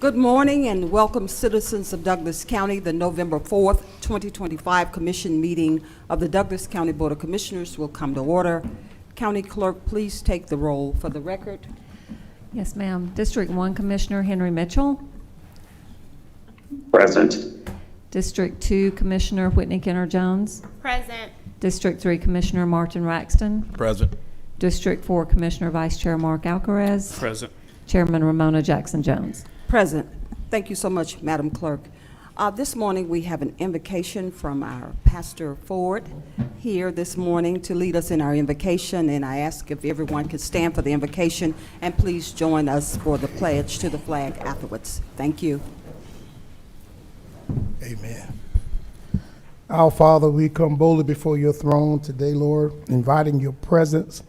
Good morning and welcome, citizens of Douglas County. The November 4th, 2025 Commission meeting of the Douglas County Board of Commissioners will come to order. County Clerk, please take the roll for the record. Yes, ma'am. District 1 Commissioner Henry Mitchell. Present. District 2 Commissioner Whitney Kenner-Jones. Present. District 3 Commissioner Martin Raxton. Present. District 4 Commissioner Vice Chair Mark Alcaraz. Present. Chairman Ramona Jackson-Jones. Present. Thank you so much, Madam Clerk. This morning we have an invocation from our Pastor Ford here this morning to lead us in our invocation, and I ask if everyone could stand for the invocation and please join us for the pledge to the flag afterwards. Thank you. Amen. Our Father, we come boldly before your throne today, Lord, inviting your presence,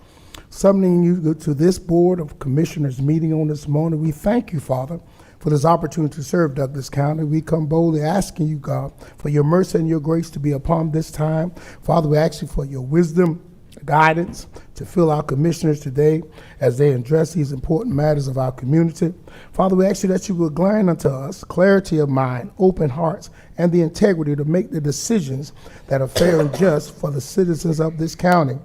summoning you to this Board of Commissioners meeting on this morning. We thank you, Father, for this opportunity to serve Douglas County. We come boldly asking you, God, for your mercy and your grace to be upon this time. Father, we ask you for your wisdom, guidance to fill our commissioners today as they address these important matters of our community. Father, we ask you that you will grant unto us clarity of mind, open hearts, and the integrity to make the decisions that are fair and just for the citizens of this county.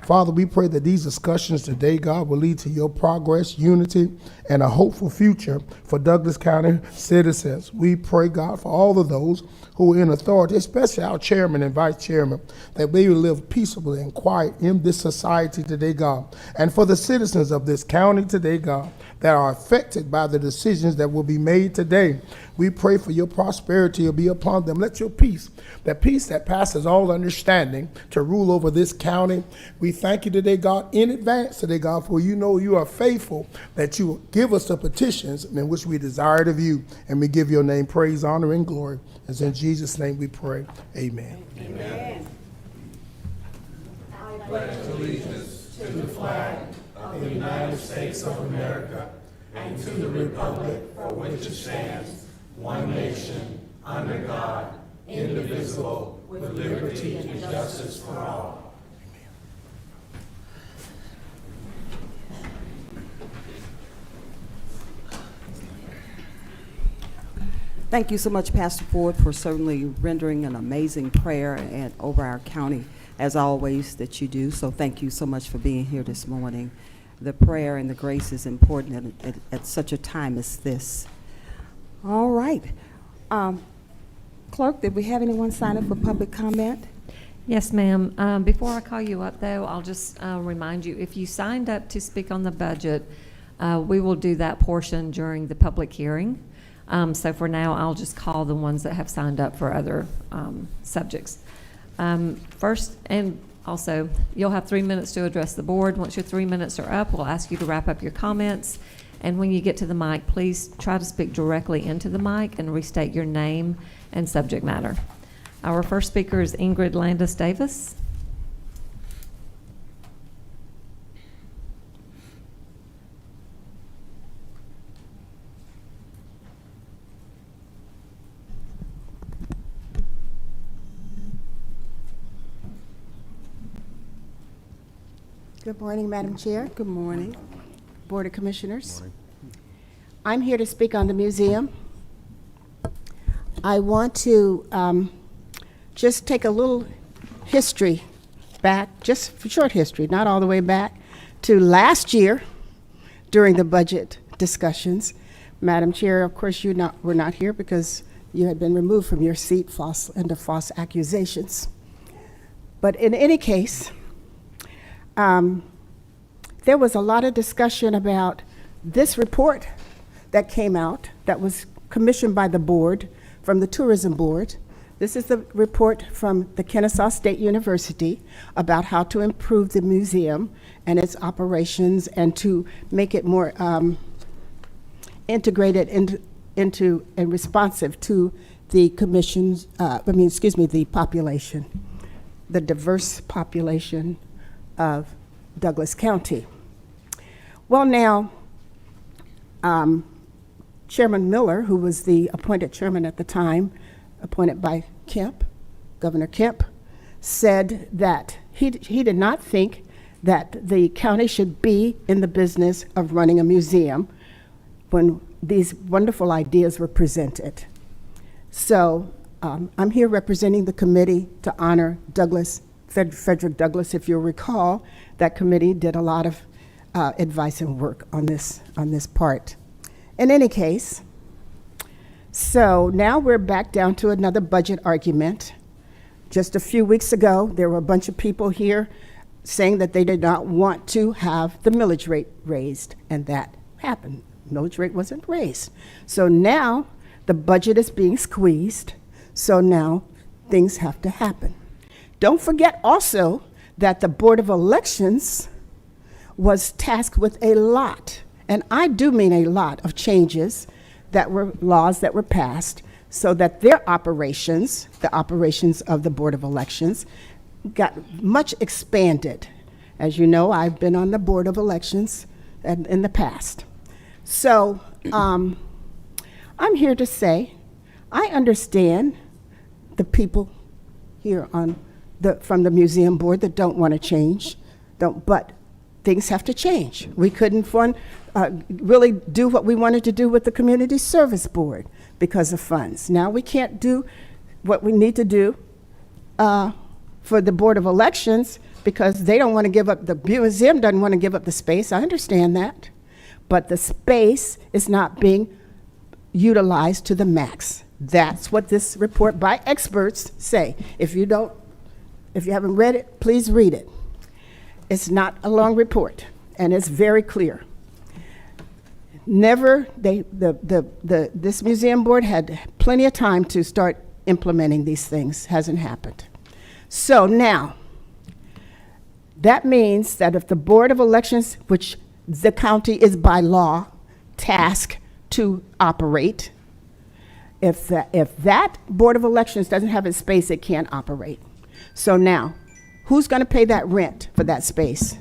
Father, we pray that these discussions today, God, will lead to your progress, unity, and a hopeful future for Douglas County citizens. We pray, God, for all of those who are in authority, especially our chairman and vice chairman, that we will live peaceably and quiet in this society today, God. And for the citizens of this county today, God, that are affected by the decisions that will be made today, we pray for your prosperity to be upon them. Let your peace that passes all understanding, to rule over this county. We thank you today, God, in advance today, God, for you know you are faithful, that you will give us the petitions in which we desired of you. And we give your name praise, honor, and glory. As in Jesus' name we pray. Amen. Amen. I pledge allegiance to the flag of the United States of America and to the republic for which it stands, one nation, under God, indivisible, with liberty and justice for all. Thank you so much, Pastor Ford, for certainly rendering an amazing prayer and over our county, as always, that you do. So thank you so much for being here this morning. The prayer and the grace is important at such a time as this. All right. Clerk, did we have anyone sign up for public comment? Yes, ma'am. Before I call you up, though, I'll just remind you, if you signed up to speak on the budget, we will do that portion during the public hearing. So for now, I'll just call the ones that have signed up for other subjects. First, and also, you'll have 3 minutes to address the board. Once your 3 minutes are up, we'll ask you to wrap up your comments. And when you get to the mic, please try to speak directly into the mic and restate your name and subject matter. Our first speaker is Ingrid Landis Davis. Good morning, Madam Chair, Good morning. Board of Commissioners. I'm here to speak on the museum. I want to just take a little history back, just short history, not all the way back, to last year during the budget discussions. Madam Chair, of course, were not here because you had been removed from your seat under false accusations. But in any case, there was a lot of discussion about this report that came out that was commissioned by the board from the Tourism Board. This is the report from the Kennesaw State University about how to improve the museum and its operations and to make it more integrated into and responsive to the commission's, the population, the diverse population of Douglas County. Well, now, Chairman Miller, who was the appointed chairman at the time, appointed by Governor Kemp, said that he did not think that the county should be in the business of running a museum when these wonderful ideas were presented. So I'm here representing the committee to honor Frederick Douglass. If you'll recall, that committee did a lot of advice and work on this part. In any case, so now we're back down to another budget argument. Just a few weeks ago, there were a bunch of people here saying that they did not want to have the millage rate raised, and that happened. Millage rate wasn't raised. So now the budget is being squeezed, so now things have to happen. Don't forget also that the Board of Elections was tasked with a lot, and I do mean a lot, of changes that were laws that were passed so that their operations, the operations of the Board of Elections, got much expanded. As you know, I've been on the Board of Elections in the past. So I'm here to say I understand the people here from the museum board that don't want to change, but things have to change. We couldn't really do what we wanted to do with the Community Service Board because of funds. Now we can't do what we need to do for the Board of Elections because they don't want to give up, the museum doesn't want to give up the space. I understand that. But the space is not being utilized to the max. That's what this report by experts say. If you haven't read it, please read it. It's not a long report, and it's very clear. This museum board had plenty of time to start implementing these things. Hasn't happened. So now, that means that if the Board of Elections, which the county is by law tasked to operate, if that Board of Elections doesn't have its space, it can't operate. So now, who's going to pay that rent for that space?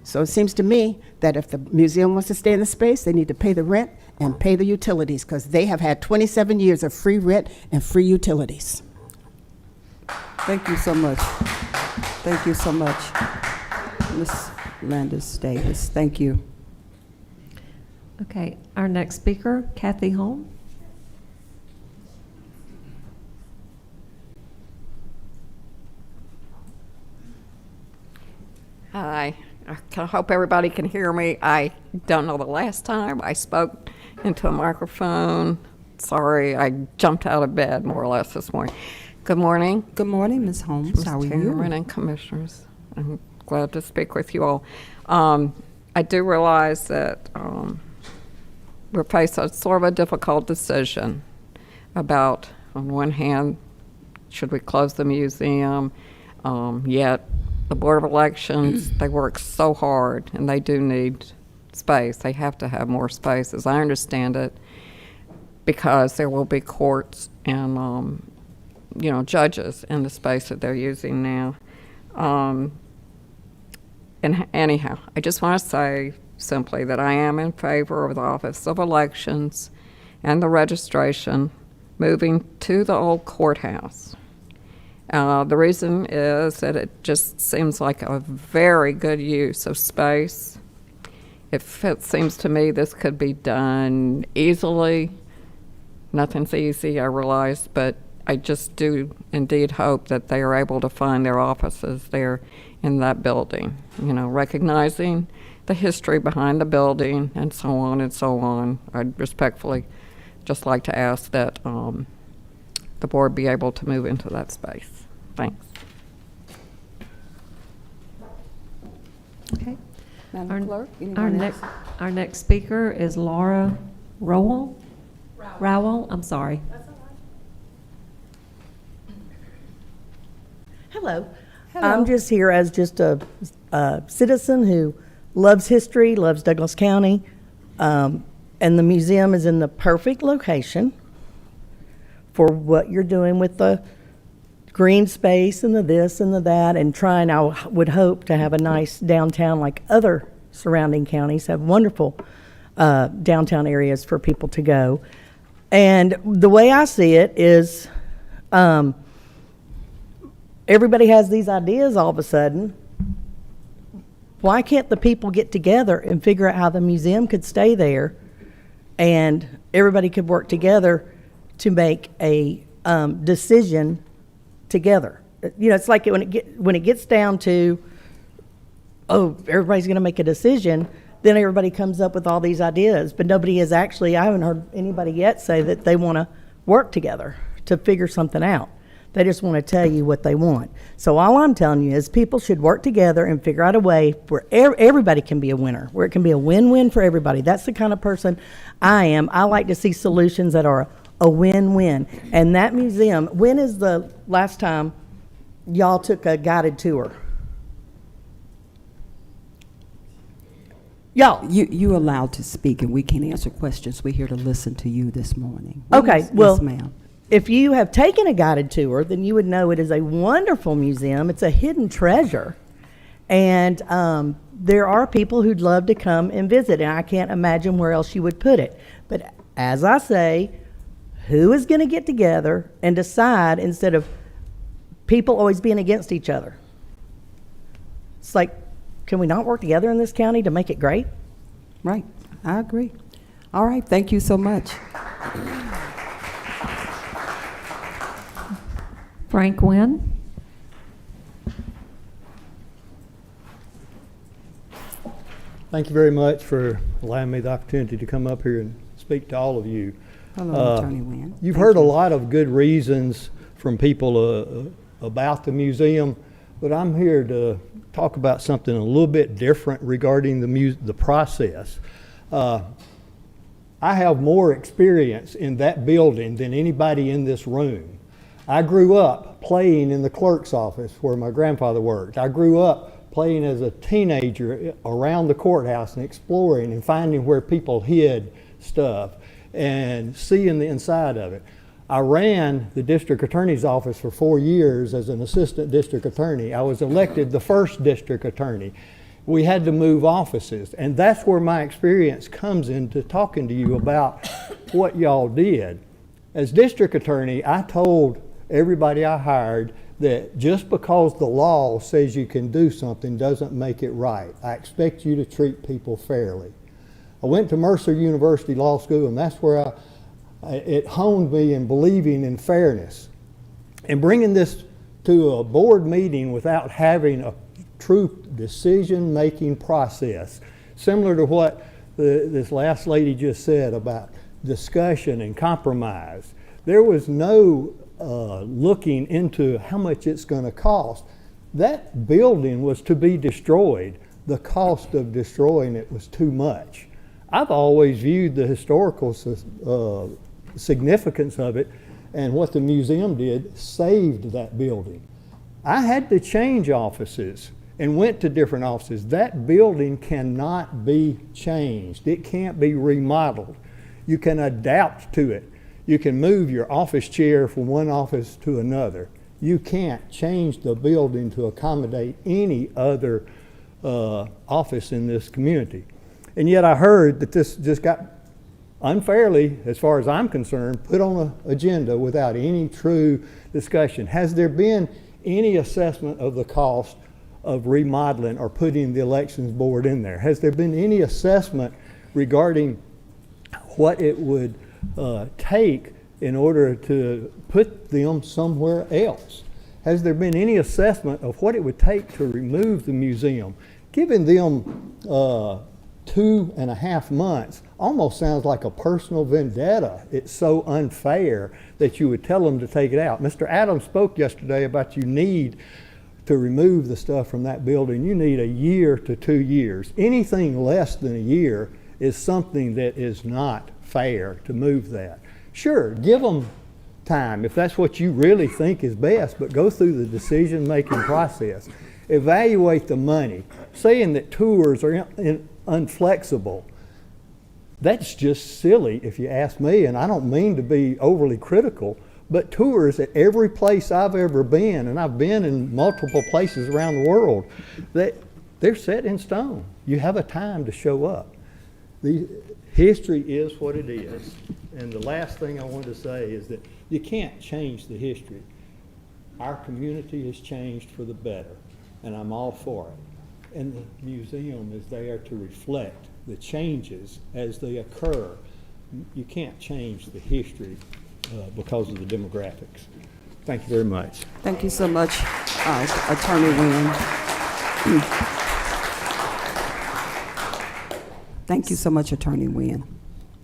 So it seems to me that if the museum wants to stay in the space, they need to pay the rent and pay the utilities because they have had 27 years of free rent and free utilities. Thank you so much. Thank you so much, Ms. Landis Davis. Thank you. Okay, our next speaker, Kathy Holm. Hi, I hope everybody can hear me. I don't know the last time I spoke into a microphone. Sorry, I jumped out of bed more or less this morning. Good morning. Good morning, Ms. Holmes. How are Mr. Chairman you? and Commissioners. I'm glad to speak with you all. I do realize that we're faced with sort of a difficult decision about, on one hand, should we close the museum? Yet the Board of Elections, they work so hard, and they do need space. They have to have more space, as I understand it, because there will be courts and judges in the space that they're using now. And anyhow, I just want to say simply that I am in favor of the Office of Elections and the registration moving to the old courthouse. The reason is that it just seems like a very good use of space. It seems to me this could be done easily. Nothing's easy, I realize, but I just do indeed hope that they are able to find their offices there in that building, recognizing the history behind the building and so on and so on. I'd respectfully just like to ask that the board be able to move into that space. Thanks. Okay. Madam Clerk, anyone else? Our next speaker is Laura Rowell. Rowell, I'm sorry. Hello. Hello. I'm just here as just a citizen who loves history, loves Douglas County, and the museum is in the perfect location for what you're doing with the green space and the this and the that, and I would hope to have a nice downtown like other surrounding counties have wonderful downtown areas for people to go. And the way I see it is everybody has these ideas all of a sudden. Why can't the people get together and figure out how the museum could stay there and everybody could work together to make a decision together. You know, it's like when it gets down to, oh, everybody's going to make a decision, then everybody comes up with all these ideas, but nobody has actually, I haven't heard anybody yet say that they want to work together to figure something out. They just want to tell you what they want. So all I'm telling you is people should work together and figure out a way where everybody can be a winner, where it can be a win-win for everybody. That's the kind of person I am. I like to see solutions that are a win-win. And that museum, when is the last time y'all took a guided tour? Y'all. You allowed to speak, and we can answer questions. We're here to listen to you this morning. Okay, Yes, well, ma'am. if you have taken a guided tour, then you would know it is a wonderful museum. It's a hidden treasure. And there are people who'd love to come and visit, and I can't imagine where else you would put it. But as I say, who is going to get together and decide instead of people always being against each other? It's like, can we not work together in this county to make it great? Right, I agree. All right, thank you so much. Frank Wynn? Thank you very much for allowing me the opportunity to come up here and speak to all of you. Hello, Attorney Wynn. You've Thank heard a you. lot of good reasons from people about the museum, but I'm here to talk about something a little bit different regarding the process. I have more experience in that building than anybody in this room. I grew up playing in the clerk's office where my grandfather worked. I grew up playing as a teenager around the courthouse and exploring and finding where people hid stuff and seeing the inside of it. I ran the district attorney's office for 4 years as an assistant district attorney. I was elected the first district attorney. We had to move offices, and that's where my experience comes into talking to you about what y'all did. As district attorney, I told everybody I hired that just because the law says you can do something doesn't make it right. I expect you to treat people fairly. I went to Mercer University Law School, and that's where it honed me in believing in fairness. And bringing this to a board meeting without having a true decision-making process, similar to what this last lady just said about discussion and compromise. There was no looking into how much it's going to cost. That building was to be destroyed. The cost of destroying it was too much. I've always viewed the historical significance of it, and what the museum did saved that building. I had to change offices and went to different offices. That building cannot be changed. It can't be remodeled. You can adapt to it. You can move your office chair from one office to another. You can't change the building to accommodate any other office in this community. And yet I heard that this just got unfairly, as far as I'm concerned, put on an agenda without any true discussion. Has there been any assessment of the cost of remodeling or putting the elections board in there? Has there been any assessment regarding what it would take in order to put them somewhere else? Has there been any assessment of what it would take to remove the museum? Giving them 2.5 months almost sounds like a personal vendetta. It's so unfair that you would tell them to take it out. Mr. Adams spoke yesterday about you need to remove the stuff from that building. You need 1 year to 2 years. Anything less than 1 year is something that is not fair to move that. Sure, give them time if that's what you really think is best, but go through the decision-making process. Evaluate the money. Saying that tours are unflexible, that's just silly if you ask me, and I don't mean to be overly critical, but tours at every place I've ever been, and I've been in multiple places around the world, they're set in stone. You have a time to show up. The history is what it is, and the last thing I want to say is that you can't change the history. Our community has changed for the better, and I'm all for it. And the museum is there to reflect the changes as they occur. you can't change the history because of the demographics. Thank you very much. Thank you so much, Attorney Nguyen. Thank you so much, Attorney Nguyen.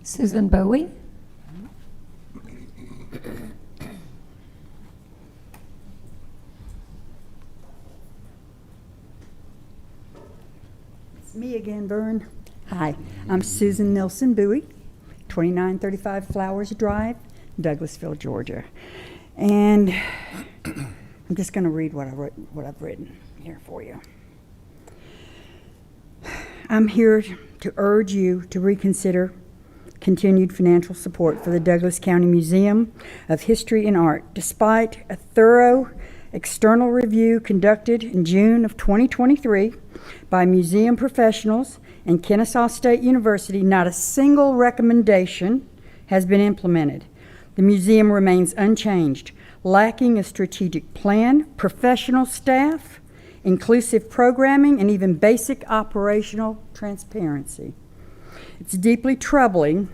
Susan Bowie? It's me again, Vern. Hi, I'm Susan Nelson Bowie, 2935 Flowers Drive, Douglasville, Georgia. And I'm just going to read what I've written here for you. I'm here to urge you to reconsider continued financial support for the Douglas County Museum of History and Art. Despite a thorough external review conducted in June of 2023 by museum professionals and Kennesaw State University, not a single recommendation has been implemented. The museum remains unchanged, lacking a strategic plan, professional staff, inclusive programming, and even basic operational transparency. It's deeply troubling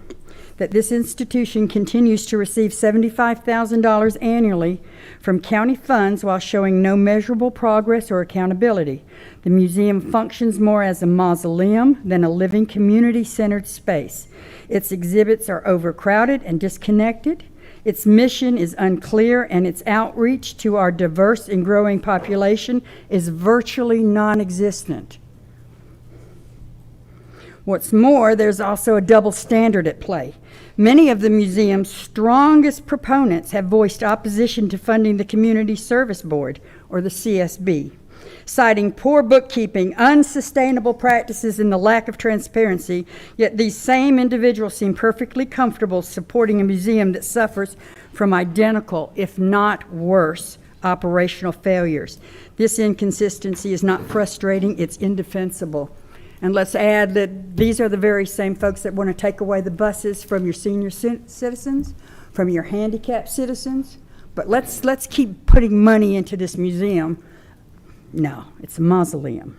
that this institution continues to receive $75,000 annually from county funds while showing no measurable progress or accountability. The museum functions more as a mausoleum than a living community-centered space. Its exhibits are overcrowded and disconnected. Its mission is unclear, and its outreach to our diverse and growing population is virtually non-existent. What's more, there's also a double standard at play. Many of the museum's strongest proponents have voiced opposition to funding the Community Service Board, or the CSB, citing poor bookkeeping, unsustainable practices, and the lack of transparency. Yet these same individuals seem perfectly comfortable supporting a museum that suffers from identical, if not worse, operational failures. This inconsistency is not frustrating, it's indefensible. And let's add that these are the very same folks that want to take away the buses from your senior citizens, from your handicapped citizens. But let's keep putting money into this museum. No, it's a mausoleum.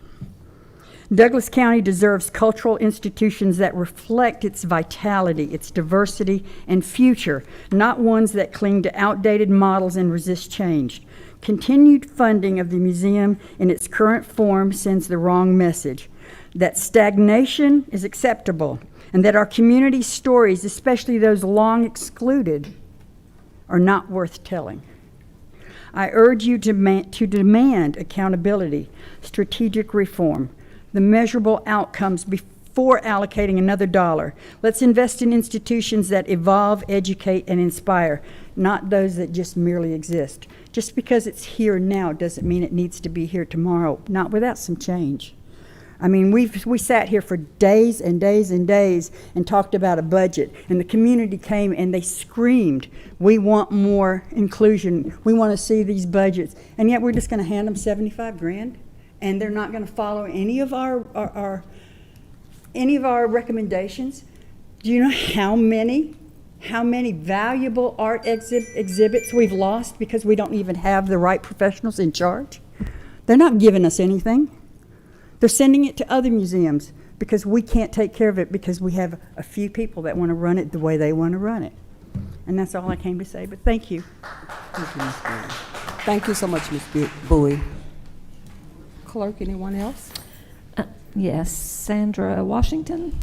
Douglas County deserves cultural institutions that reflect its vitality, its diversity, and future, not ones that cling to outdated models and resist change. Continued funding of the museum in its current form sends the wrong message. That stagnation is acceptable, and that our community stories, especially those long excluded, are not worth telling. I urge you to demand accountability, strategic reform, the measurable outcomes before allocating another dollar. Let's invest in institutions that evolve, educate, and inspire, not those that just merely exist. Just because it's here now doesn't mean it needs to be here tomorrow, not without some change. I mean, we sat here for days and days and days and talked about a budget, and the community came and they screamed, we want more inclusion, we want to see these budgets, and yet we're just going to hand them 75 grand, and they're not going to follow any of our recommendations. Do you know how many valuable art exhibits we've lost because we don't even have the right professionals in charge? They're not giving us anything. They're sending it to other museums because we can't take care of it because we have a few people that want to run it the way they want to run it. And that's all I came to say, but thank you. Thank you, Ms. Bowie. Thank you so much, Ms. Bowie. Clerk, anyone else? Yes, Sandra Washington?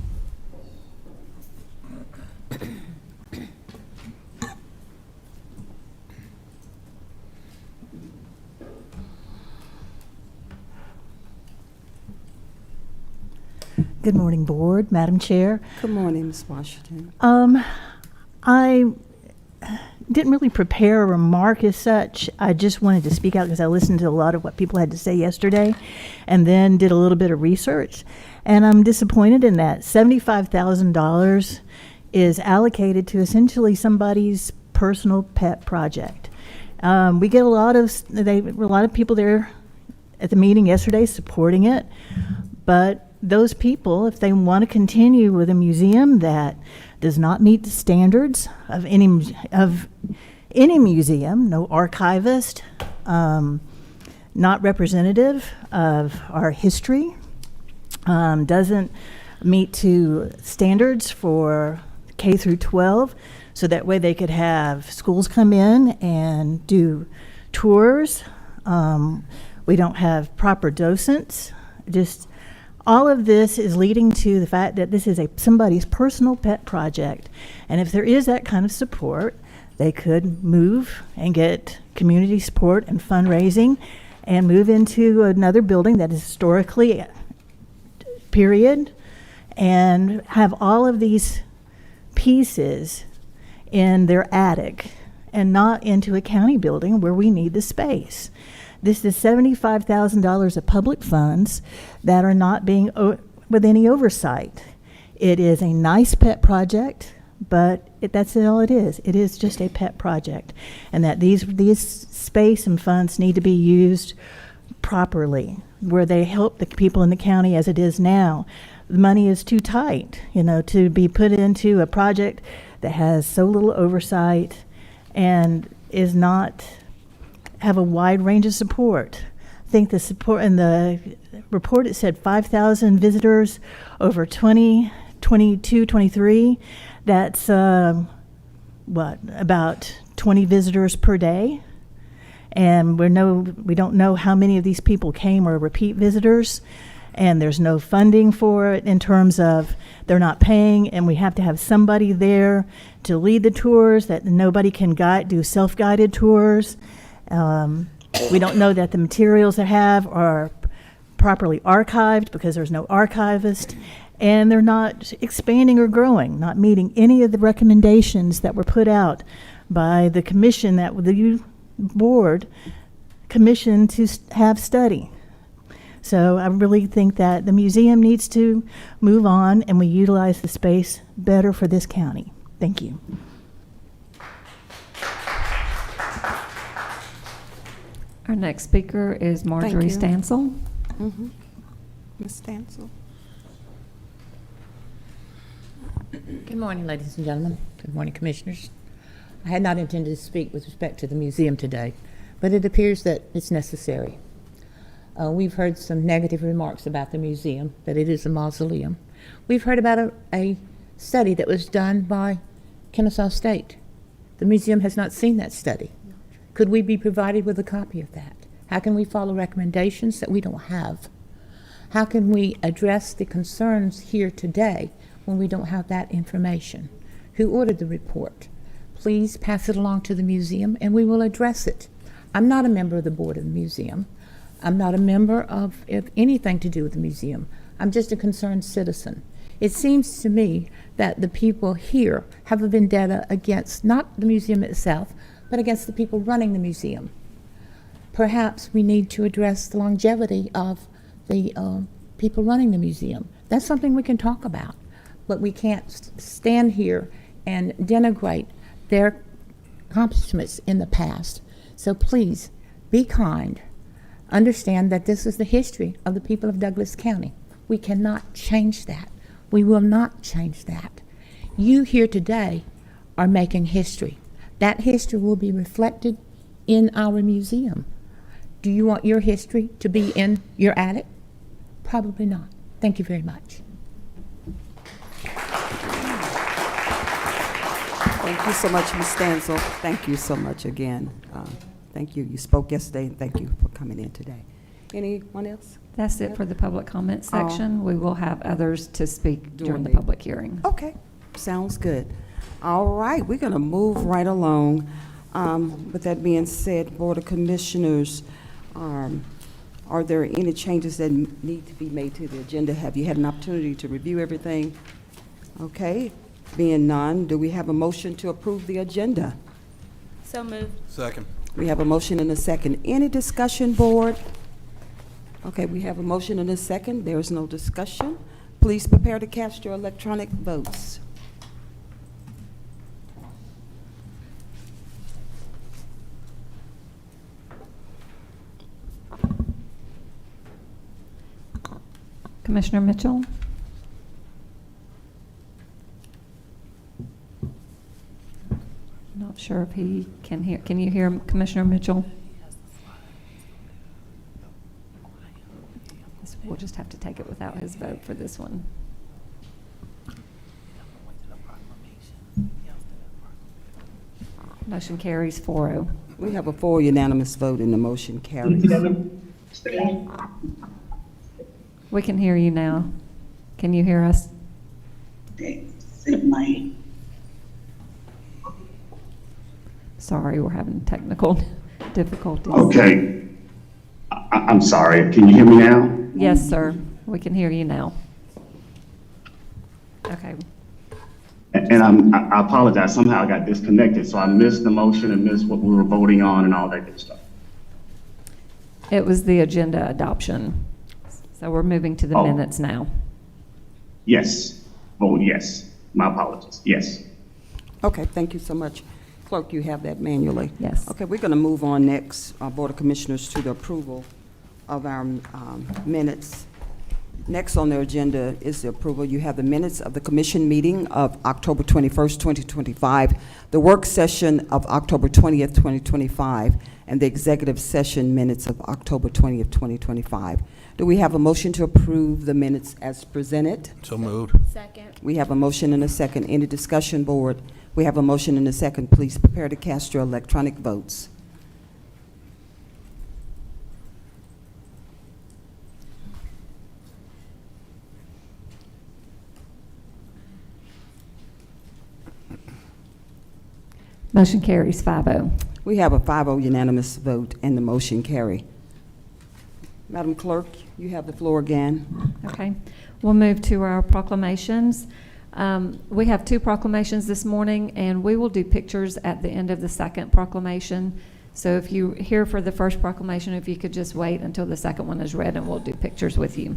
Good morning, Board, Madam Chair. Good morning, Ms. Washington. I didn't really prepare a remark as such. I just wanted to speak out because I listened to a lot of what people had to say yesterday and then did a little bit of research. And I'm disappointed in that. $75,000 is allocated to essentially somebody's personal pet project. We get a lot of people there at the meeting yesterday supporting it, but those people, if they want to continue with a museum that does not meet the standards of any museum, no archivist, not representative of our history, doesn't meet to standards for K through 12, so that way they could have schools come in and do tours. We don't have proper docents. Just all of this is leading to the fact that this is somebody's personal pet project. And if there is that kind of support, they could move and get community support and fundraising and move into another building that is historically period and have all of these pieces in their attic and not into a county building where we need the space. This is $75,000 of public funds that are not being with any oversight. It is a nice pet project, but that's all it is. It is just a pet project, and that these space and funds need to be used properly, where they help the people in the county as it is now. The money is too tight, to be put into a project that has so little oversight and is not have a wide range of support. I think the support in the report, it said 5,000 visitors over 2022, 23. That's about 20 visitors per day. And we don't know how many of these people came or repeat visitors. And there's no funding for it in terms of they're not paying, and we have to have somebody there to lead the tours, that nobody can do self-guided tours. We don't know that the materials they have are properly archived because there's no archivist, and they're not expanding or growing, not meeting any of the recommendations that were put out by the commission that the board commissioned to have study. So I really think that the museum needs to move on and we utilize the space better for this county. Thank you. Our next speaker is Marjorie you. Stansel. Mm-hmm. Ms. Stansel. Good morning, ladies and gentlemen. Good morning, commissioners. I had not intended to speak with respect to the museum today, but it appears that it's necessary. We've heard some negative remarks about the museum, that it is a mausoleum. We've heard about a study that was done by Kennesaw State. The museum has not seen that study. Could we be provided with a copy of that? How can we follow recommendations that we don't have? How can we address the concerns here today when we don't have that information? Who ordered the report? Please pass it along to the museum and we will address it. I'm not a member of the board of the museum. I'm not a member of anything to do with the museum. I'm just a concerned citizen. It seems to me that the people here have a vendetta against not the museum itself, but against the people running the museum. Perhaps we need to address the longevity of the people running the museum. That's something we can talk about, but we can't stand here and denigrate their accomplishments in the past. So please, be kind. Understand that this is the history of the people of Douglas County. We cannot change that. We will not change that. You here today are making history. That history will be reflected in our museum. Do you want your history to be in your attic? Probably not. Thank you very much. Thank you so much, Ms. Stansel. Thank you so much again. Thank you. You spoke yesterday, and thank you for coming in today. Anyone else? That's it for the public comment section. We will have others to speak during the public hearing. Okay, sounds good. All right, we're going to move right along. With that being said, Board of Commissioners, are there any changes that need to be made to the agenda? Have you had an opportunity to review everything? Okay, being none, do we have a motion to approve the agenda? So moved. Second. We have a motion and a second. Any discussion, Board? Okay, we have a motion and a second. There is no discussion. Please prepare to cast your electronic votes. Commissioner Mitchell? Not sure if he can hear. Can you hear Commissioner Mitchell? We'll just have to take it without his vote for this one. Motion carries 4-0. We have a 4 unanimous vote and the motion carries. We can hear you now. Can you hear us? Sorry, we're having technical difficulties. Okay. I'm sorry. Can you hear me now? Yes, sir. We can hear you now. Okay. And I apologize. Somehow I got disconnected, so I missed the motion and missed what we were voting on and all that good stuff. It was the agenda adoption. So we're moving to the Oh. minutes now. Yes. Vote yes. My apologies. Yes. Okay, thank you so much. Clerk, you have that manually? Yes. Okay, we're going to move on next, Board of Commissioners, to the approval of our minutes. Next on the agenda is the approval. You have the minutes of the commission meeting of October 21st, 2025, the work session of October 20th, 2025, and the executive session minutes of October 20th, 2025. Do we have a motion to approve the minutes as presented? So moved. We have a motion and a second. Any discussion, board? We have a motion and a second. Please prepare to cast your electronic votes. Motion carries 5-0. We have a 5-0 unanimous vote and the motion carry. Madam Clerk, you have the floor again. Okay. We'll move to our proclamations. We have 2 proclamations this morning, and we will do pictures at the end of the second proclamation. So if you're here for the first proclamation, if you could just wait until the second one is read, and we'll do pictures with you.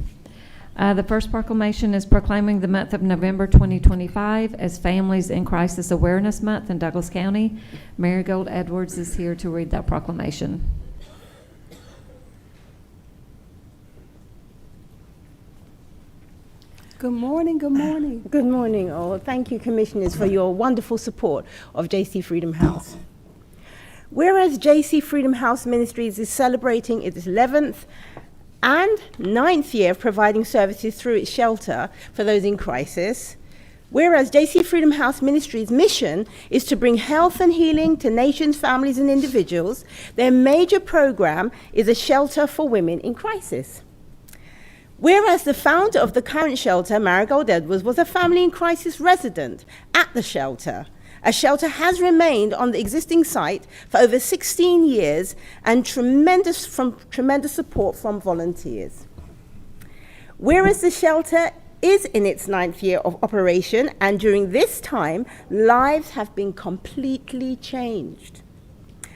The first proclamation is proclaiming the month of November 2025 as Families in Crisis Awareness Month in Douglas County. Marigold Edwards is here to read that proclamation. Good morning, good morning. Good morning, all. Thank you, Commissioners, for your wonderful support of JC Freedom House. Whereas JC Freedom House Ministries is celebrating its 11th and 9th year of providing services through its shelter for those in crisis, whereas JC Freedom House Ministries' mission is to bring health and healing to nations, families, and individuals, their major program is a shelter for women in crisis. Whereas the founder of the current shelter, Marigold Edwards, was a family in crisis resident at the shelter. A shelter has remained on the existing site for over 16 years and tremendous support from volunteers. Whereas the shelter is in its 9th year of operation, and during this time, lives have been completely changed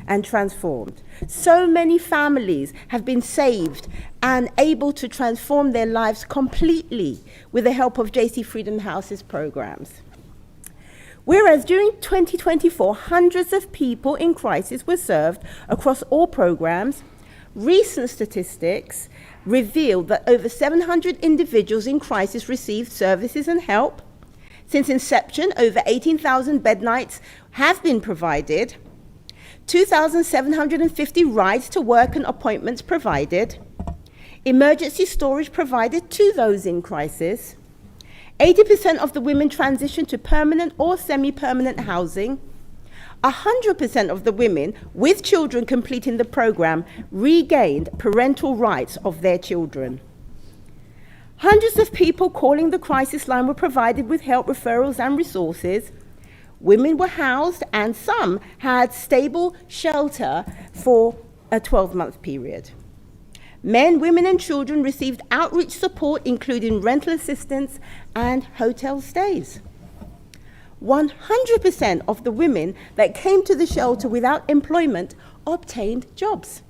and transformed. So many families have been saved and able to transform their lives completely with the help of JC Freedom House's programs. Whereas during 2024, hundreds of people in crisis were served across all programs, recent statistics revealed that over 700 individuals in crisis received services and help. Since inception, over 18,000 bed nights have been provided, 2,750 rides to work and appointments provided, emergency storage provided to those in crisis, 80% of the women transitioned to permanent or semi-permanent housing, 100% of the women with children completing the program regained parental rights of their children. Hundreds of people calling the crisis line were provided with help, referrals, and resources. Women were housed, and some had stable shelter for a 12-month period. Men, women, and children received outreach support, including rental assistance and hotel stays. 100% of the women that came to the shelter without employment obtained jobs.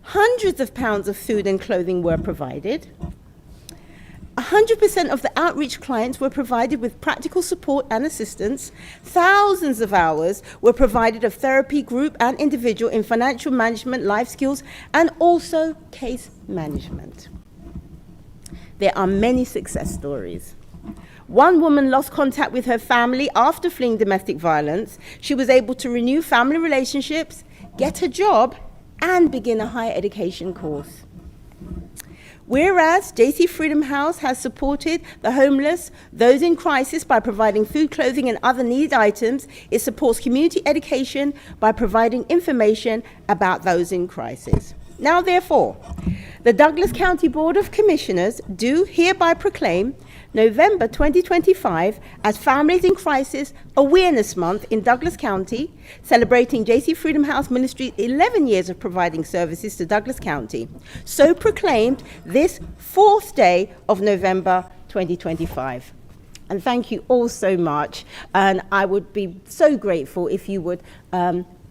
Hundreds of pounds of food and clothing were provided. 100% of the outreach clients were provided with practical support and assistance. Thousands of hours were provided of therapy, group and individual, in financial management, life skills, and also case management. There are many success stories. One woman lost contact with her family after fleeing domestic violence. She was able to renew family relationships, get a job, and begin a higher education course. Whereas JC Freedom House has supported the homeless, those in crisis by providing food, clothing, and other needed items, it supports community education by providing information about those in crisis. Now, therefore, the Douglas County Board of Commissioners do hereby proclaim November 2025 as Families in Crisis Awareness Month in Douglas County, celebrating JC Freedom House Ministry's 11 years of providing services to Douglas County. So proclaimed this 4th day of November 2025. And thank you all so much. And I would be so grateful if you would,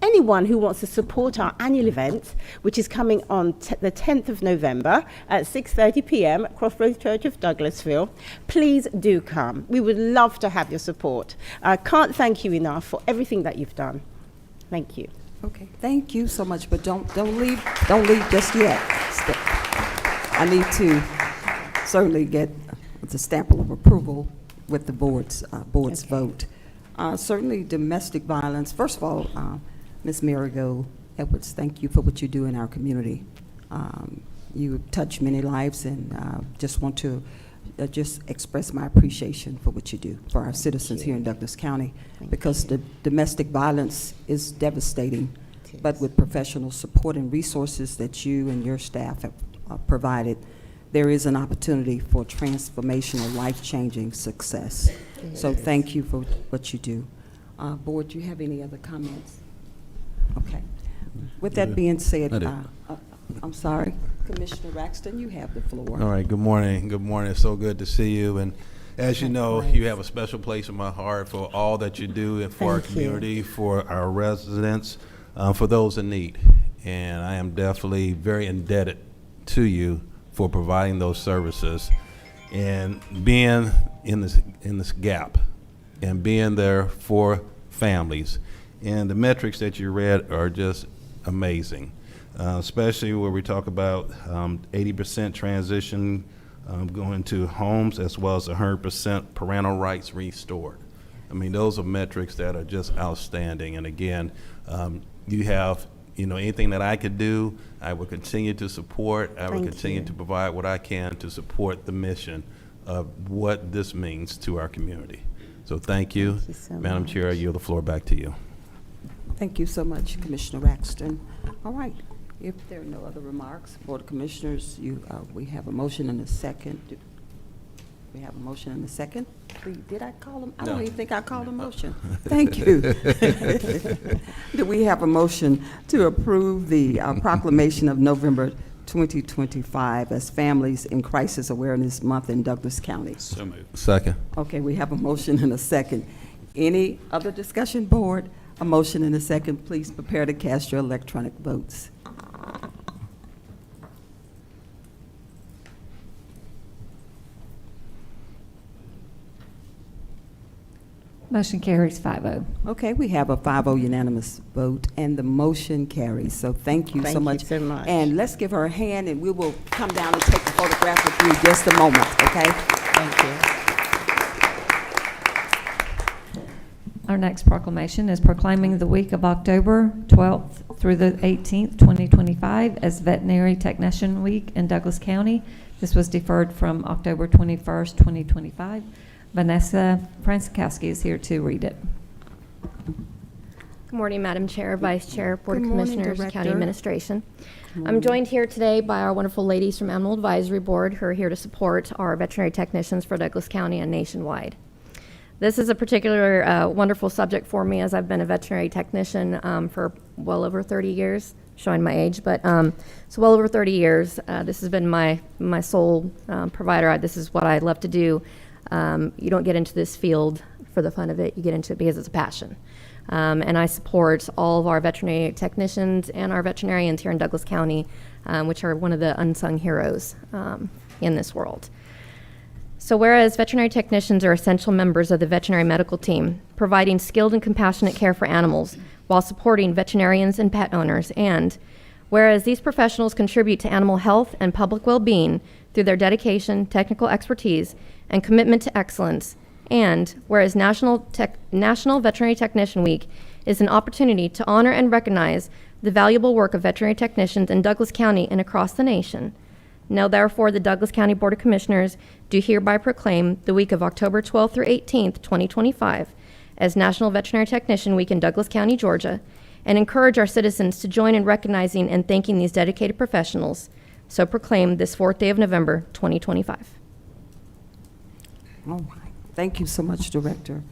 anyone who wants to support our annual event, which is coming on the 10th of November at 6:30 p.m. at Crossroads Church of Douglasville, please do come. We would love to have your support. I can't thank you enough for everything that you've done. Thank you. Okay, thank you so much, but don't leave just yet. I need to certainly get the stamp of approval with the board's vote. Certainly domestic violence, first of all, Ms. Marigold Edwards, thank you for what you do in our community. You touch many lives, and just want to just express my appreciation for what you do for our citizens here in Douglas County, because the domestic violence is devastating, but with professional support and resources that you and your staff have provided, there is an opportunity for transformational, life-changing success. So thank you for what you do. Board, do you have any other comments? Okay. With that being said, I'm sorry, Commissioner Raxton, you have the floor. All right, good morning. Good morning. It's so good to see you. And as you know, you have a special place in my heart for all that you do and for our community, for our residents, for those in need. And I am definitely very indebted to you for providing those services and being in this gap and being there for families. And the metrics that you read are just amazing, especially where we talk about 80% transition going to homes, as well as 100% parental rights restored. I mean, those are metrics that are just outstanding. And again, you have, anything that I could do, I will continue to support. I will continue to provide what I can to support the mission of what this means to our community. So thank you. Thank you so Madam much. Chair, I yield the floor back to you. Thank you so much, Commissioner Raxton. All right, if there are no other remarks, Board of Commissioners, we have a motion and a second. We have a motion and a second. Did I call him? I don't even think I called a motion. Thank you. Do we have a motion to approve the proclamation of November 2025 as Families in Crisis Awareness Month in Douglas County? So moved. Second. Okay, we have a motion and a second. Any other discussion, Board? A motion and a second. Please prepare to cast your electronic votes. Motion carries 5-0. Okay, we have a 5-0 unanimous vote, and the motion carries. So thank you so much. Thank you so much. And let's give her a hand, and we will come down and take a photograph with you in just a moment, okay? Thank you. Our next proclamation is proclaiming the week of October 12th through the 18th, 2025 as Veterinary Technician Week in Douglas County. This was deferred from October 21st, 2025. Vanessa Franskowski is here to read it. Good morning, Madam Chair, Vice Chair, Board of Good morning, Commissioners, Director. County Administration. I'm joined here today by our wonderful ladies from Animal Advisory Board who are here to support our veterinary technicians for Douglas County and nationwide. This is a particular wonderful subject for me, as I've been a veterinary technician for well over 30 years, showing my age, but so well over 30 years. This has been my sole provider. This is what I love to do. You don't get into this field for the fun of it. You get into it because it's a passion. And I support all of our veterinary technicians and our veterinarians here in Douglas County, which are one of the unsung heroes in this world. So whereas veterinary technicians are essential members of the veterinary medical team, providing skilled and compassionate care for animals while supporting veterinarians and pet owners, and whereas these professionals contribute to animal health and public well-being through their dedication, technical expertise, and commitment to excellence, and whereas National Veterinary Technician Week is an opportunity to honor and recognize the valuable work of veterinary technicians in Douglas County and across the nation. Now therefore, the Douglas County Board of Commissioners do hereby proclaim the week of October 12th through 18th, 2025, as National Veterinary Technician Week in Douglas County, Georgia, and encourage our citizens to join in recognizing and thanking these dedicated professionals. So proclaim this 4th day of November, 2025. All right. Thank you so much, Director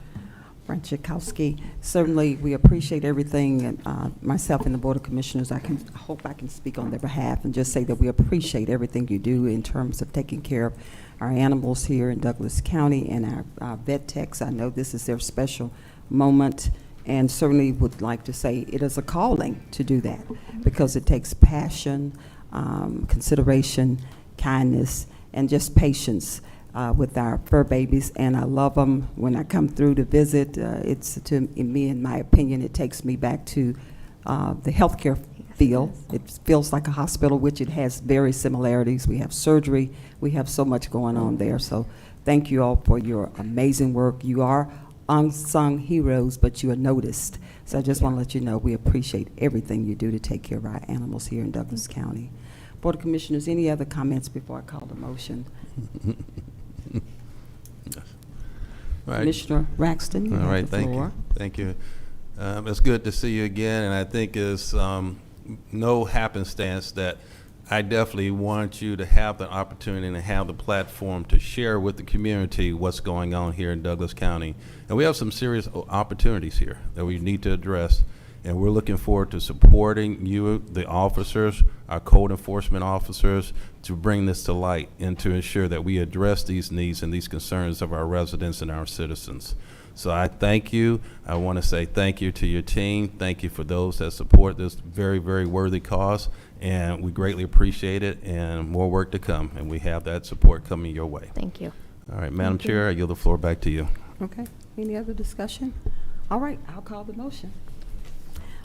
Franchikowski. Certainly, we appreciate everything, and myself and the Board of Commissioners, I hope I can speak on their behalf and just say that we appreciate everything you do in terms of taking care of our animals here in Douglas County and our vet techs. I know this is their special moment, and certainly would like to say it is a calling to do that because it takes passion, consideration, kindness, and just patience with our fur babies, and I love them. When I come through to visit, it's to me, in my opinion, it takes me back to the healthcare field. It feels like a hospital, which it has very similarities. We have surgery. We have so much going on there. So thank you all for your amazing work. You are unsung heroes, but you are noticed. So I just want to let you know we appreciate everything you do to take care of our animals here in Douglas County. Board of Commissioners, any other comments before I call the motion? Right. Commissioner Raxton, you All have right, the thank floor. you. Thank you. It's good to see you again, and I think it's no happenstance that I definitely want you to have the opportunity and have the platform to share with the community what's going on here in Douglas County. And we have some serious opportunities here that we need to address. And we're looking forward to supporting you, the officers, our code enforcement officers, to bring this to light and to ensure that we address these needs and these concerns of our residents and our citizens. So I thank you. I want to say thank you to your team. Thank you for those that support this very, very worthy cause. And we greatly appreciate it, and more work to come. And we have that support coming your way. Thank you. All right, Madam Chair, I yield the floor back to you. Okay, any other discussion? All right, I'll call the motion.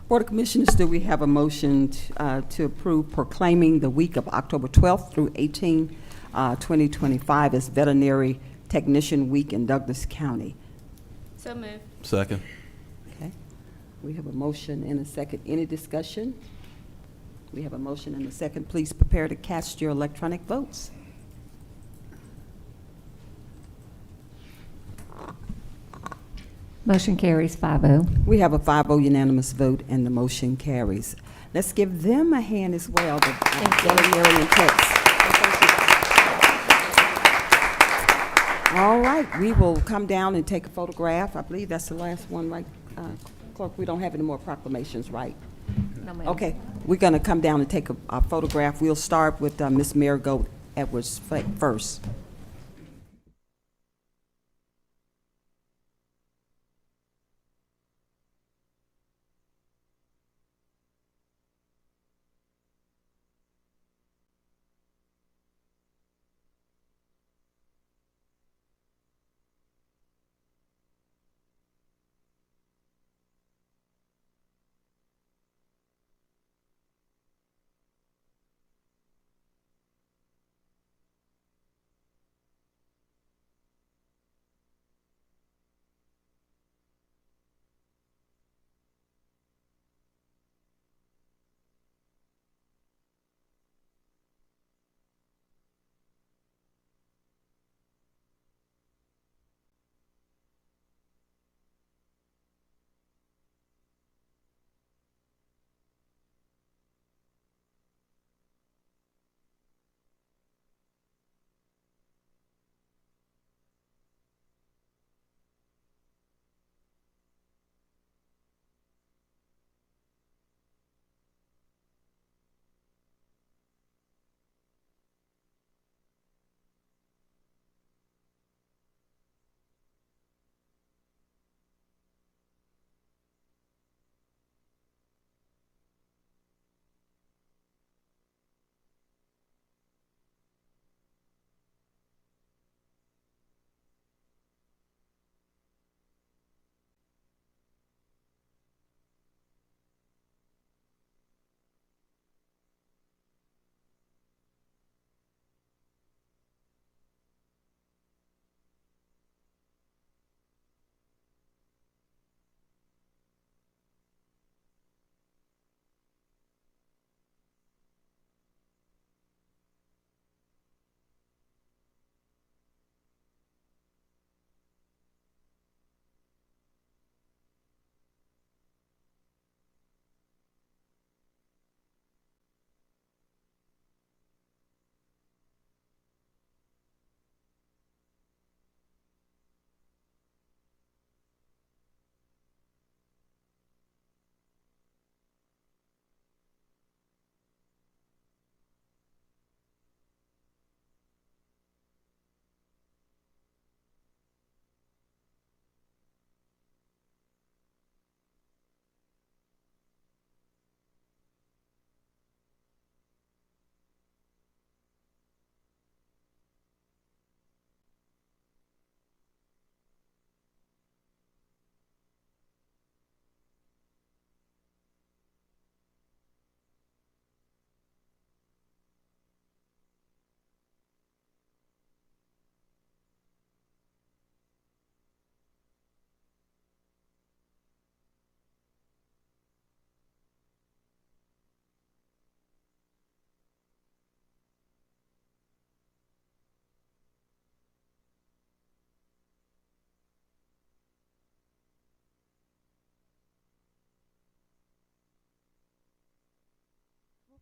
Board of Commissioners, do we have a motion to approve proclaiming the week of October 12th through 18, 2025 as Veterinary Technician Week in Douglas County? So moved. Second. Okay, we have a motion and a second. Any discussion? We have a motion and a second. Please prepare to cast your electronic votes. Motion carries 5-0. We have a 5-0 unanimous vote, and the motion carries. Let's give them a hand as well, the veterinarian techs. All right, we will come down and take a photograph. I believe that's the last one, right, Clerk? We don't have any more proclamations, right? No, ma'am. Okay, we're going to come down and take a photograph. We'll start with Ms. Marigold Edwards first.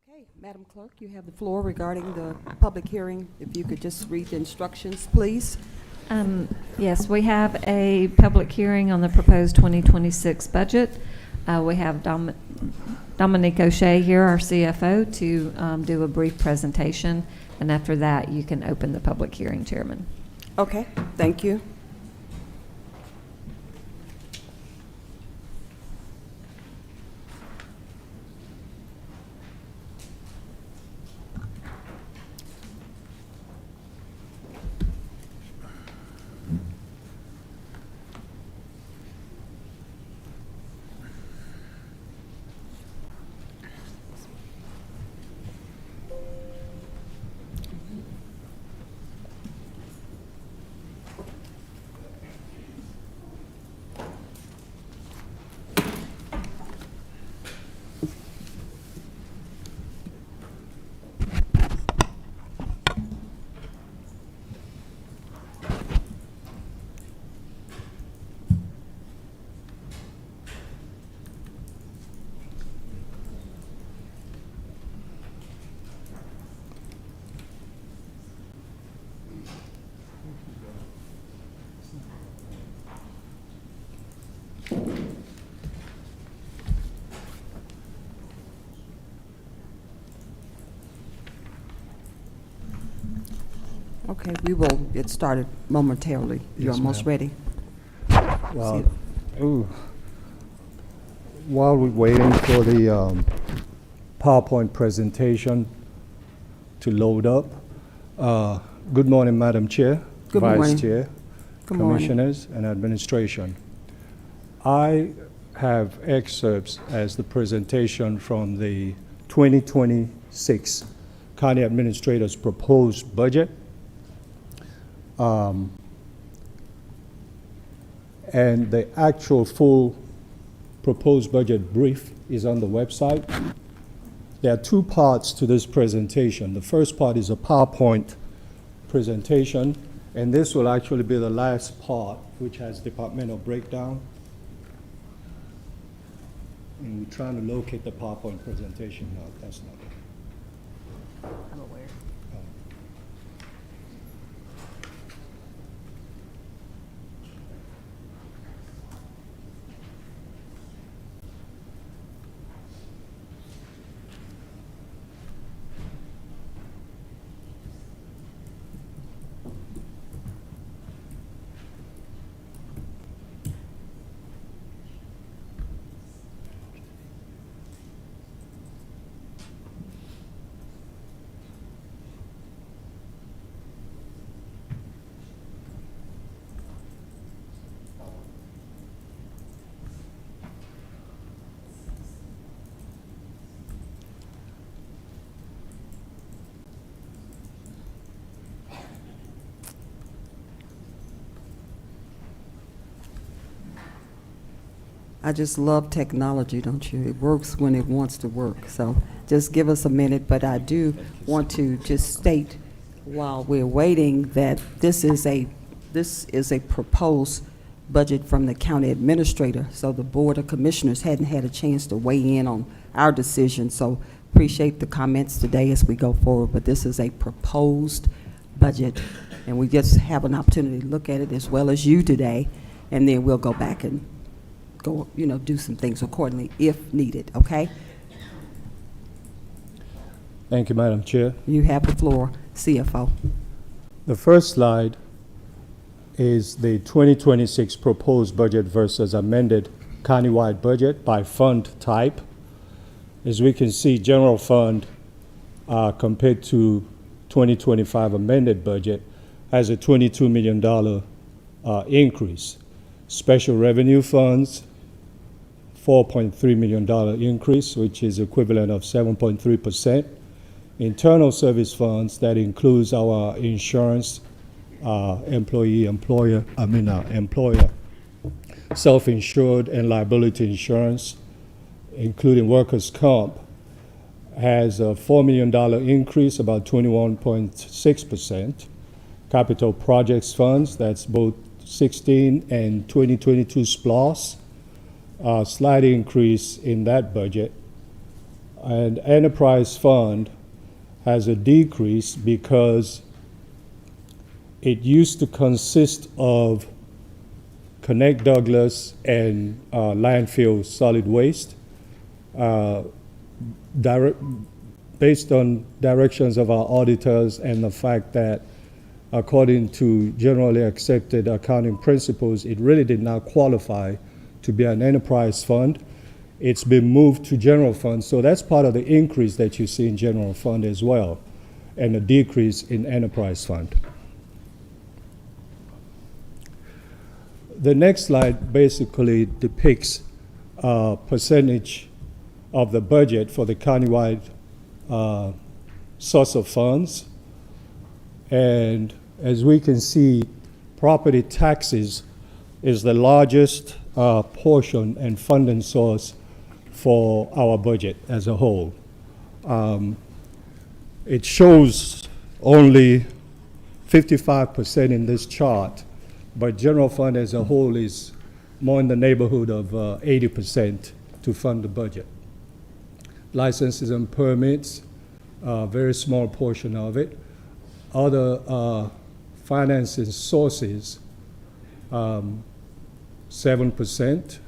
Okay, Madam Clerk, you have the floor regarding the public hearing. If you could just read the instructions, please. Yes, we have a public hearing on the proposed 2026 budget. We have Dominique O'Shea here, our CFO, to do a brief presentation, and after that, you can open the public hearing, Chairman. Okay, thank you. Okay, we will get started momentarily. You're Yes, almost ma'am. ready. Well, while we're waiting for the PowerPoint presentation to load up, good morning, Madam Chair, Good morning. Vice Chair, Good morning. Commissioners, and Administration. I have excerpts as the presentation from the 2026 County Administrator's proposed budget. And the actual full proposed budget brief is on the website. There are two parts to this presentation. The first part is a PowerPoint presentation, and this will actually be the last part, which has departmental breakdown. And we're trying to locate the PowerPoint presentation now. That's not it. I'm aware. I just love technology, don't you? It works when it wants to work. So just give us a minute, but I do want to just state while we're waiting that this is a proposed budget from the county administrator. So the Board of Commissioners hadn't had a chance to weigh in on our decision. So appreciate the comments today as we go forward, but this is a proposed budget, and we just have an opportunity to look at it as well as you today, and then we'll go back and go, do some things accordingly if needed, okay? Thank you, Madam Chair. You have the floor, CFO. The first slide is the 2026 proposed budget versus amended countywide budget by fund type. As we can see, general fund compared to 2025 amended budget has a $22 million increase. Special revenue funds, $4.3 million increase, which is equivalent of 7.3%. Internal service funds, that includes our insurance, employer, self-insured and liability insurance, including workers' comp, has a $4 million increase, about 21.6%. Capital projects funds, that's both 16 and 2022 SPLOS, slight increase in that budget. And enterprise fund has a decrease because it used to consist of Connect Douglas and landfill solid waste. Based on directions of our auditors and the fact that according to generally accepted accounting principles, it really did not qualify to be an enterprise fund. It's been moved to general fund, so that's part of the increase that you see in general fund as well, and a decrease in enterprise fund. The next slide basically depicts a percentage of the budget for the countywide source of funds. And as we can see, property taxes is the largest portion and funding source for our budget as a whole. It shows only 55% in this chart, but general fund as a whole is more in the neighborhood of 80% to fund the budget. Licenses and permits, a very small portion of it. Other financing sources, 7%.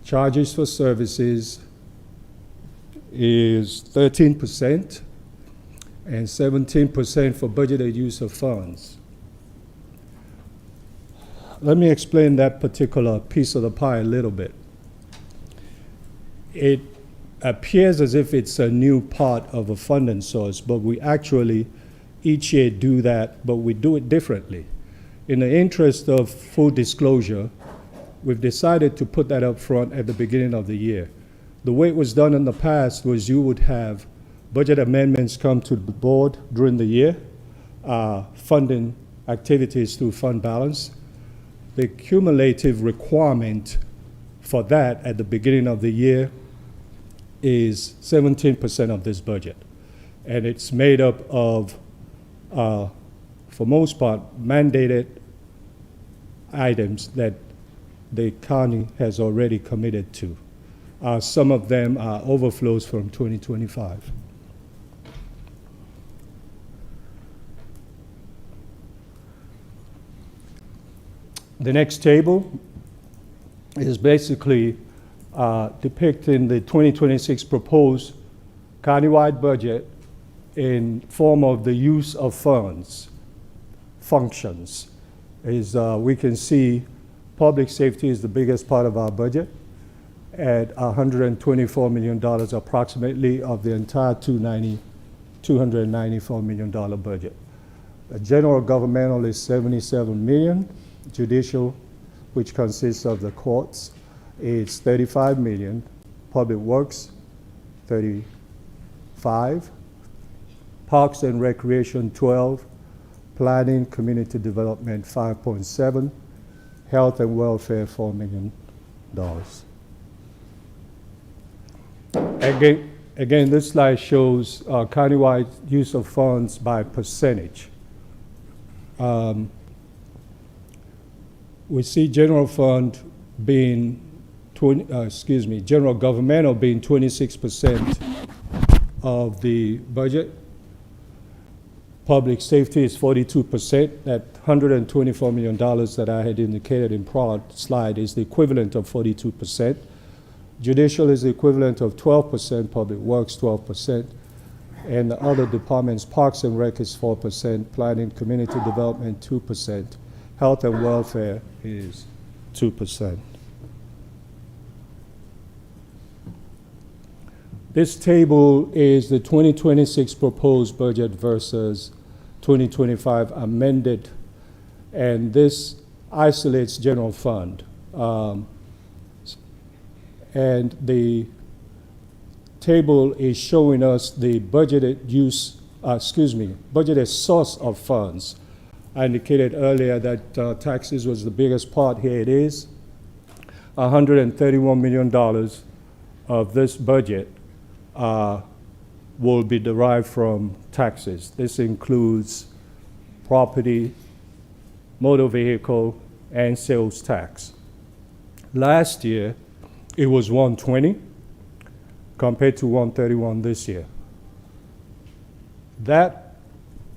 Charges for services is 13%, and 17% for budgeted use of funds. Let me explain that particular piece of the pie a little bit. It appears as if it's a new part of a funding source, but we actually each year do that, but we do it differently. In the interest of full disclosure, we've decided to put that up front at the beginning of the year. The way it was done in the past was you would have budget amendments come to the board during the year, funding activities through fund balance. The cumulative requirement for that at the beginning of the year is 17% of this budget. And it's made up of, for most part, mandated items that the county has already committed to. Some of them are overflows from 2025. The next table is basically depicting the 2026 proposed countywide budget in form of the use of funds, functions. We can see public safety is the biggest part of our budget at $124 million approximately of the entire $294 million budget. General governmental is $77 million. Judicial, which consists of the courts, is $35 million. Public Works, $35. Parks and Recreation, $12. Planning, Community Development, $5.7. Health and Welfare, $4 million. Again, this slide shows countywide use of funds by percentage. We see general fund being, general governmental being 26% of the budget. Public safety is 42%. That $124 million that I had indicated in prior slide is the equivalent of 42%. Judicial is the equivalent of 12%, Public Works 12%, and the other departments, Parks and Rec is 4%, Planning, Community Development 2%, Health and Welfare is 2%. This table is the 2026 proposed budget versus 2025 amended, and this isolates general fund. And the table is showing us the budgeted budgeted source of funds. I indicated earlier that taxes was the biggest part. Here it is. $131 million of this budget will be derived from taxes. This includes property, motor vehicle, and sales tax. Last year, it was 120. compared to 131 this year. That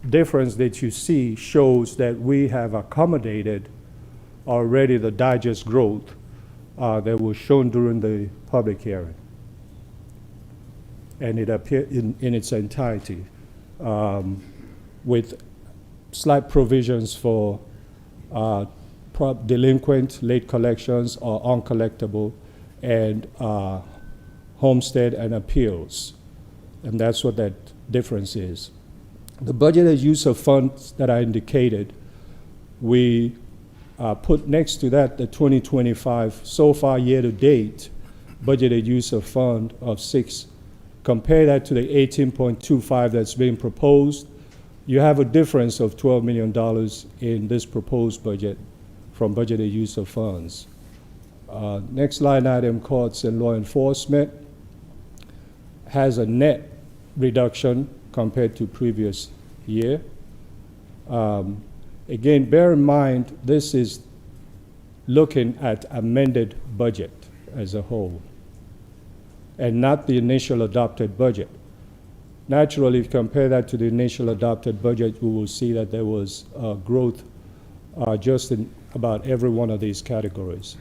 difference that you see shows that we have accommodated already the digest growth that was shown during the public hearing. And it appeared in its entirety, with slight provisions for delinquent, late collections or uncollectible, and homestead and appeals. And that's what that difference is. The budgeted use of funds that I indicated, we put next to that the 2025 so far year to date budgeted use of fund of 6. Compare that to the 18.25 that's being proposed. You have a difference of $12 million in this proposed budget from budgeted use of funds. Next line item, courts and law enforcement, has a net reduction compared to previous year. Again, bear in mind, this is looking at amended budget as a whole and not the initial adopted budget. Naturally, if you compare that to the initial adopted budget, we will see that there was growth just in about every one of these categories.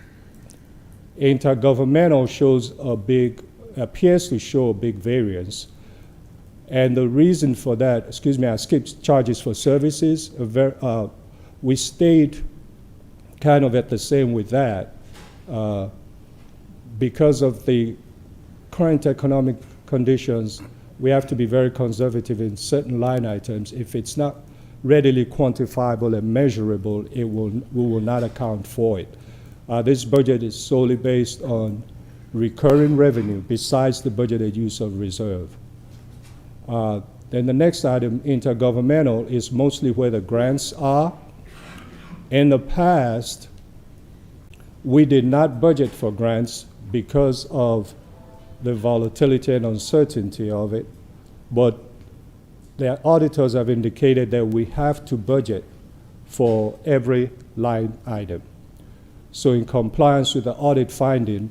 Intergovernmental appears to show a big variance. And the reason for that, I skipped charges for services. We stayed kind of at the same with that because of the current economic conditions. We have to be very conservative in certain line items. If it's not readily quantifiable and measurable, we will not account for it. This budget is solely based on recurring revenue besides the budgeted use of reserve. Then the next item, intergovernmental, is mostly where the grants are. In the past, we did not budget for grants because of the volatility and uncertainty of it, but the auditors have indicated that we have to budget for every line item. So in compliance with the audit finding,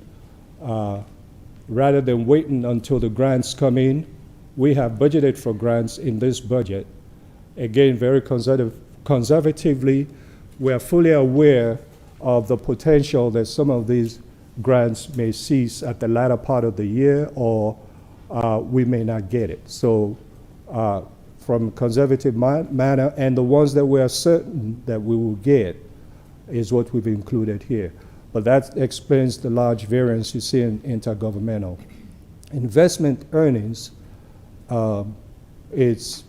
rather than waiting until the grants come in, we have budgeted for grants in this budget. Again, very conservatively, we are fully aware of the potential that some of these grants may cease at the latter part of the year, or we may not get it. So from a conservative manner, and the ones that we are certain that we will get is what we've included here. But that explains the large variance you see in intergovernmental. Investment earnings, it's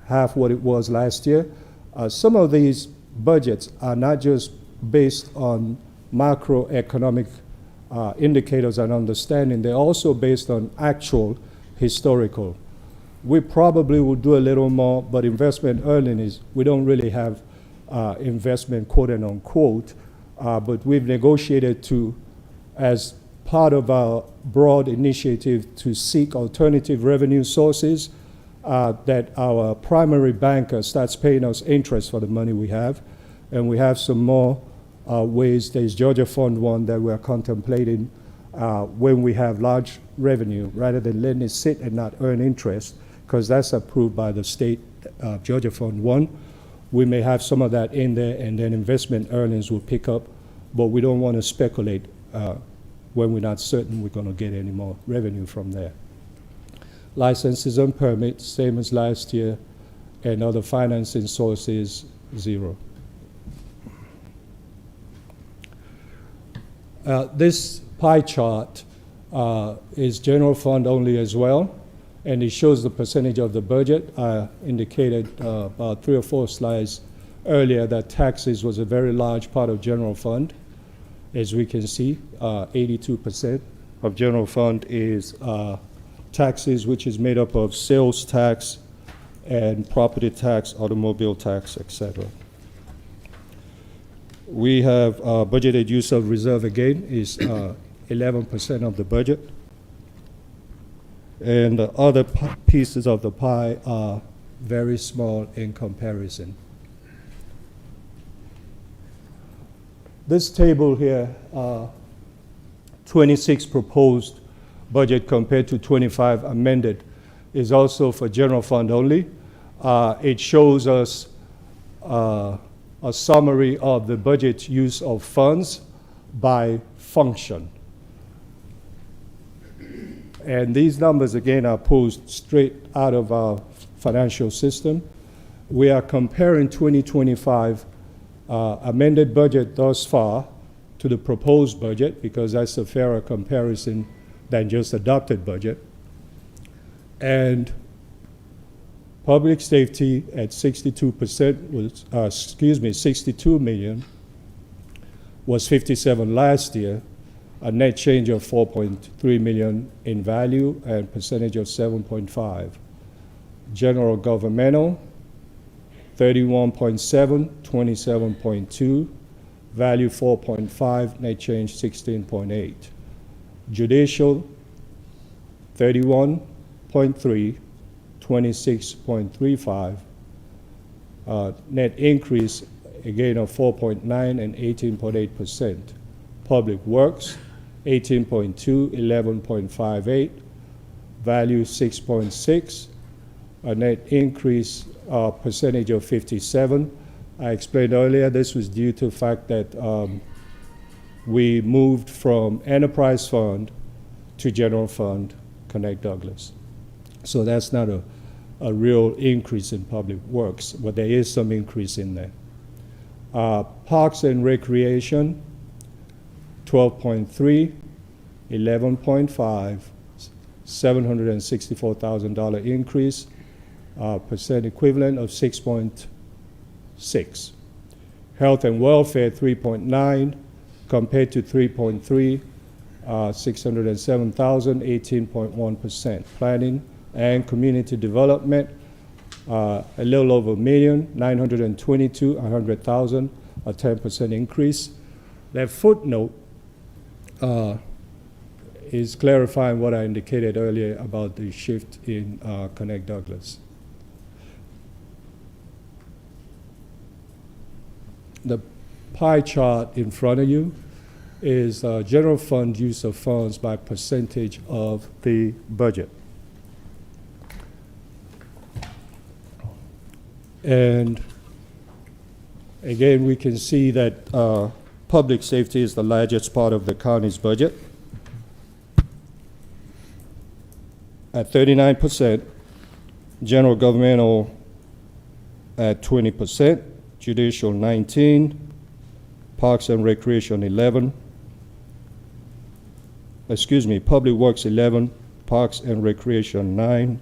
half what it was last year. Some of these budgets are not just based on macroeconomic indicators and understanding, they're also based on actual historical. We probably will do a little more, but investment earnings, we don't really have investment quote and unquote, but we've negotiated to, as part of our broad initiative to seek alternative revenue sources, that our primary banker starts paying us interest for the money we have. And we have some more ways. There's Georgia Fund 1 that we're contemplating when we have large revenue, rather than letting it sit and not earn interest, because that's approved by the state, Georgia Fund 1. We may have some of that in there, and then investment earnings will pick up, but we don't want to speculate when we're not certain we're going to get any more revenue from there. Licenses and permits, same as last year, and other financing sources, 0. This pie chart is general fund only as well, and it shows the percentage of the budget. I indicated about 3 or 4 slides earlier that taxes was a very large part of general fund. As we can see, 82% of general fund is taxes, which is made up of sales tax and property tax, automobile tax, etc. We have budgeted use of reserve again is 11% of the budget. And the other pieces of the pie are very small in comparison. This table here, 26 proposed budget compared to 25 amended is also for general fund only. It shows us a summary of the budget use of funds by function. And these numbers, again, are pulled straight out of our financial system. We are comparing 2025 amended budget thus far to the proposed budget, because that's a fairer comparison than just adopted budget. And public safety at 62% was, 62 million, was 57 last year, a net change of 4.3 million in value and percentage of 7.5. General governmental, 31.7, 27.2, value 4.5, net change 16.8. Judicial, 31.3, 26.35, net increase again of 4.9 and 18.8%. Public works, 18.2, 11.58, value 6.6, a net increase percentage of 57. I explained earlier this was due to the fact that we moved from enterprise fund to general fund, Connect Douglas. So that's not a real increase in public works, but there is some increase in there. Parks and recreation, 12.3, 11.5, $764,000 increase, percent equivalent of 6.6. Health and welfare, 3.9, compared to 3.3, 607,000, 18.1%. Planning and community development, a little over $1,922,000, 100,000, a 10% increase. That footnote is clarifying what I indicated earlier about the shift in Connect Douglas. The pie chart in front of you is general fund use of funds by percentage of the budget. And again, we can see that public safety is the largest part of the county's budget at 39%, general governmental at 20%, judicial 19%, parks and recreation 11%, public works 11%, parks and recreation 9%,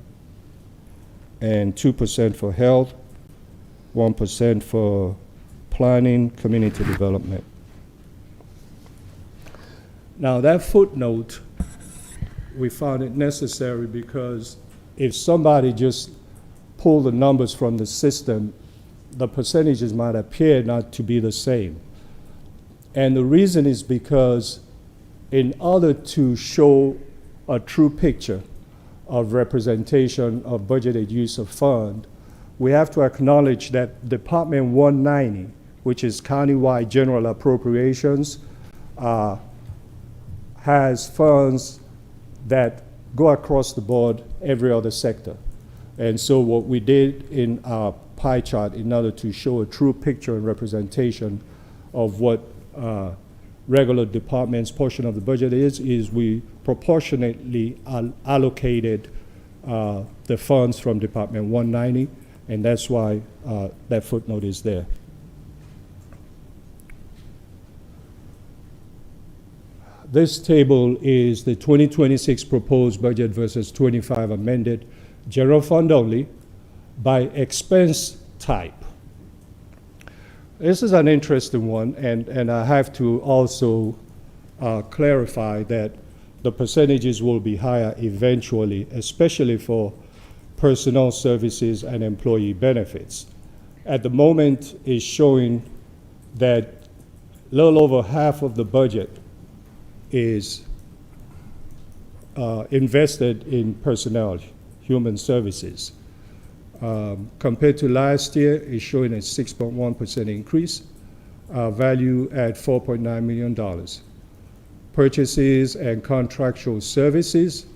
and 2% for health, 1% for planning, community development. Now that footnote, we found it necessary because if somebody just pulled the numbers from the system, the percentages might appear not to be the same. And the reason is because in order to show a true picture of representation of budgeted use of fund, we have to acknowledge that Department 190, which is countywide general appropriations, has funds that go across the board every other sector. And so what we did in our pie chart in order to show a true picture and representation of what regular department's portion of the budget is we proportionately allocated the funds from Department 190, and that's why that footnote is there. This table is the 2026 proposed budget versus 25 amended, general fund only, by expense type. This is an interesting one, and I have to also clarify that the percentages will be higher eventually, especially for personnel services and employee benefits. At the moment, it's showing that a little over half of the budget is invested in personnel, human services. Compared to last year, it's showing a 6.1% increase, value at $4.9 million. purchases and contractual services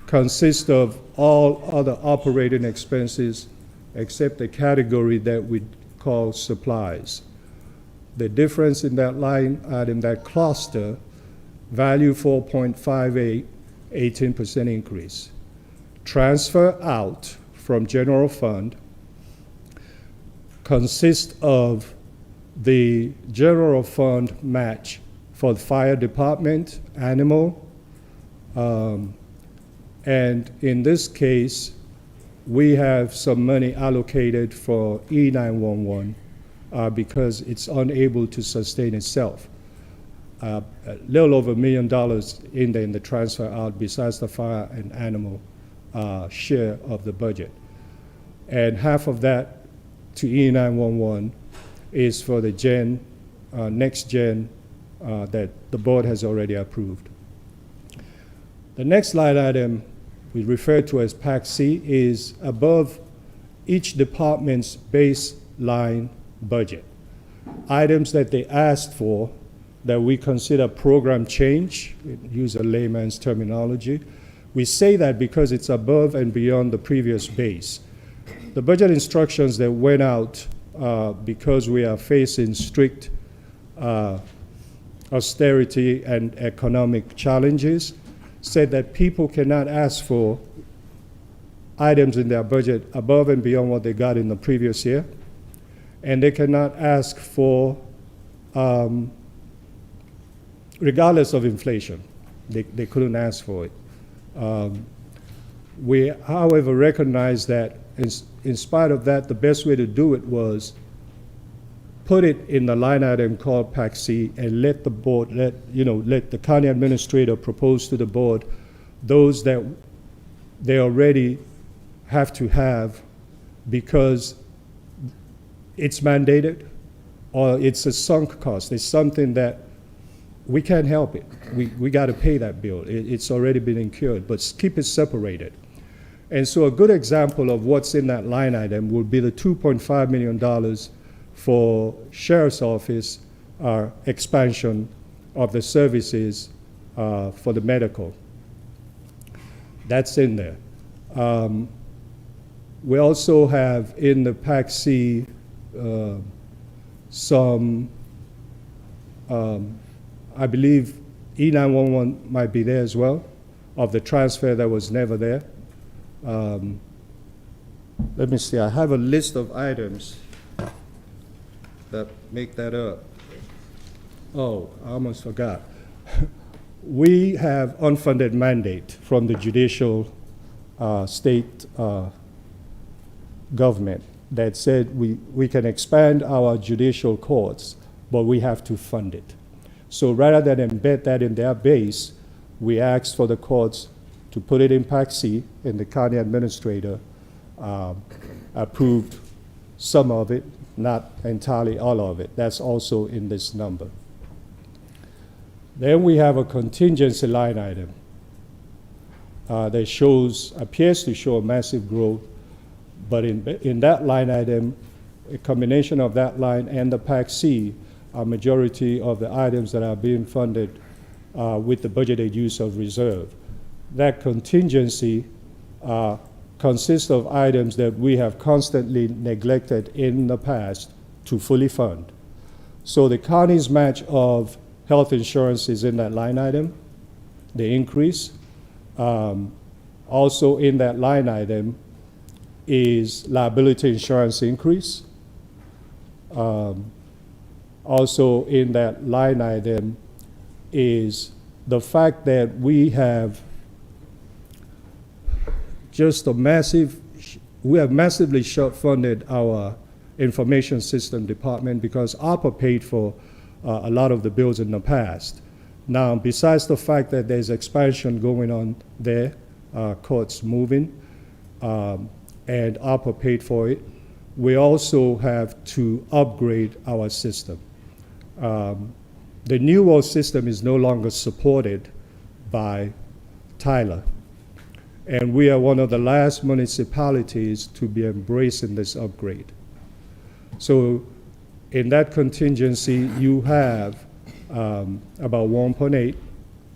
consist of all other operating expenses except the category that we call supplies. The difference in that line item, that cluster, value 4.58, 18% increase. Transfer out from general fund consists of the general fund match for the fire department, animal, and in this case, we have some money allocated for E911 because it's unable to sustain itself. A little over $1 million in the transfer out besides the fire and animal share of the budget. And half of that to E911 is for the next gen that the board has already approved. The next line item we refer to as PAC-C is above each department's baseline budget. Items that they asked for that we consider program change, use a layman's terminology. We say that because it's above and beyond the previous base. The budget instructions that went out because we are facing strict austerity and economic challenges said that people cannot ask for items in their budget above and beyond what they got in the previous year, and they cannot ask for, regardless of inflation, they couldn't ask for it. We, however, recognize that in spite of that, the best way to do it was put it in the line item called PAC-C and let the board, let the county administrator propose to the board those that they already have to have because it's mandated or it's a sunk cost. It's something that we can't help it. We got to pay that bill. It's already been incurred, but keep it separated. And so a good example of what's in that line item would be the $2.5 million for Sheriff's Office expansion of the services for the medical. That's in there. We also have in the PAC-C some, I believe E911 might be there as well, of the transfer that was never there. Let me see, I have a list of items that make that up. Oh, I almost forgot. We have unfunded mandate from the judicial state government that said we can expand our judicial courts, but we have to fund it. So rather than embed that in their base, we asked for the courts to put it in PAC-C, and the county administrator approved some of it, not entirely all of it. That's also in this number. Then we have a contingency line item that appears to show a massive growth, but in that line item, a combination of that line and the PAC-C, a majority of the items that are being funded with the budgeted use of reserve. That contingency consists of items that we have constantly neglected in the past to fully fund. So the county's match of health insurance is in that line item, the increase. Also in that line item is liability insurance increase. Also in that line item is the fact that we have we have massively short-funded our information system department because ARPA paid for a lot of the bills in the past. Now, besides the fact that there's expansion going on there, courts moving, and ARPA paid for it, we also have to upgrade our system. The new world system is no longer supported by Tyler. And we are one of the last municipalities to be embracing this upgrade. So in that contingency, you have about 1.8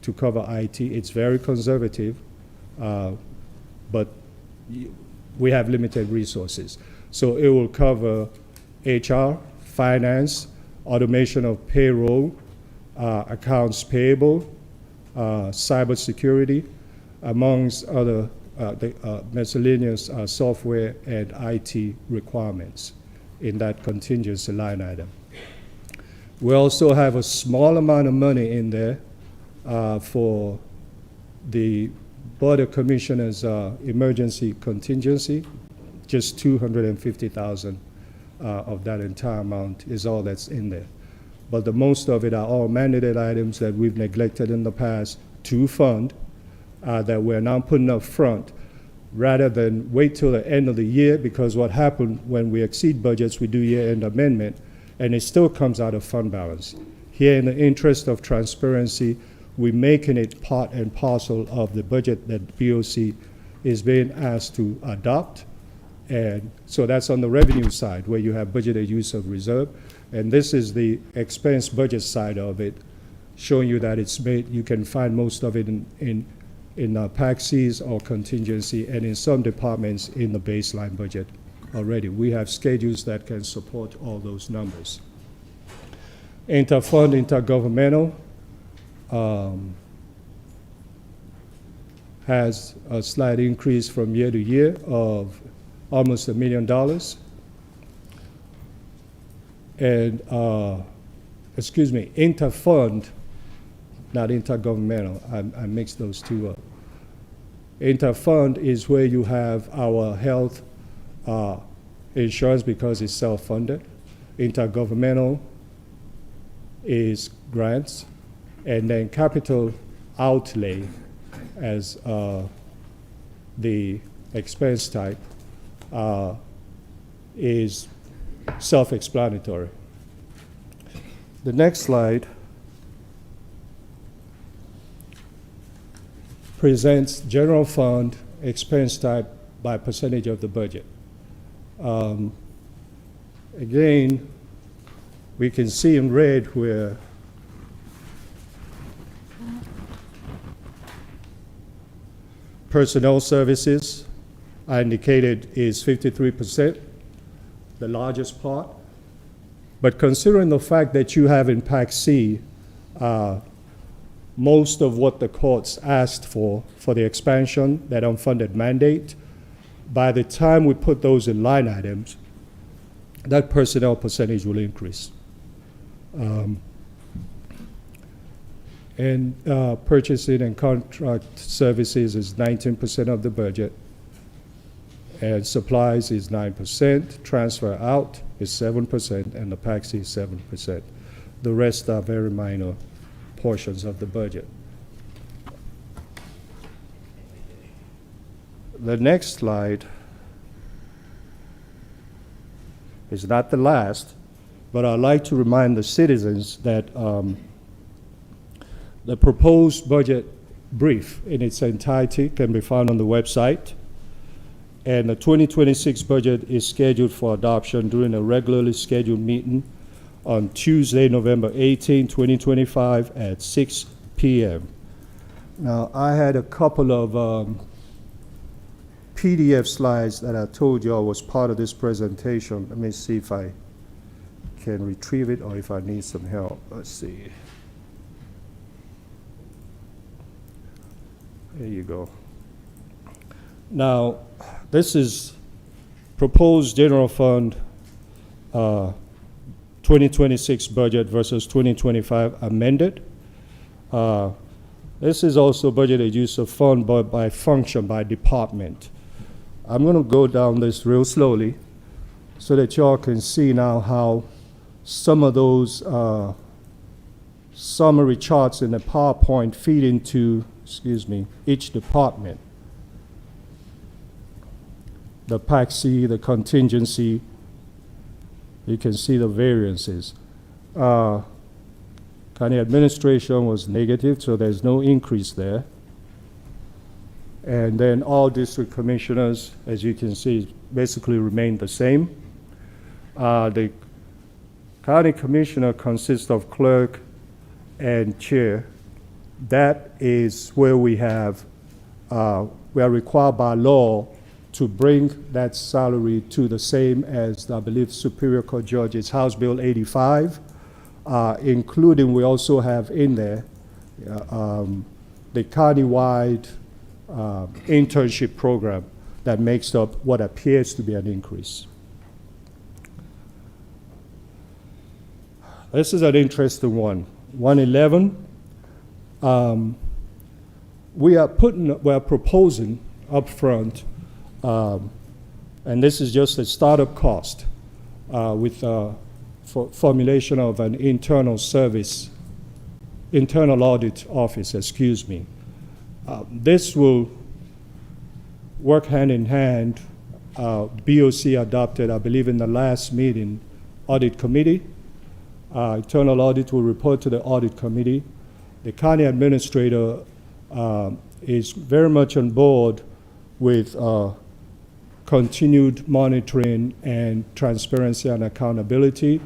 to cover IT. It's very conservative, but we have limited resources. So it will cover HR, finance, automation of payroll, accounts payable, cybersecurity, amongst other miscellaneous software and IT requirements in that contingency line item. We also have a small amount of money in there for the Board of Commissioners emergency contingency. Just $250,000 of that entire amount is all that's in there. But the most of it are all mandated items that we've neglected in the past to fund that we're now putting up front rather than wait till the end of the year, because what happened when we exceed budgets, we do year-end amendment, and it still comes out of fund balance. Here, in the interest of transparency, we're making it part and parcel of the budget that BOC is being asked to adopt. And so that's on the revenue side, where you have budgeted use of reserve. And this is the expense budget side of it, showing you that it's made, you can find most of it in PACs or contingency, and in some departments in the baseline budget already. We have schedules that can support all those numbers. Interfund, intergovernmental has a slight increase from year to year of almost $1 million. And, interfund, not intergovernmental, I mixed those two up. Interfund is where you have our health insurance because it's self-funded. Intergovernmental is grants. And then capital outlay as the expense type is self-explanatory. The next slide presents general fund expense type by percentage of the budget. Again, we can see in red where personnel services, I indicated, is 53%, the largest part. But considering the fact that you have in PAC C most of what the courts asked for the expansion, that unfunded mandate, by the time we put those in line items, that personnel percentage will increase. And purchasing and contract services is 19% of the budget, and supplies is 9%, transfer out is 7%, and the PAC is 7%. The rest are very minor portions of the budget. The next slide is not the last, but I'd like to remind the citizens that the proposed budget brief in its entirety can be found on the website. And the 2026 budget is scheduled for adoption during a regularly scheduled meeting on Tuesday, November 18, 2025 at 6 p.m. Now, I had a couple of PDF slides that I told y'all was part of this presentation. Let me see if I can retrieve it or if I need some help. Let's see. There you go. Now, this is proposed general fund 2026 budget versus 2025 amended. This is also budgeted use of fund by function, by department. I'm going to go down this real slowly so that y'all can see now how some of those summary charts in the PowerPoint feed into, each department. The PAC C, the contingency, you can see the variances. County administration was negative, so there's no increase there. And then all district commissioners, as you can see, basically remain the same. The county commissioner consists of clerk and chair, that is where we are required by law to bring that salary to the same as, I believe, Superior Court Judge's House Bill 85, including we also have in there the countywide internship program that makes up what appears to be an increase. This is an interesting one. 111. We are proposing up front, and this is just a startup cost with for formulation of an internal audit office, excuse me. This will work hand in hand. BOC adopted, I believe in the last meeting, audit committee. Internal audit will report to the audit committee. The county administrator is very much on board with continued monitoring and transparency and accountability.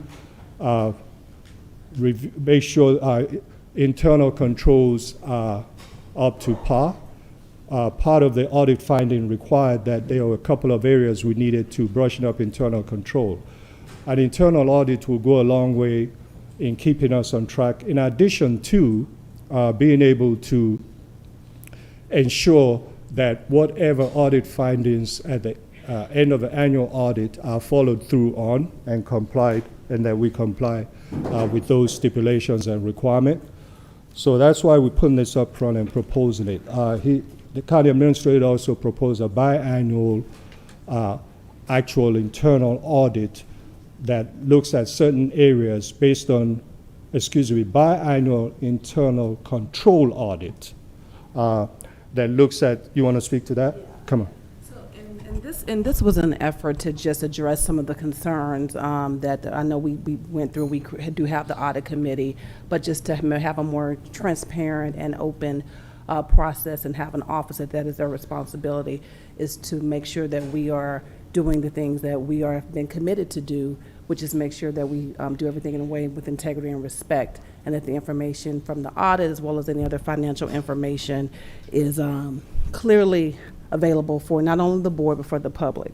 Make sure our internal controls are up to par. Part of the audit finding required that there were a couple of areas we needed to brushing up internal control. An internal audit will go a long way in keeping us on track, in addition to being able to ensure that whatever audit findings at the end of the annual audit are followed through on and complied, and that we comply with those stipulations and requirements. So that's why we're putting this up front and proposing it. The county administrator also proposed a biannual actual internal audit that looks at certain areas based on, biannual internal control audit that looks at, you want to speak to that? Come on. And this was an effort to just address some of the concerns that I know we went through. We do have the audit committee, but just to have a more transparent and open process and have an officer that is their responsibility is to make sure that we are doing the things that we have been committed to do, which is make sure that we do everything in a way with integrity and respect, and that the information from the audit as well as any other financial information is clearly available for not only the board but for the public.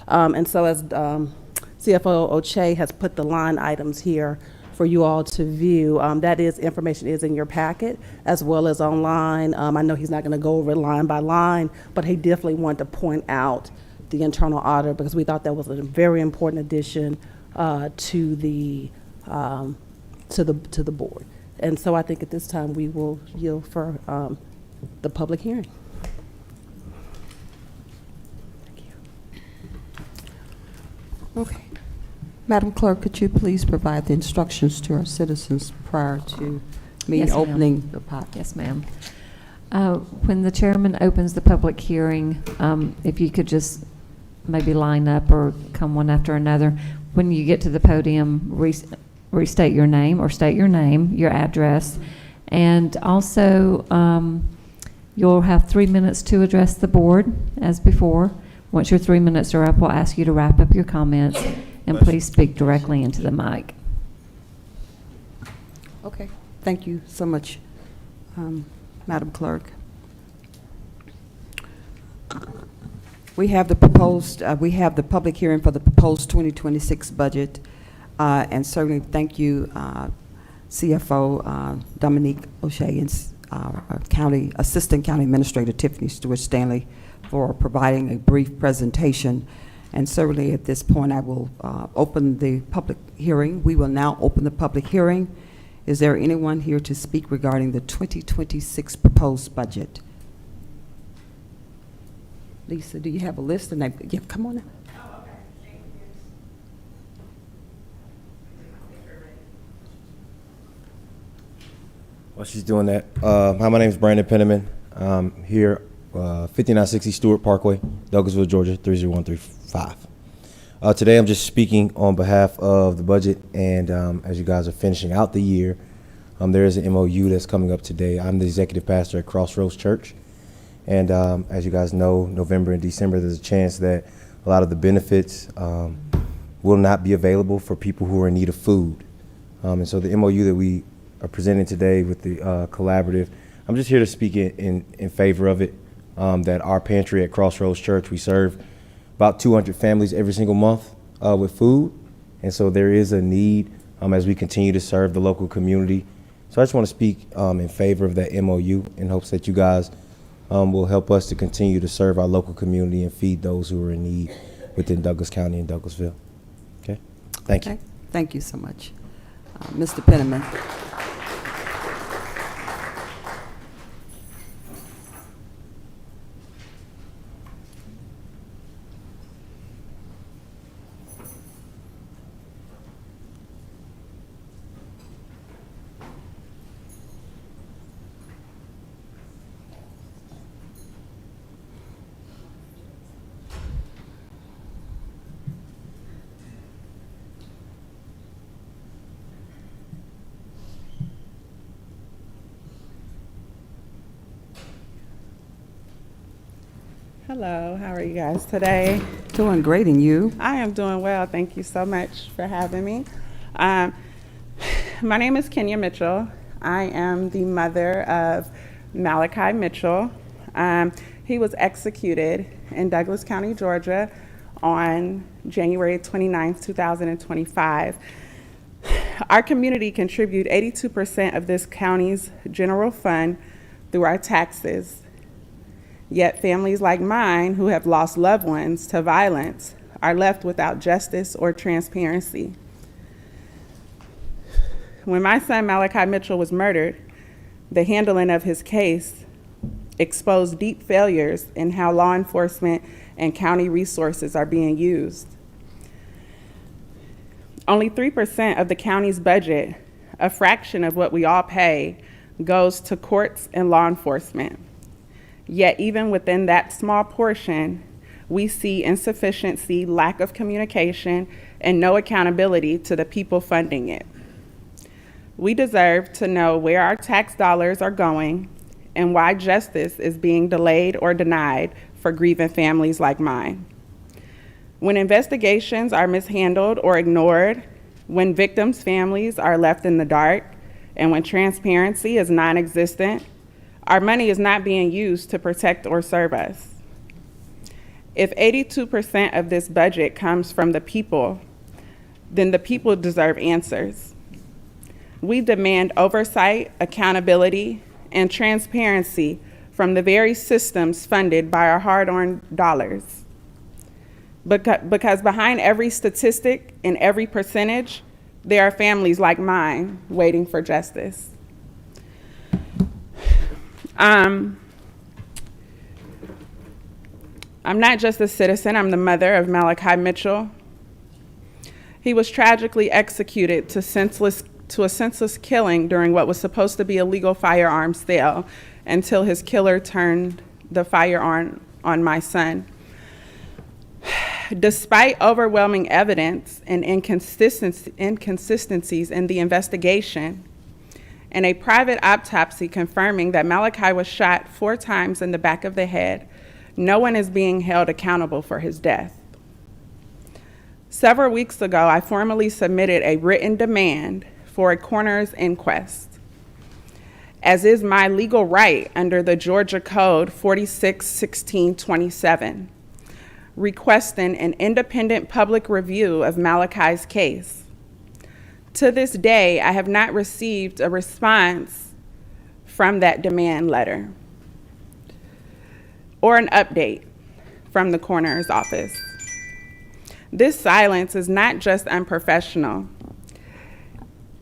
And so as CFO Oche has put the line items here for you all to view, that information is in your packet as well as online. I know he's not going to go over it line by line, but he definitely wanted to point out the internal audit because we thought that was a very important addition to the board. And so I think at this time we will yield for the public hearing. Okay. Madam Clerk, could you please provide the instructions to our citizens prior to me Yes, ma'am. opening the pot? Yes, ma'am. When the chairman opens the public hearing, if you could just maybe line up or come one after another. When you get to the podium, restate your name or state your name, your address, and also you'll have 3 minutes to address the board as before. Once your 3 minutes are up, we'll ask you to wrap up your comments and please speak directly into the mic. Okay. Thank you so much, Madam Clerk. We have the proposed, we have the public hearing for the proposed 2026 budget, and certainly thank you, CFO Dominique O'Shea and Assistant County Administrator Tiffany Stewart Stanley for providing a brief presentation. And certainly at this point, I will open the public hearing. We will now open the public hearing. Is there anyone here to speak regarding the 2026 proposed budget? Lisa, do you have a list? And yeah, come on now. While she's doing that, hi, my name is Brandon Penniman. I'm here, 5960 Stewart Parkway, Douglasville, Georgia, 30135. Today I'm just speaking on behalf of the budget, and as you guys are finishing out the year, there is an MOU that's coming up today. I'm the executive pastor at Crossroads Church, and as you guys know, November and December, there's a chance that a lot of the benefits will not be available for people who are in need of food. And so the MOU that we presenting today with the collaborative. I'm just here to speak in favor of it, that our pantry at Crossroads Church, we serve about 200 families every single month with food. And so there is a need as we continue to serve the local community. So I just want to speak in favor of that MOU in hopes that you guys will help us to continue to serve our local community and feed those who are in need within Douglas County and Douglasville. Okay? Thank you. Okay. Thank you so much. Mr. Penniman. Hello, how are you guys today? Doing great, and you? I am doing well. Thank you so much for having me. My name is Kenya Mitchell. I am the mother of Malachi Mitchell. He was executed in Douglas County, Georgia on January 29, 2025. Our community contributes 82% of this county's general fund through our taxes. Yet families like mine who have lost loved ones to violence are left without justice or transparency. When my son Malachi Mitchell was murdered, the handling of his case exposed deep failures in how law enforcement and county resources are being used. Only 3% of the county's budget, a fraction of what we all pay, goes to courts and law enforcement. Yet even within that small portion, we see insufficiency, lack of communication, and no accountability to the people funding it. We deserve to know where our tax dollars are going and why justice is being delayed or denied for grieving families like mine. When investigations are mishandled or ignored, when victims' families are left in the dark, and when transparency is non-existent, our money is not being used to protect or serve us. If 82% of this budget comes from the people, then the people deserve answers. We demand oversight, accountability, and transparency from the very systems funded by our hard-earned dollars. Because behind every statistic and every percentage, there are families like mine waiting for justice. I'm not just a citizen, I'm the mother of Malachi Mitchell. He was tragically executed to a senseless killing during what was supposed to be a legal firearm sale until his killer turned the firearm on my son. Despite overwhelming evidence and inconsistencies in the investigation, and a private autopsy confirming that Malachi was shot 4 times in the back of the head, no one is being held accountable for his death. Several weeks ago, I formally submitted a written demand for a coroner's inquest, as is my legal right under the Georgia Code 461627, requesting an independent public review of Malachi's case. To this day, I have not received a response from that demand letter or an update from the coroner's office. This silence is not just unprofessional.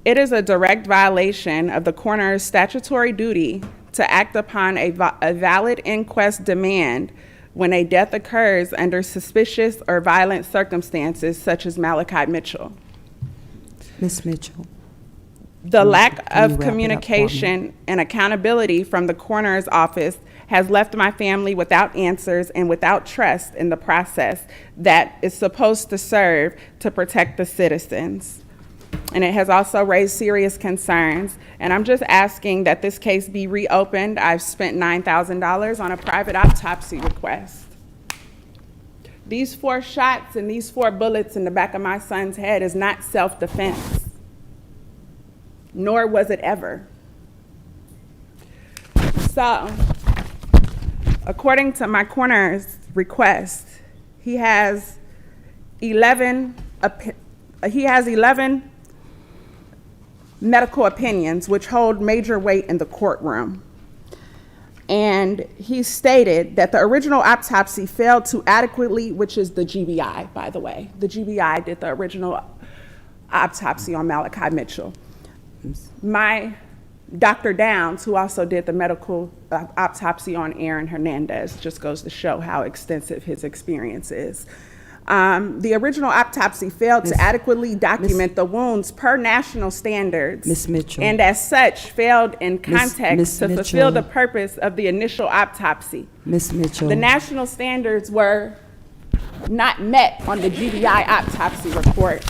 It is a direct violation of the coroner's statutory duty to act upon a valid inquest demand when a death occurs under suspicious or violent circumstances such as Malachi Mitchell. Ms. Mitchell. The lack Can you of wrap it up communication and accountability from the coroner's office has left my family without answers and without trust in the process that is supposed to serve to protect the citizens. And it has also raised serious concerns. And I'm just asking that this case be reopened. I've spent $9,000 on a private autopsy request. These 4 shots and these 4 bullets in the back of my son's head is not self-defense. nor was it ever. So, according to my coroner's request, he has 11 medical opinions which hold major weight in the courtroom. And he stated that the original autopsy failed to adequately, which is the GBI, by the way. The GBI did the original autopsy on Malachi Mitchell. My Dr. Downs, who also did the medical autopsy on Aaron Hernandez, just goes to show how extensive his experience is. The original autopsy failed to adequately document the wounds per national standards. Ms. Mitchell. And as such, failed in context Ms. to Mitchell. fulfill the purpose of the initial autopsy. Ms. Mitchell. The national standards were not met on the GBI autopsy report.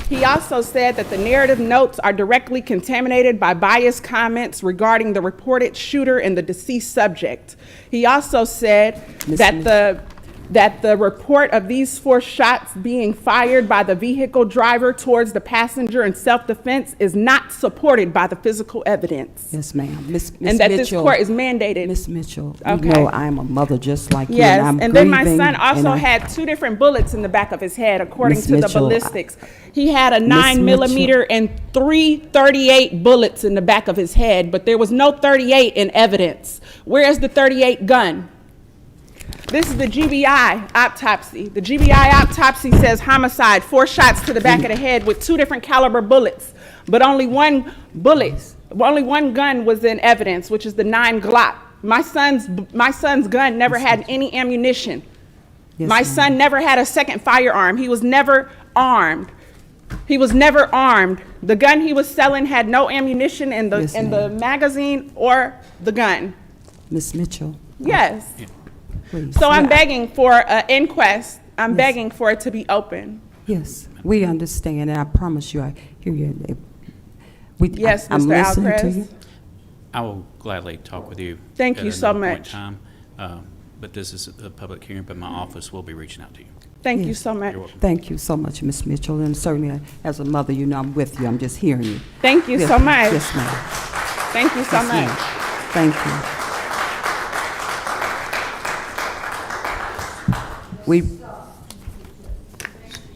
He also said that the narrative notes are directly contaminated by biased comments regarding the reported shooter and the deceased subject. He also said that the report of these 4 shots being fired by the vehicle driver towards the passenger in self-defense is not supported by the physical evidence. Yes, ma'am. Ms. And that this Mitchell, court is mandated. Ms. Mitchell, Okay. you know I'm a mother just like you. Yes, I'm and then my grieving, son also and had 2 different bullets in the back of his head, according Ms. to the Mitchell, ballistics. He had a Ms. 9mm and 3 .38 bullets in the back of his head, but there was no 38 in evidence. Where's the 38 gun? This is the GBI autopsy. The GBI autopsy says homicide, 4 shots to the back of the head with 2 different caliber bullets, but only one gun was in evidence, which is the 9 Glock. My son's gun never had any ammunition. Yes, My ma'am. son never had a second firearm. He was never armed. The gun he was selling had no ammunition in the Yes, the magazine or the gun. Ms. Mitchell. Yes. Please. So I'm Yeah, begging for an inquest. I'm begging for it to be open. Yes, we understand, and I promise you, I hear you. Yes, I'm Mr. listening to Alcrest. you. I will gladly talk with you. Thank at you so another point in much. time. But this is a public hearing, but my office will be reaching out to you. Thank you Yes. so much. You're welcome. Thank you so much, Ms. Mitchell, and certainly as a mother, you know I'm with you. I'm just hearing you. Thank you Yes, so much. Yes, ma'am. Thank you so Yes, ma'am. much. Thank you.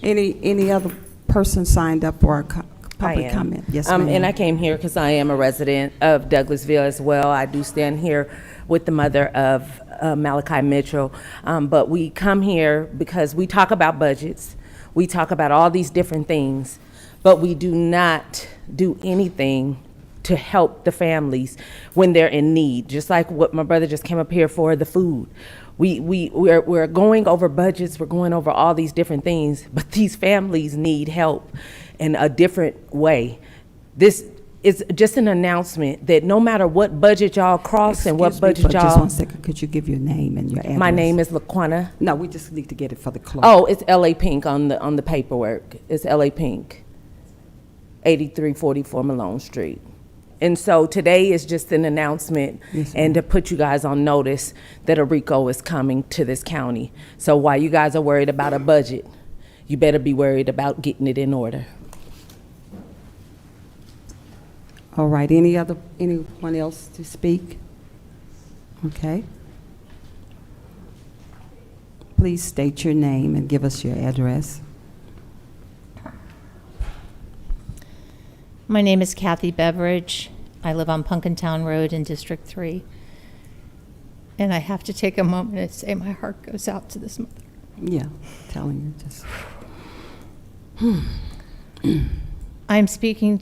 Any other person signed up for our public am. comment? Yes, ma'am. And I came here because I am a resident of Douglasville as well. I do stand here with the mother of Malachi Mitchell. But we come here because we talk about budgets. We talk about all these different things, but we do not do anything to help the families when they're in need, just like what my brother just came up here for, the food. We're going over budgets, we're going over all these different things, but these families need help in a different way. This is just an announcement that no matter what budget y'all cross and what Excuse me budget for just y'all. one second, could you give your name and your address? My name is LaQuana. No, we just need to get it for the clerk. Oh, it's L.A. Pink on the paperwork. It's L.A. Pink, 8344 Malone Street. And so today is just an announcement Yes, and to put you guys on notice that a RICO is coming to this county. So while you guys are worried about a budget, you better be worried about getting it in order. All right, anyone else to speak? Okay. Please state your name and give us your address. My name is Kathy Beveridge. I live on Punkintown Road in District 3. And I have to take a moment and say my heart goes out to this mother. Yeah, telling you just. I'm speaking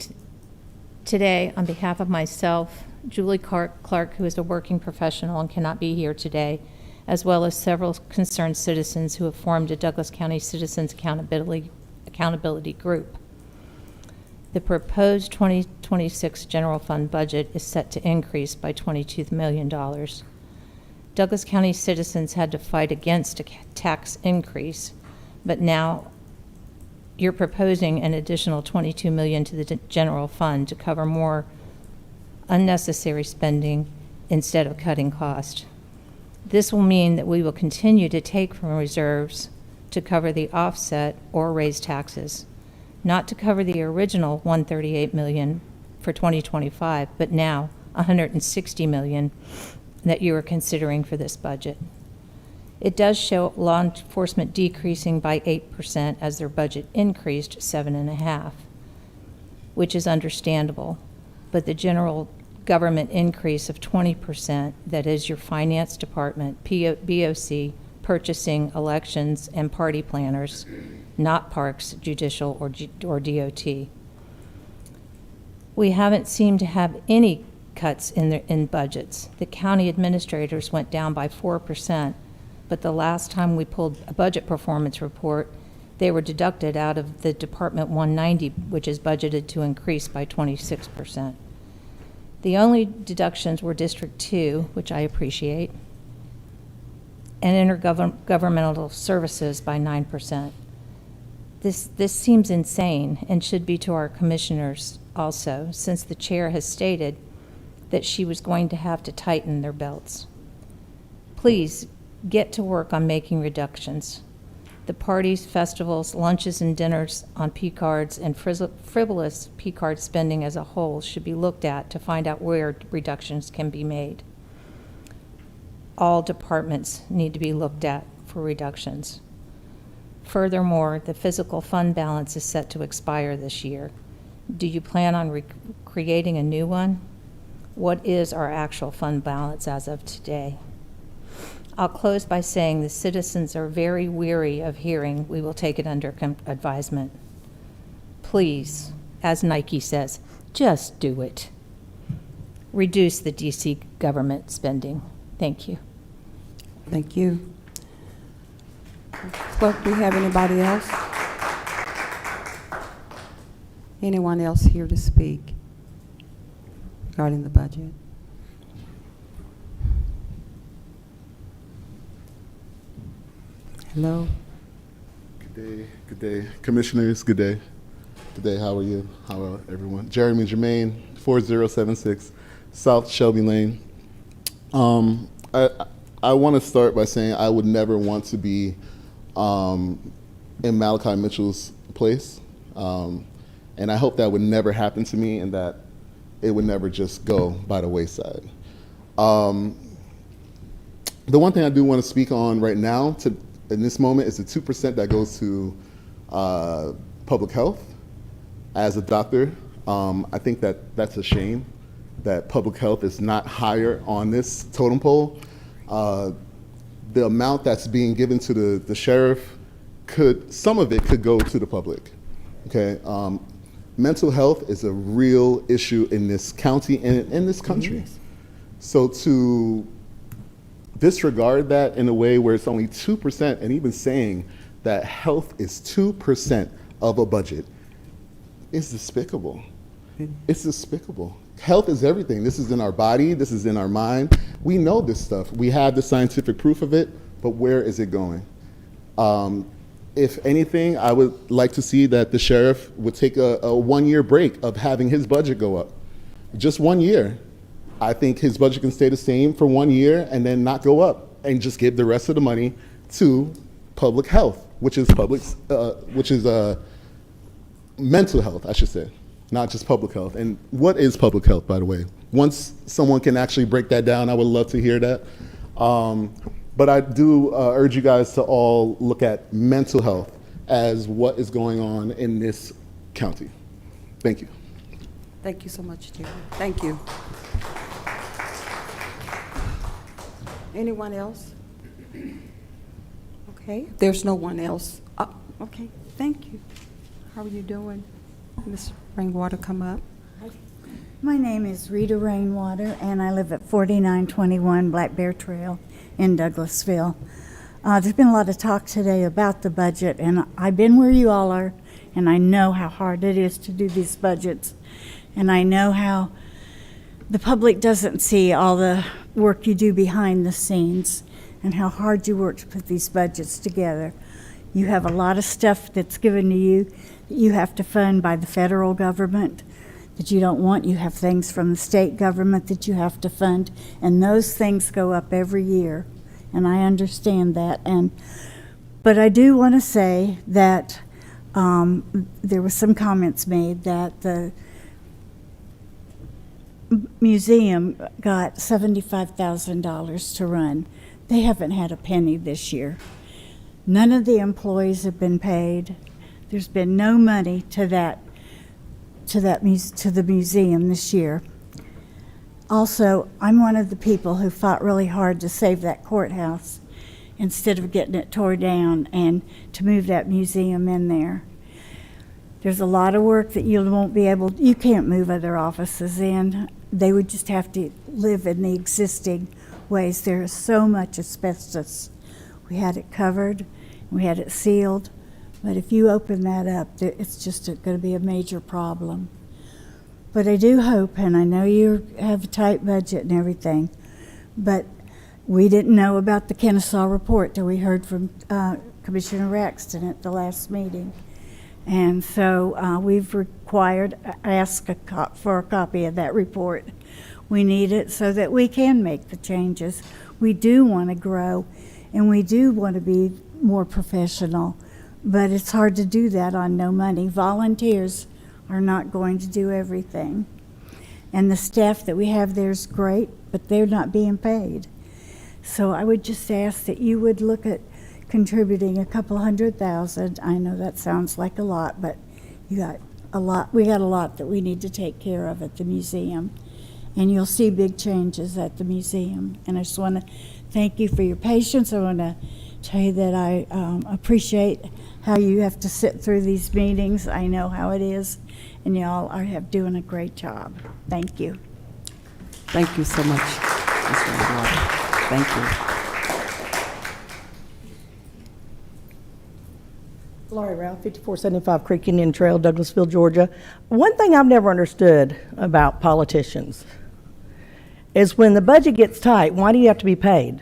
today on behalf of myself, Julie Clark, who is a working professional and cannot be here today, as well as several concerned citizens who have formed a Douglas County Citizens Accountability Group. The proposed 2026 general fund budget is set to increase by $22 million. Douglas County citizens had to fight against a tax increase, but now you're proposing an additional $22 million to the general fund to cover more unnecessary spending instead of cutting cost. This will mean that we will continue to take from reserves to cover the offset or raise taxes, not to cover the original $138 million for 2025, but now $160 million that you are considering for this budget. It does show law enforcement decreasing by 8% as their budget increased 7.5%, which is understandable, but the general government increase of 20%, that is your finance department, BOC, purchasing, elections, and party planners, not parks, judicial, or DOT. We haven't seemed to have any cuts in budgets. The county administrators went down by 4%, but the last time we pulled a budget performance report, they were deducted out of the Department 190, which is budgeted to increase by 26%. The only deductions were District 2, which I appreciate, and intergovernmental services by 9%. This seems insane and should be to our commissioners also, since the chair has stated that she was going to have to tighten their belts. Please get to work on making reductions. The parties, festivals, lunches, and dinners on P-cards and frivolous P-card spending as a whole should be looked at to find out where reductions can be made. All departments need to be looked at for reductions. Furthermore, the physical fund balance is set to expire this year. Do you plan on creating a new one? What is our actual fund balance as of today? I'll close by saying the citizens are very weary of hearing we will take it under advisement. Please, as Nike says, just do it. Reduce the DC government spending. Thank you. Thank you. Clerk, do you have anybody else? Anyone else here to speak regarding the budget? Hello. Good day, commissioners. Good day. Good day. How are you? How are everyone? Jeremy Germain, 4076 South Shelby Lane. I want to start by saying I would never want to be in Malachi Mitchell's place, and I hope that would never happen to me, and that it would never just go by the wayside. The one thing I do want to speak on right now in this moment is the 2% that goes to public health. As a doctor, I think that that's a shame that public health is not higher on this totem pole. The amount that's being given to the sheriff, some of it could go to the public, okay? Mental health is a real issue in this county and in this country. Yes. So to disregard that in a way where it's only 2%, and even saying that health is 2% of a budget is despicable. It's despicable. Health is everything. This is in our body, this is in our mind. We know this stuff. We have the scientific proof of it, but where is it going? If anything, I would like to see that the sheriff would take a 1-year break of having his budget go up. Just 1 year. I think his budget can stay the same for 1 year and then not go up, and just give the rest of the money to public health, which is mental health, I should say, not just public health. And what is public health, by the way? Once someone can actually break that down, I would love to hear that. But I do urge you guys to all look at mental health as what is going on in this county. Thank you. Thank you so much, Jerry. Thank you. Anyone else? Okay, if there's no one else. Okay, thank you. How are you doing? Ms. Rainwater, come up. My name is Rita Rainwater, and I live at 4921 Black Bear Trail in Douglasville. There's been a lot of talk today about the budget, and I've been where you all are, and I know how hard it is to do these budgets, and I know how the public doesn't see all the work you do behind the scenes and how hard you work to put these budgets together. You have a lot of stuff that's given to you that you have to fund by the federal government that you don't want. You have things from the state government that you have to fund, and those things go up every year, and I understand that. But I do want to say that there was some comments made that museum got $75,000 to run. They haven't had a penny this year. None of the employees have been paid. There's been no money to the museum this year. Also, I'm one of the people who fought really hard to save that courthouse instead of getting it tore down and to move that museum in there. There's a lot of work that you can't move other offices in. They would just have to live in the existing ways. There is so much asbestos. We had it covered, we had it sealed, but if you open that up, it's just going to be a major problem. But I do hope, and I know you have a tight budget and everything, but we didn't know about the Kennesaw report till we heard from Commissioner Raxton at the last meeting. And so we've asked for a copy of that report. We need it so that we can make the changes. We do want to grow, and we do want to be more professional, but it's hard to do that on no money. Volunteers are not going to do everything. And the staff that we have there is great, but they're not being paid. So I would just ask that you would look at contributing a couple $100,000. I know that sounds like a lot, but we got a lot that we need to take care of at the museum. And you'll see big changes at the museum. And I just want to thank you for your patience. I want to tell you that I appreciate how you have to sit through these meetings. I know how it is, and y'all are doing a great job. Thank you. Thank you so much, Mr. Rainwater. Thank you. Laurie Ralph, 5475 Creek Indian Trail, Douglasville, Georgia. One thing I've never understood about politicians is when the budget gets tight, why do you have to be paid?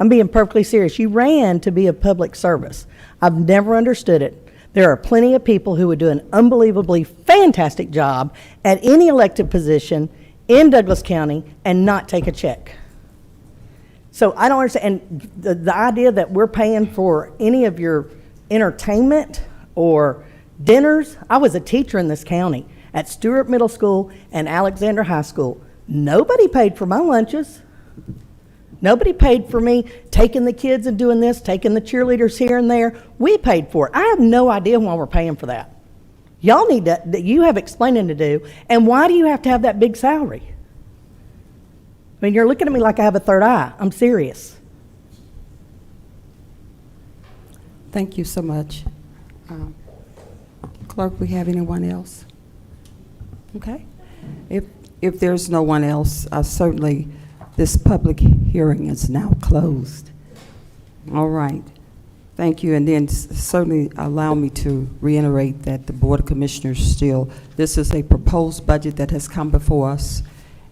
I'm being perfectly serious. You ran to be a public service. I've never understood it. There are plenty of people who would do an unbelievably fantastic job at any elected position in Douglas County and not take a check. So I don't understand. And the idea that we're paying for any of your entertainment or dinners. I was a teacher in this county at Stewart Middle School and Alexander High School. Nobody paid for my lunches. Nobody paid for me taking the kids and doing this, taking the cheerleaders here and there. We paid for it. I have no idea why we're paying for that. Y'all need to, you have explaining to do. And why do you have to have that big salary? I mean, you're looking at me like I have a third eye. I'm serious. Thank you so much. Clerk, we have anyone else? Okay. If there's no one else, certainly this public hearing is now closed. All right. Thank you. And then certainly allow me to reiterate that the Board of Commissioners this is a proposed budget that has come before us,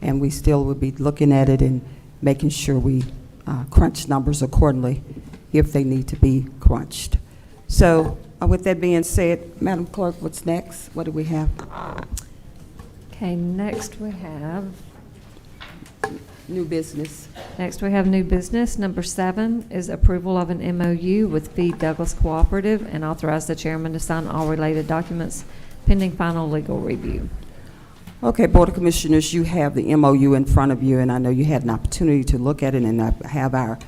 and we still will be looking at it and making sure we crunch numbers accordingly if they need to be crunched. So with that being said, Madam Clerk, what's next? What do we have? Okay, next we have new business. Next we have new business. Number 7 is approval of an MOU with Feed Douglas Cooperative and authorize the chairman to sign all related documents pending final legal review. Okay, Board of Commissioners, you have the MOU in front of you, and I know you had an opportunity to look at it, and I have our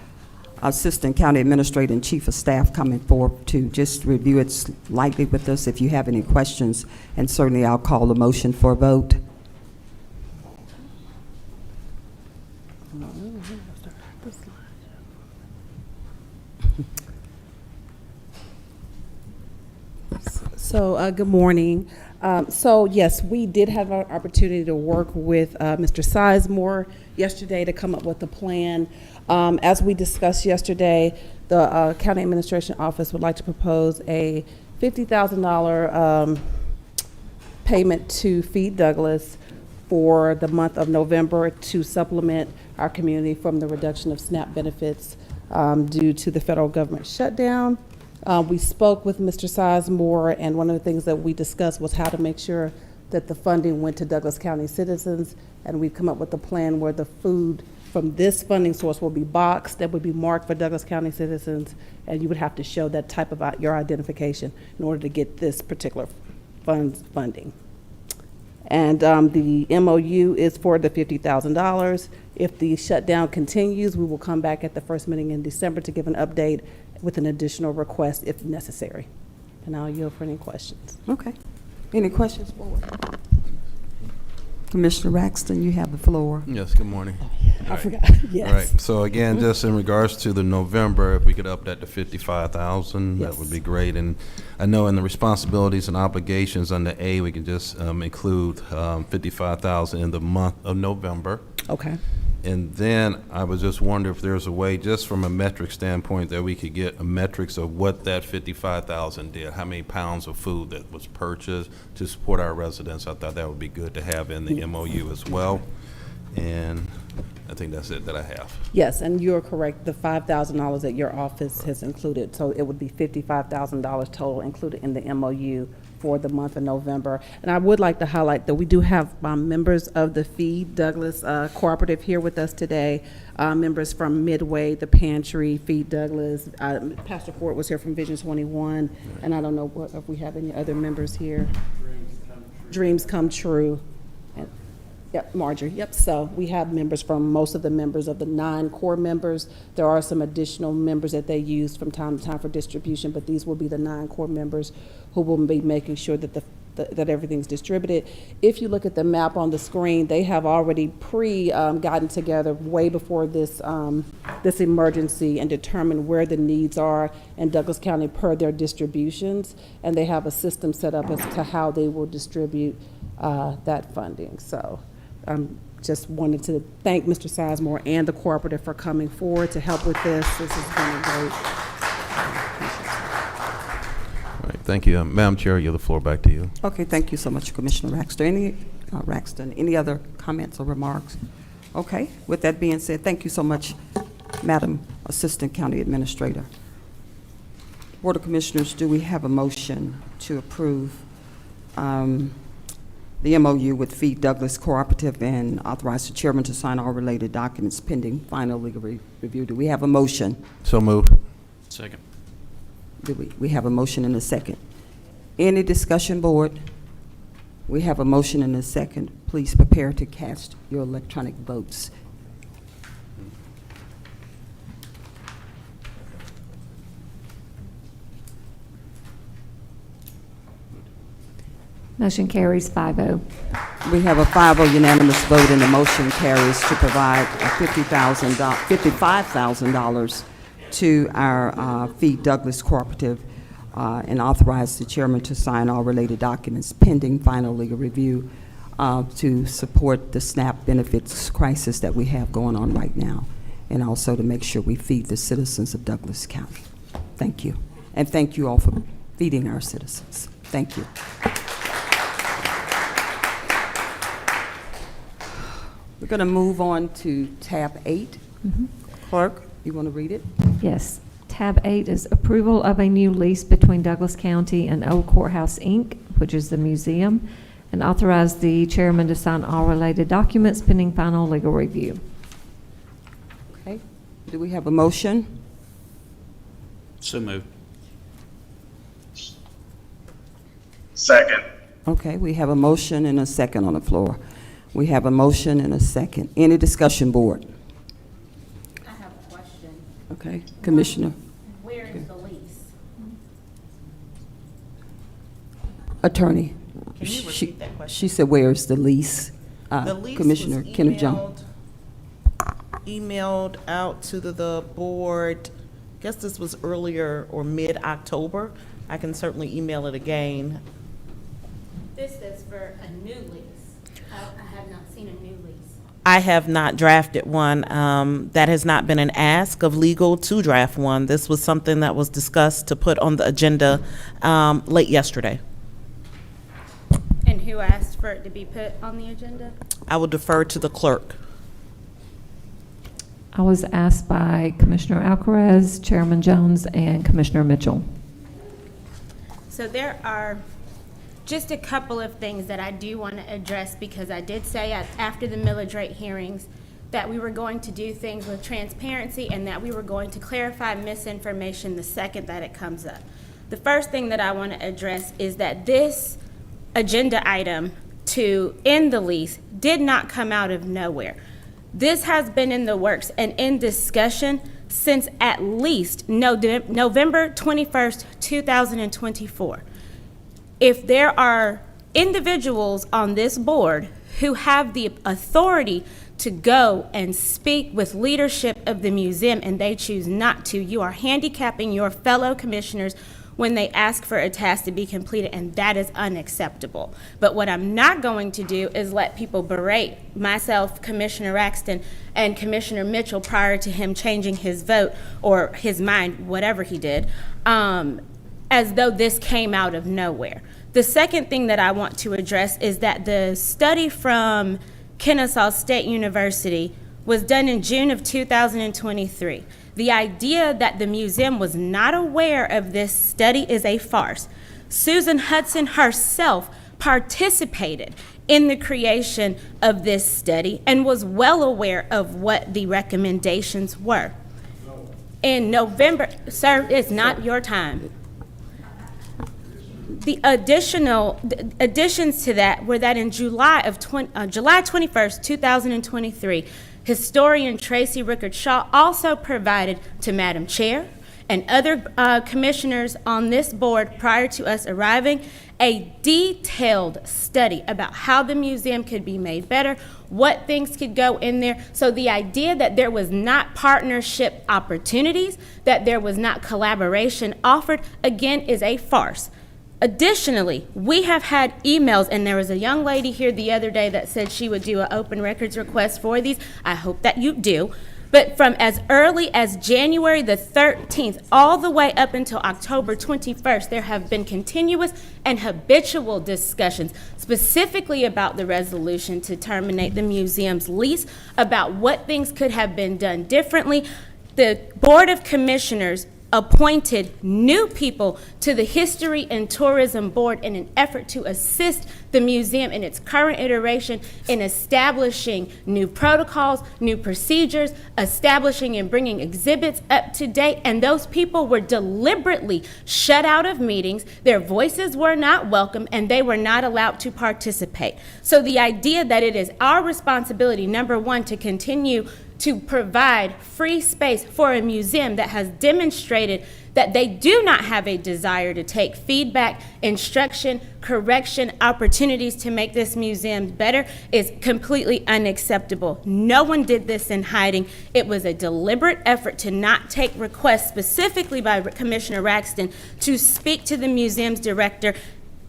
Assistant County Administrator and Chief of Staff coming forward to just review it slightly with us if you have any questions, and certainly I'll call the motion for a vote. So, good morning. So, yes, we did have an opportunity to work with Mr. Sizemore yesterday to come up with a plan. As we discussed yesterday, the County Administration Office would like to propose a $50,000 payment to Feed Douglas for the month of November to supplement our community from the reduction of SNAP benefits due to the federal government shutdown. We spoke with Mr. Sizemore, and one of the things that we discussed was how to make sure that the funding went to Douglas County citizens, and we've come up with a plan where the food from this funding source will be boxed, that would be marked for Douglas County citizens, and you would have to show that type of your identification in order to get this particular funding. And the MOU is for the $50,000. If the shutdown continues, we will come back at the first meeting in December to give an update with an additional request if necessary. And I'll yield for any questions. Okay. Any questions, board? Commissioner Raxton, you have the floor. Yes, good morning. I All right. forgot. Yes. All right, so again, just in regards to the November, if we could up that to 55,000, that would be great. And I know in the responsibilities and obligations under A, we can just include 55,000 in the month of November. Okay. And then I was just wondering if there's a way, just from a metric standpoint, that we could get a metrics of what that 55,000 did, how many pounds of food that was purchased to support our residents. I thought that would be good to have in the MOU as well. And I think that's it that I have. Yes, and you're correct. The $5,000 that your office has included, so it would be $55,000 total included in the MOU for the month of November. And I would like to highlight that we do have members of the Feed Douglas Cooperative here with us today, members from Midway, the Pantry, Feed Douglas. Pastor Ford was here from Vision 21, and I don't know if we have any other members here. Dreams Come True. Yep, Marjorie, yep. So we have members from most of the members of the 9 core members. There are some additional members that they use from time to time for distribution, but these will be the 9 core members who will be making sure that that everything's distributed. If you look at the map on the screen, they have already gotten together way before this this emergency and determined where the needs are in Douglas County per their distributions, and they have a system set up as to how they will distribute that funding. So just wanted to thank Mr. Sizemore and the cooperative for coming forward to help with this. This has been great. All right, thank you. Madam Chair, I yield the floor back to you. Okay, thank you so much, Commissioner Raxton. Any other comments or remarks? Okay, with that being said, thank you so much, Madam Assistant County Administrator. Board of Commissioners, do we have a motion to approve the MOU with Feed Douglas Cooperative and authorize the chairman to sign all related documents pending final legal review? Do we have a motion? So moved. Second. We have a motion and a second. Any discussion, board? We have a motion and a second. Please prepare to cast your electronic votes. Motion carries 5-0. We have a 5-0 unanimous vote, and the motion carries to provide $55,000 to our Feed Douglas Cooperative and authorize the chairman to sign all related documents pending final legal review to support the SNAP benefits crisis that we have going on right now, and also to make sure we feed the citizens of Douglas County. Thank you. And thank you all for feeding our citizens. Thank you. We're going to move on to tab 8. Clerk, you want to read it? Yes. Tab 8 is approval of a new lease between Douglas County and Old Courthouse, Inc., which is the museum, and authorize the chairman to sign all related documents pending final legal review. Okay. Do we have a motion? So moved. Second. Okay, we have a motion and a second on the floor. We have a motion and a second. Any discussion, board? I have a question. Okay, Commissioner. Where is the lease? Attorney. Can you repeat that question? She said, where's the lease? The lease Commissioner was Kenneth Jones. emailed out to the board, I guess this was earlier or mid-October. I can certainly email it again. This is for a new lease. I have not seen a new lease. I have not drafted one. That has not been an ask of legal to draft one. This was something that was discussed to put on the agenda late yesterday. And who asked for it to be put on the agenda? I will defer to the clerk. I was asked by Commissioner Alcaraz, Chairman Jones, and Commissioner Mitchell. So there are just a couple of things that I do want to address, because I did say after the millage rate hearings that we were going to do things with transparency and that we were going to clarify misinformation the second that it comes up. The first thing that I want to address is that this agenda item to end the lease did not come out of nowhere. This has been in the works and in discussion since at least November 21st, 2024. If there are individuals on this board who have the authority to go and speak with leadership of the museum and they choose not to, you are handicapping your fellow commissioners when they ask for a task to be completed, and that is unacceptable. But what I'm not going to do is let people berate myself, Commissioner Raxton, and Commissioner Mitchell prior to him changing his vote or his mind, whatever he did, as though this came out of nowhere. The second thing that I want to address is that the study from Kennesaw State University was done in June of 2023. The idea that the museum was not aware of this study is a farce. Susan Hudson herself participated in the creation of this study and was well aware of what the recommendations were. In November, sir, it's not your time. The additions to that were that in July 21st, 2023, historian Tracy Rickard Shaw also provided to Madam Chair and other commissioners on this board prior to us arriving a detailed study about how the museum could be made better, what things could go in there. So the idea that there was not partnership opportunities, that there was not collaboration offered, again, is a farce. Additionally, we have had emails, and there was a young lady here the other day that said she would do an open records request for these. I hope that you do. But from as early as January the 13th all the way up until October 21st, there have been continuous and habitual discussions specifically about the resolution to terminate the museum's lease, about what things could have been done differently. The Board of Commissioners appointed new people to the History and Tourism Board in an effort to assist the museum in its current iteration in establishing new protocols, new procedures, establishing and bringing exhibits up to date, and those people were deliberately shut out of meetings. Their voices were not welcome, and they were not allowed to participate. So the idea that it is our responsibility, number one, to continue to provide free space for a museum that has demonstrated that they do not have a desire to take feedback, instruction, correction, opportunities to make this museum better is completely unacceptable. No one did this in hiding. It was a deliberate effort to not take requests specifically by Commissioner Raxton to speak to the museum's director.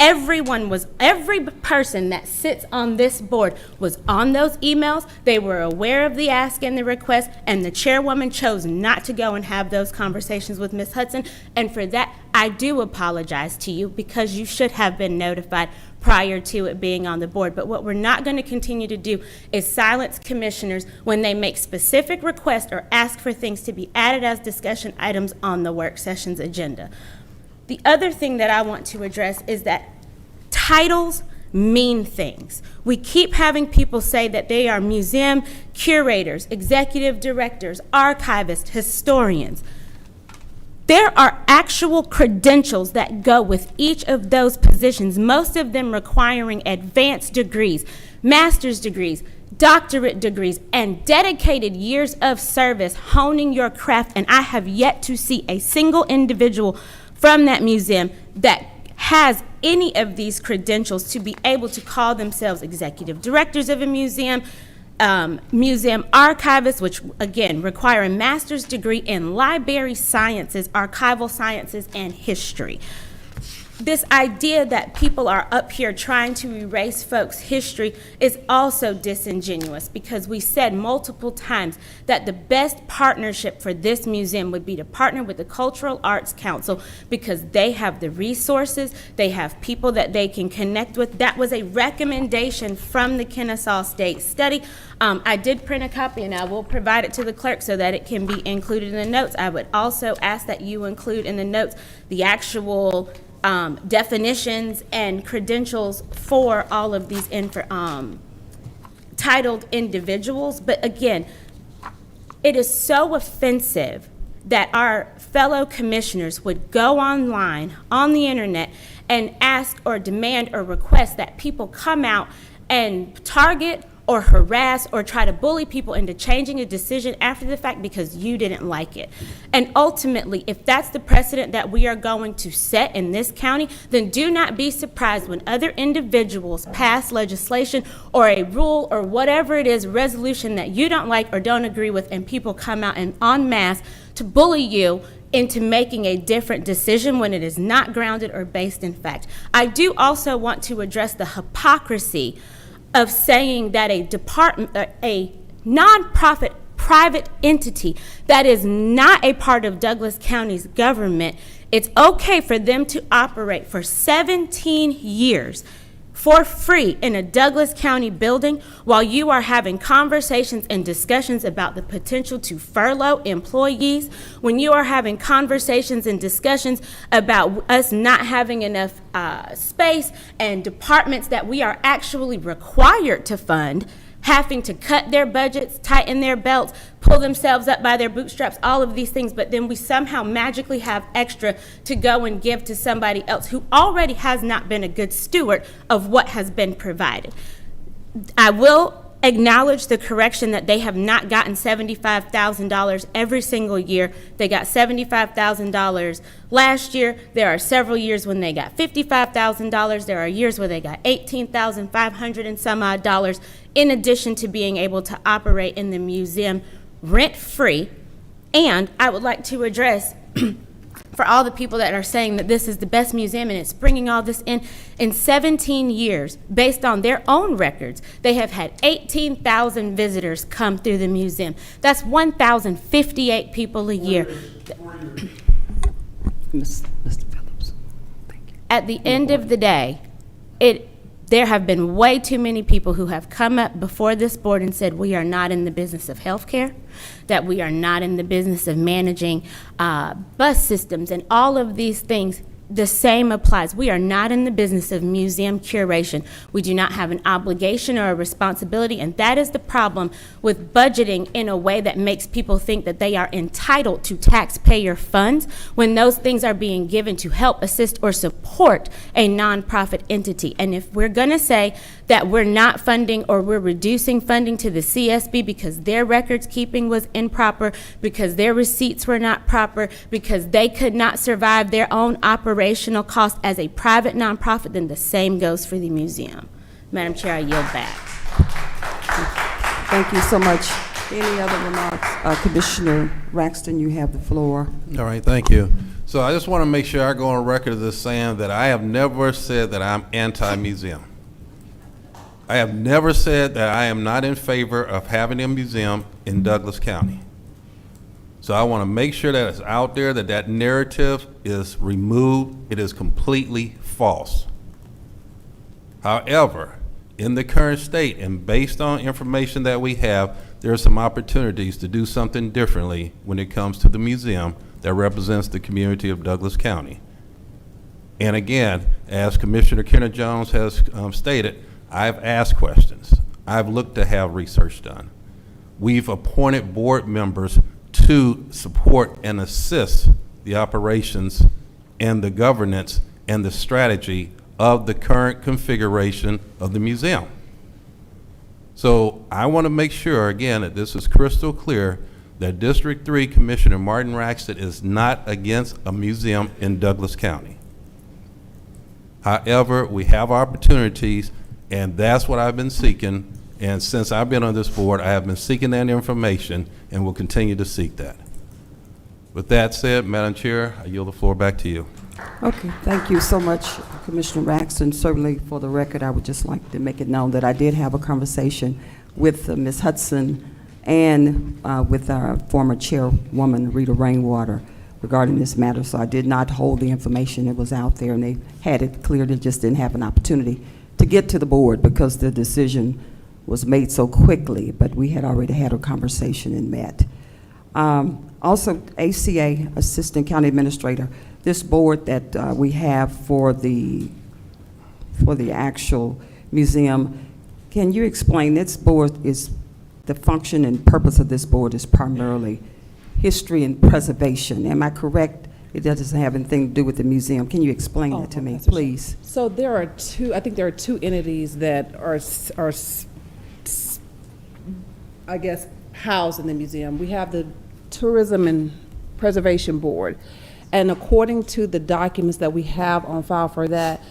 Every person that sits on this board was on those emails. They were aware of the ask and the request, and the chairwoman chose not to go and have those conversations with Ms. Hudson. And for that, I do apologize to you, because you should have been notified prior to it being on the board. But what we're not going to continue to do is silence commissioners when they make specific requests or ask for things to be added as discussion items on the work session's agenda. The other thing that I want to address is that titles mean things. We keep having people say that they are museum curators, executive directors, archivists, historians. There are actual credentials that go with each of those positions, most of them requiring advanced degrees, master's degrees, doctorate degrees, and dedicated years of service honing your craft. And I have yet to see a single individual from that museum that has any of these credentials to be able to call themselves executive directors of a museum, museum archivists, which again require a master's degree in library sciences, archival sciences, and history. This idea that people are up here trying to erase folks' history is also disingenuous, because we said multiple times that the best partnership for this museum would be to partner with the Cultural Arts Council, because they have the resources, they have people that they can connect with. That was a recommendation from the Kennesaw State study. I did print a copy, and I will provide it to the clerk so that it can be included in the notes. I would also ask that you include in the notes the actual definitions and credentials for all of these titled individuals. But again, it is so offensive that our fellow commissioners would go online on the internet and ask or demand or request that people come out and target or harass or try to bully people into changing a decision after the fact because you didn't like it. And ultimately, if that's the precedent that we are going to set in this county, then do not be surprised when other individuals pass legislation or a rule or whatever it is, resolution that you don't like or don't agree with, and people come out and en masse to bully you into making a different decision when it is not grounded or based in fact. I do also want to address the hypocrisy of saying that a department, a nonprofit private entity that is not a part of Douglas County's government, it's okay for them to operate for 17 years for free in a Douglas County building while you are having conversations and discussions about the potential to furlough employees, when you are having conversations and discussions about us not having enough space and departments that we are actually required to fund having to cut their budgets, tighten their belts, pull themselves up by their bootstraps, all of these things, but then we somehow magically have extra to go and give to somebody else who already has not been a good steward of what has been provided. I will acknowledge the correction that they have not gotten $75,000 every single year. They got $75,000 last year. There are several years when they got $55,000. There are years where they got $18,500 and some odd dollars, in addition to being able to operate in the museum rent-free. And I would like to address for all the people that are saying that this is the best museum and it's bringing all this in 17 years, based on their own records, they have had 18,000 visitors come through the museum. That's 1,058 people a year. Mr. Phillips, thank you. At the end of the day, there have been way too many people who have come up before this board and said we are not in the business of healthcare, that we are not in the business of managing bus systems and all of these things. The same applies. We are not in the business of museum curation. We do not have an obligation or a responsibility, and that is the problem with budgeting in a way that makes people think that they are entitled to taxpayer funds when those things are being given to help, assist, or support a nonprofit entity. And if we're going to say that we're not funding or we're reducing funding to the CSB because their records keeping was improper, because their receipts were not proper, because they could not survive their own operational costs as a private nonprofit, then the same goes for the museum. Madam Chair, I yield back. Thank you so much. Any other remarks? Commissioner Raxton, you have the floor. All right, thank you. So I just want to make sure I go on record as saying that I have never said that I'm anti-museum. I have never said that I am not in favor of having a museum in Douglas County. So I want to make sure that it's out there, that that narrative is removed. It is completely false. However, in the current state and based on information that we have, there are some opportunities to do something differently when it comes to the museum that represents the community of Douglas County. And again, as Commissioner Kenneth Jones has stated, I've asked questions. I've looked to have research done. We've appointed board members to support and assist the operations and the governance and the strategy of the current configuration of the museum. So I want to make sure, again, that this is crystal clear that District 3 Commissioner Martin Raxton is not against a museum in Douglas County. However, we have opportunities, and that's what I've been seeking. And since I've been on this board, I have been seeking that information and will continue to seek that. With that said, Madam Chair, I yield the floor back to you. Okay, thank you so much, Commissioner Raxton. Certainly, for the record, I would just like to make it known that I did have a conversation with Ms. Hudson and with our former chairwoman, Rita Rainwater, regarding this matter. So I did not hold the information that was out there, and they had it clear. They just didn't have an opportunity to get to the board because the decision was made so quickly, but we had already had a conversation and met. Also, ACA, Assistant County Administrator, this board that we have for the actual museum, can you explain, this board is, the function and purpose of this board is primarily history and preservation. Am I correct It doesn't have anything to do with the museum. Can you explain that to me, please? So there are two, I think there are two entities that are, I guess, housed in the museum. We have the Tourism and Preservation Board. And according to the documents that we have on file for that,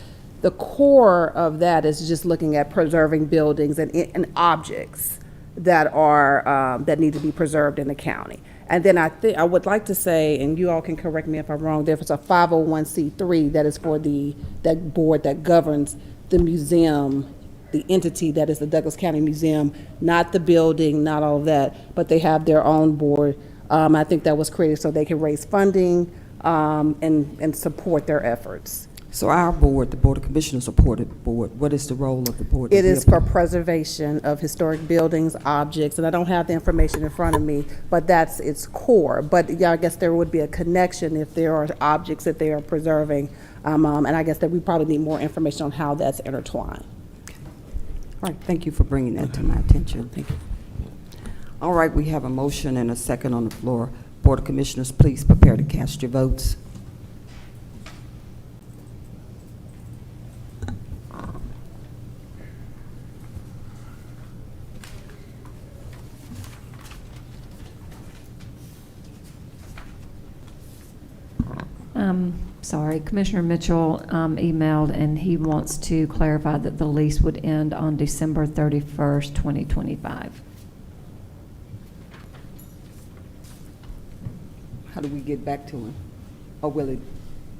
the core of that is just looking at preserving buildings and objects that are, that need to be preserved in the county. And then I would like to say, and you all can correct me if I'm wrong, there's a 501c3 that is for that board that governs the museum, the entity that is the Douglas County Museum, not the building, not all of that, but they have their own board. I think that was created so they can raise funding and support their efforts. So our board, the Board of Commissioners supported board, what is the role of the board? It is for preservation of historic buildings, objects, and I don't have the information in front of me, but that's its core. But yeah, I guess there would be a connection if there are objects that they are preserving, and I guess that we probably need more information on how that's intertwined. All right, thank you for bringing that to my attention. Thank you. All right, we have a motion and a second on the floor. Board of Commissioners, please prepare to cast your votes. Sorry, Commissioner Mitchell emailed, and he wants to clarify that the lease would end on December 31st, 2025. How do we get back to him? Or will it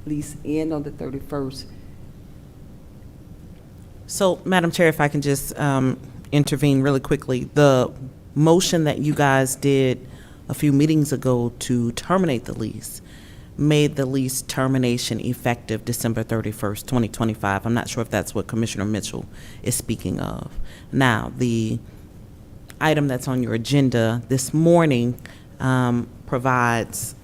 lease end on the 31st? So, Madam Chair, if I can just intervene really quickly. The motion that you guys did a few meetings ago to terminate the lease made the lease termination effective December 31st, 2025. I'm not sure if that's what Commissioner Mitchell is speaking of. Now, the item that's on your agenda this morning provides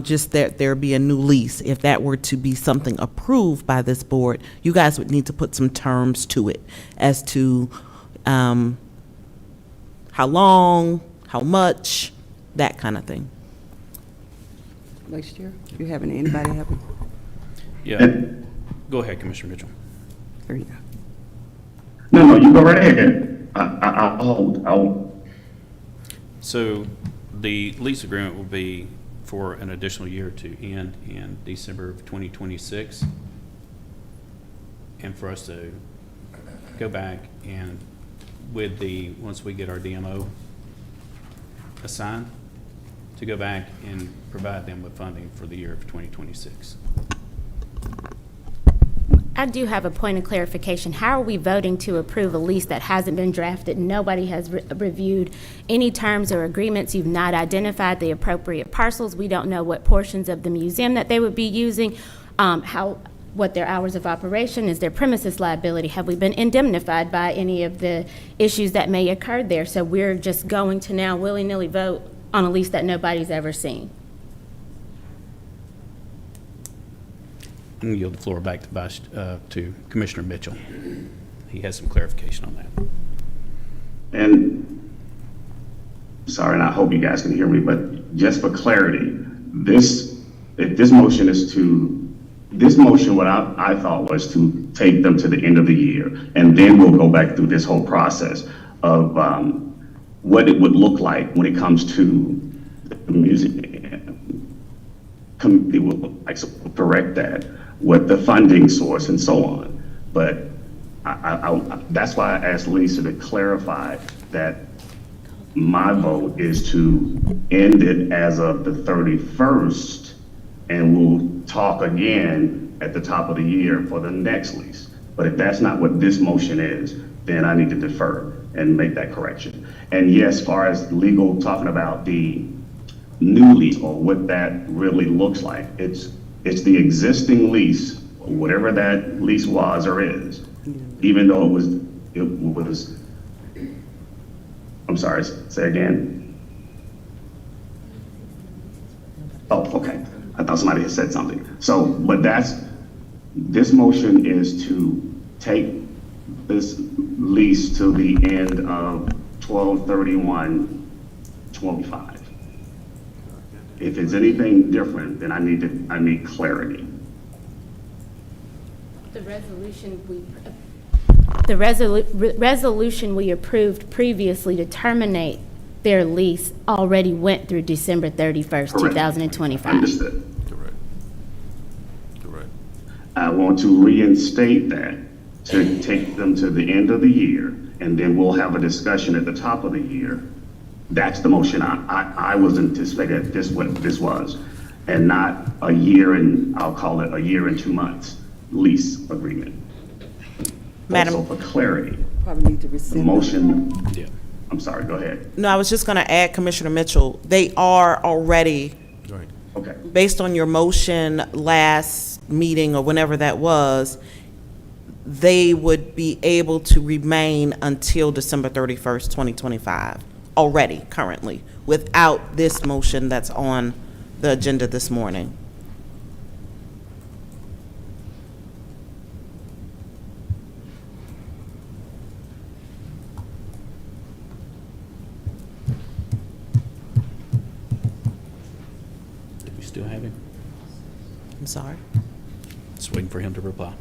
just that there be a new lease. If that were to be something approved by this board, you guys would need to put some terms to it as to how long, how much, that kind of thing. Vice Chair, do you have anybody have it? Yeah. Go ahead, Commissioner Mitchell. There you go. No, you go right ahead. I'll hold. So the lease agreement will be for an additional year to end in December of 2026. And for us to go back and once we get our DMO assigned, to go back and provide them with funding for the year of 2026. I do have a point of clarification. How are we voting to approve a lease that hasn't been drafted? Nobody has reviewed any terms or agreements. You've not identified the appropriate parcels. We don't know what portions of the museum that they would be using, what their hours of operation is, their premises liability. Have we been indemnified by any of the issues that may occur there? So we're just going to now willy-nilly vote on a lease that nobody's ever seen. I'm going to yield the floor back to Commissioner Mitchell. He has some clarification on that. And sorry, and I hope you guys can hear me, but just for clarity, this motion, what I thought was to take them to the end of the year, and then we'll go back through this whole process of what it would look like when it comes to the museum. Committee will correct that, what the funding source and so on. But that's why I asked Lisa to clarify that my vote is to end it as of the 31st, and we'll talk again at the top of the year for the next lease. But if that's not what this motion is, then I need to defer and make that correction. And yes, as far as legal talking about the new lease or what that really looks like, it's the existing lease, whatever that lease was or is, even though it was, I'm sorry, say again. Oh, okay. I thought somebody had said something. So, but this motion is to take this lease to the end of 12/31/25. If it's anything different, then I need clarity. The resolution we approved previously to terminate their lease already went through December 31st, 2025. Understood. Correct. Correct. I want to reinstate that to take them to the end of the year, and then we'll have a discussion at the top of the year. That's the motion I was anticipating this was, and not a year and, I'll call it a year and 2 months lease agreement. Madam. Also for clarity, Probably need to the rescind. motion, I'm sorry, go ahead. No, I was just going to add, Commissioner Mitchell, they are already, Right. Okay. based on your motion last meeting or whenever that was, they would be able to remain until December 31st, 2025, already, currently, without this motion that's on the agenda this morning. Do we still have him? I'm sorry. Just waiting for him to reply.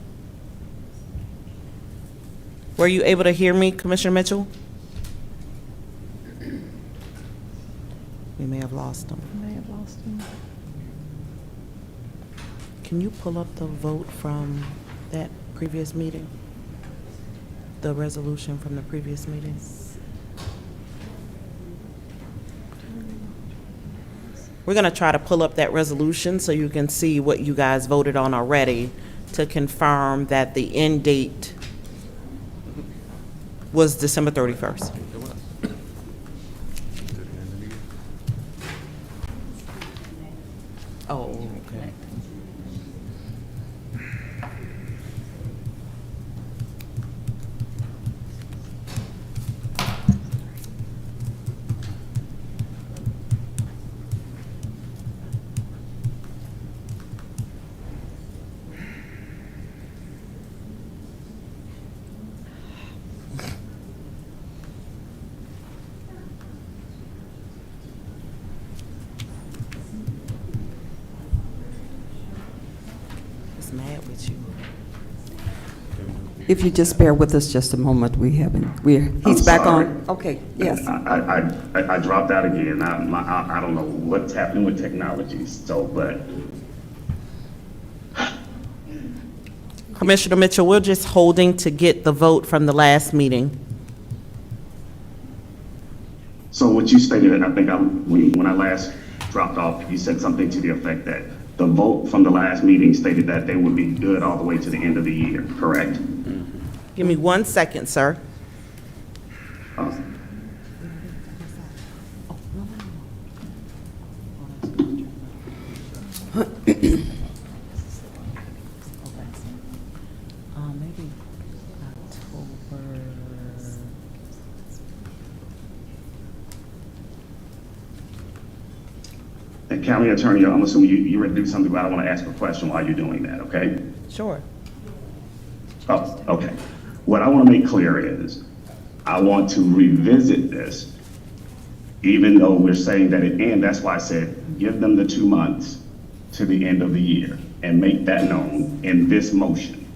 Were you able to hear me, Commissioner Mitchell? We may have lost him. May have lost him. Can you pull up the vote from that previous meeting? The resolution from the previous meeting? We're going to try to pull up that resolution so you can see what you guys voted on already to confirm that the end date was December 31st. Oh, okay. Just mad with you. If you just bear with us just a moment, he's back on. Okay, yes. I dropped out again. I don't know what's happening with technology, so, but Commissioner Mitchell, we're just holding to get the vote from the last meeting. so what you stated, I think when I last dropped off, you said something to the effect that the vote from the last meeting stated that they would be good all the way to the end of the year, correct? Give me 1 second, sir. Maybe October. And County Attorney, I'm assuming you're ready to do something, but I want to ask a question while you're doing that, okay? Sure. Oh, okay. What I want to make clear is, I want to revisit this, even though we're saying that it ends. That's why I said, give them the 2 months to the end of the year, and make that known in this motion.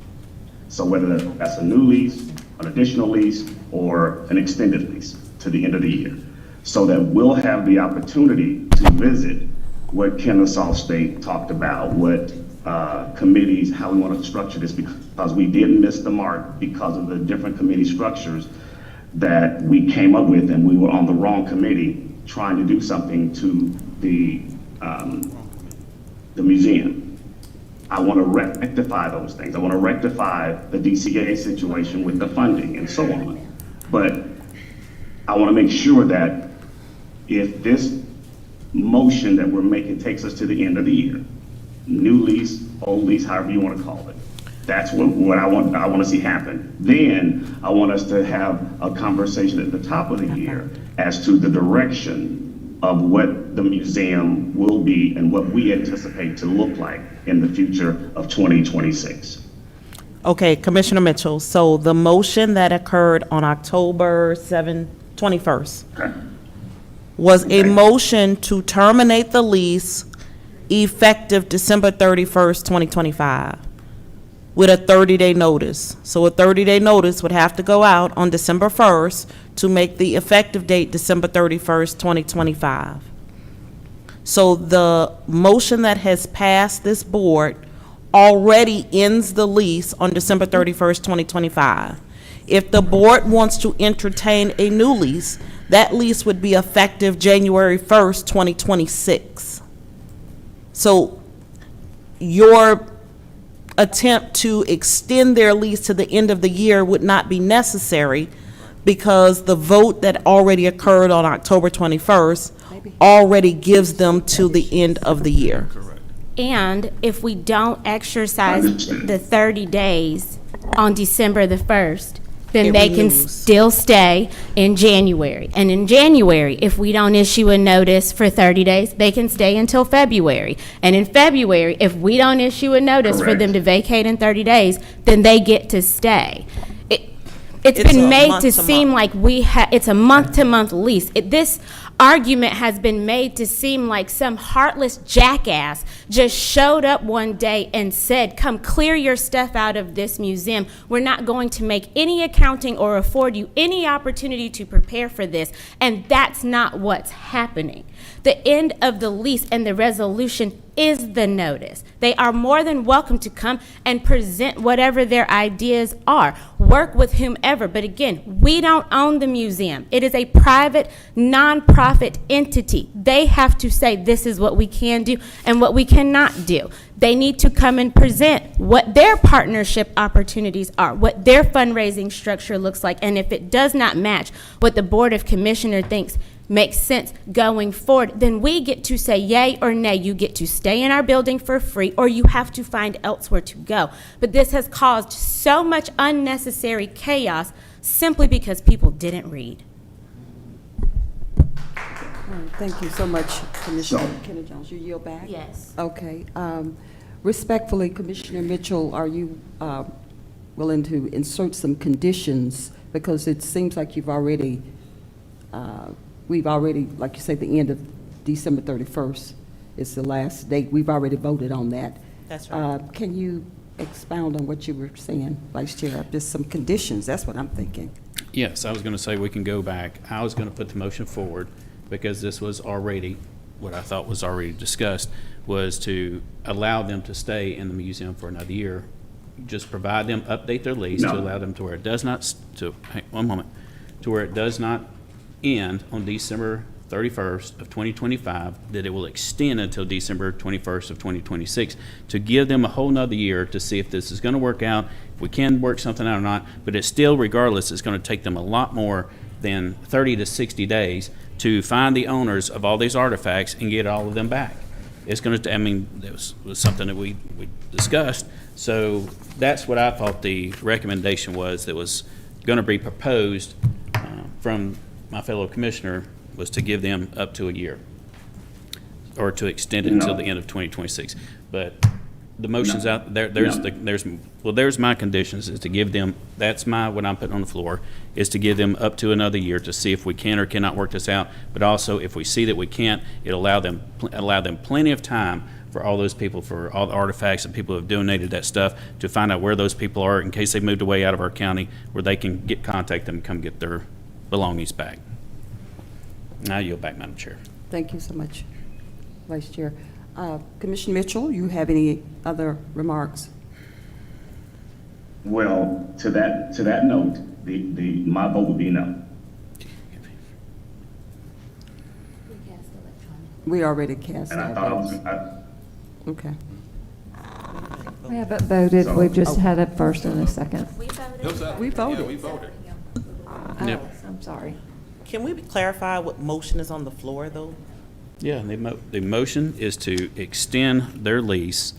So whether that's a new lease, an additional lease, or an extended lease to the end of the year, so that we'll have the opportunity to visit what Kennesaw State talked about, what committees, how we want to structure this, because we did miss the mark because of the different committee structures that we came up with, and we were on the wrong committee trying to do something to the museum. I want to rectify those things. I want to rectify the DCA situation with the funding and so on. But I want to make sure that if this motion that we're making takes us to the end of the year, new lease, old lease, however you want to call it, that's what I want to see happen. Then I want us to have a conversation at the top of the year as to the direction of what the museum will be and what we anticipate to look like in the future of 2026. Okay, Commissioner Mitchell, so the motion that occurred on October 21st, was a motion to terminate the lease effective December 31st, 2025, with a 30-day notice. So a 30-day notice would have to go out on December 1st to make the effective date December 31st, 2025. So the motion that has passed this board already ends the lease on December 31st, 2025. If the board wants to entertain a new lease, that lease would be effective January 1st, 2026. So your attempt to extend their lease to the end of the year would not be necessary because the vote that already occurred on October 21st already gives them to the end of the year. And if we don't exercise the 30 days on December the 1st, then they can still stay in January. And in January, if we don't issue a notice for 30 days, they can stay until February. And in February, if we don't issue a notice for them to vacate in 30 days, then they get to stay. It's been made to seem like it's a month-to-month lease. This argument has been made to seem like some heartless jackass just showed up one day and said, come clear your stuff out of this museum. We're not going to make any accounting or afford you any opportunity to prepare for this. And that's not what's happening. The end of the lease and the resolution is the notice. They are more than welcome to come and present whatever their ideas are. Work with whomever. But again, we don't own the museum. It is a private, nonprofit entity. They have to say this is what we can do and what we cannot do. They need to come and present what their partnership opportunities are, what their fundraising structure looks like, and if it does not match what the Board of Commissioners thinks makes sense going forward, then we get to say yay or nay. You get to stay in our building for free, or you have to find elsewhere to go. But this has caused so much unnecessary chaos simply because people didn't read. Thank you so much, Commissioner Kennedy Jones. You yield back? Yes. Okay. Respectfully, Commissioner Mitchell, are you willing to insert some conditions? Because it seems like you've already, we've already, like you say, the end of December 31st is the last date. We've already voted on that. That's right. Can you expound on what you were saying, Vice Chair? Just some conditions, that's what I'm thinking. Yes, I was going to say we can go back. I was going to put the motion forward because this was already, what I thought was already discussed, was to allow them to stay in the museum for another year. Just provide them, update their lease to allow them to where it does not, to where it does not end on December 31st of 2025, that it will extend until December 21st of 2026, to give them a whole nother year to see if this is going to work out, if we can work something out or not. But it's still, regardless, it's going to take them a lot more than 30 to 60 days to find the owners of all these artifacts and get all of them back. It's going to, I mean, that was something that we discussed. So that's what I thought the recommendation was that was going to be proposed from my fellow commissioner, was to give them up to a year, or to extend it until the end of 2026. But the motion's out there. There's my conditions, is to give them, that's what I'm putting on the floor, is to give them up to another year to see if we can or cannot work this out. But also, if we see that we can't, it'll allow them plenty of time for all those people, for all the artifacts and people who have donated that stuff, to find out where those people are in case they moved away out of our county, where they can contact them and come get their belongings back. Now yield back, Madam Chair. Thank you so much, Vice Chair. Commissioner Mitchell, you have any other remarks? Well, to that note, my vote would be no. We already cast And I our thought I votes. was, Okay. We haven't voted, we've just had a first and a second. We voted. Yeah, we voted. Yep. I'm sorry. Can we clarify what motion is on the floor, though? Yeah, the motion is to extend their lease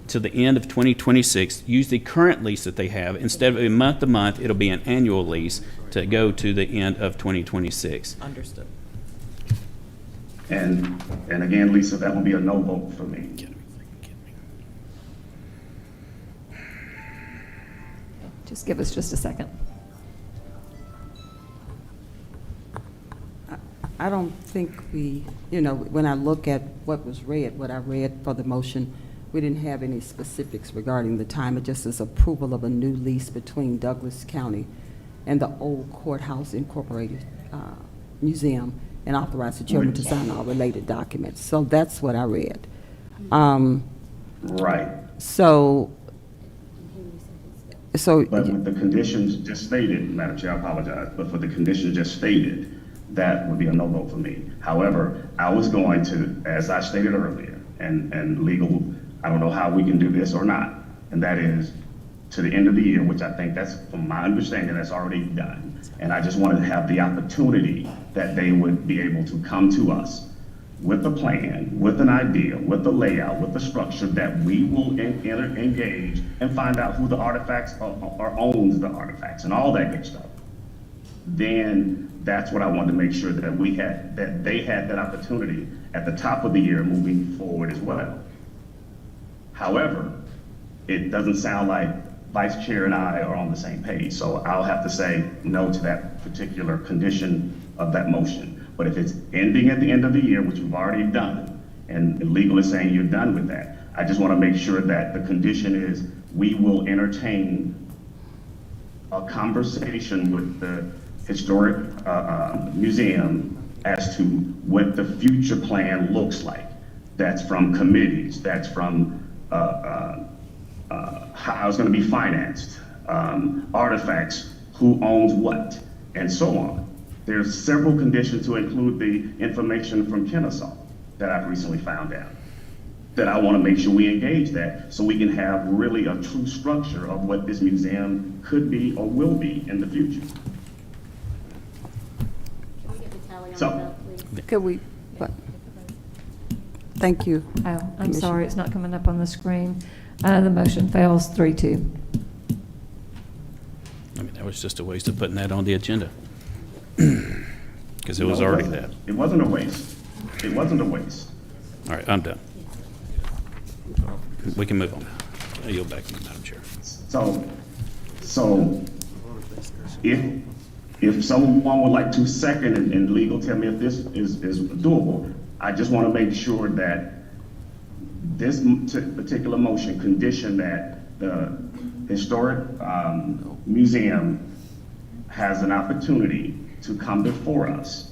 to the end of 2026. Use the current lease that they have. Instead of a month to month, it'll be an annual lease to go to the end of 2026. Understood. and again, Lisa, that would be a no vote for me. Just give us just a second. I don't think we, when I look at what was read, what I read for the motion, we didn't have any specifics regarding the time. It just is approval of a new lease between Douglas County and the old Courthouse Incorporated Museum, and authorize the chairman to sign all related documents. So that's what I read. Right. So, But with the conditions just stated, Madam Chair, I apologize, but for the conditions just stated, that would be a no-go for me. However, I was going to, as I stated earlier, and legal, I don't know how we can do this or not, and that is to the end of the year, which I think that's, from my understanding, that's already done. And I just wanted to have the opportunity that they would be able to come to us with a plan, with an idea, with a layout, with a structure that we will engage and find out who the artifacts are, or owns the artifacts and all that good stuff. Then that's what I wanted to make sure that we had, that they had that opportunity at the top of the year moving forward as well. However, it doesn't sound like Vice Chair and I are on the same page, so I'll have to say no to that particular condition of that motion. But if it's ending at the end of the year, which we've already done, and legal is saying you're done with that, I just want to make sure that the condition is we will entertain a conversation with the historic museum as to what the future plan looks like. That's from committees, that's from how it's going to be financed, artifacts, who owns what, and so on. There's several conditions to include the information from Kennesaw that I've recently found out, that I want to make sure we engage that so we can have really a true structure of what this museum could be or will be in the future. So, could we, what? Thank you. Oh, I'm Commissioner. sorry, it's not coming up on the screen. The motion fails 3-2. I mean, that was just a waste of putting that on the agenda. Because it was already that. It wasn't a waste. It wasn't a waste. All right, I'm done. We can move on. I yield back to you, Madam Chair. So if someone would like to second and legal tell me if this is doable, I just want to make sure that this particular motion condition that the historic museum has an opportunity to come before us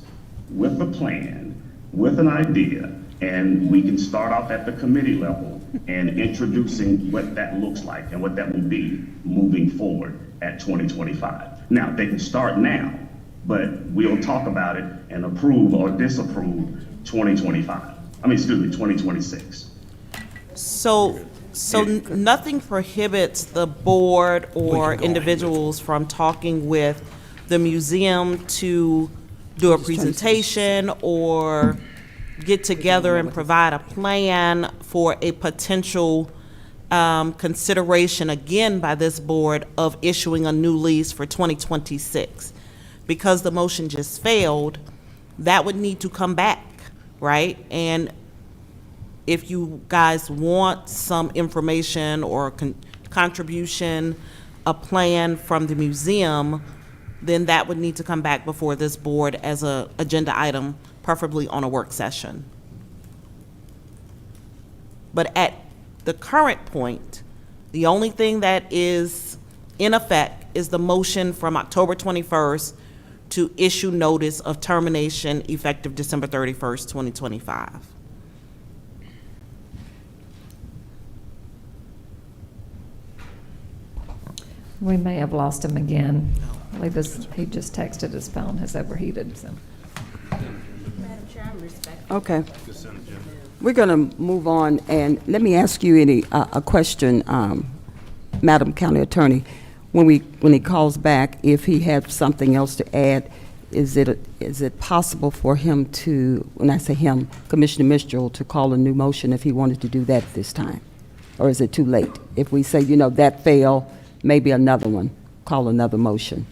with a plan, with an idea, and we can start off at the committee level and introducing what that looks like and what that will be moving forward at 2025. Now, they can start now, but we'll talk about it and approve or disapprove 2026. So nothing prohibits the board or individuals from talking with the museum to do a presentation or get together and provide a plan for a potential consideration again by this board of issuing a new lease for 2026. Because the motion just failed, that would need to come back, right? And if you guys want some information or contribution, a plan from the museum, then that would need to come back before this board as a agenda item, preferably on a work session. But at the current point, the only thing that is in effect is the motion from October 21st to issue notice of termination effective December 31st, 2025. We may have lost him again. I believe he just texted his phone has overheated, so. Madam Chair, I'm respectful. Okay. We're going to move on, and let me ask you a question, Madam County Attorney. When he calls back, if he has something else to add, is it possible for him to, when I say him, Commissioner Mistral, to call a new motion if he wanted to do that at this time? Or is it too late? If we say, that failed, maybe another one, call another motion.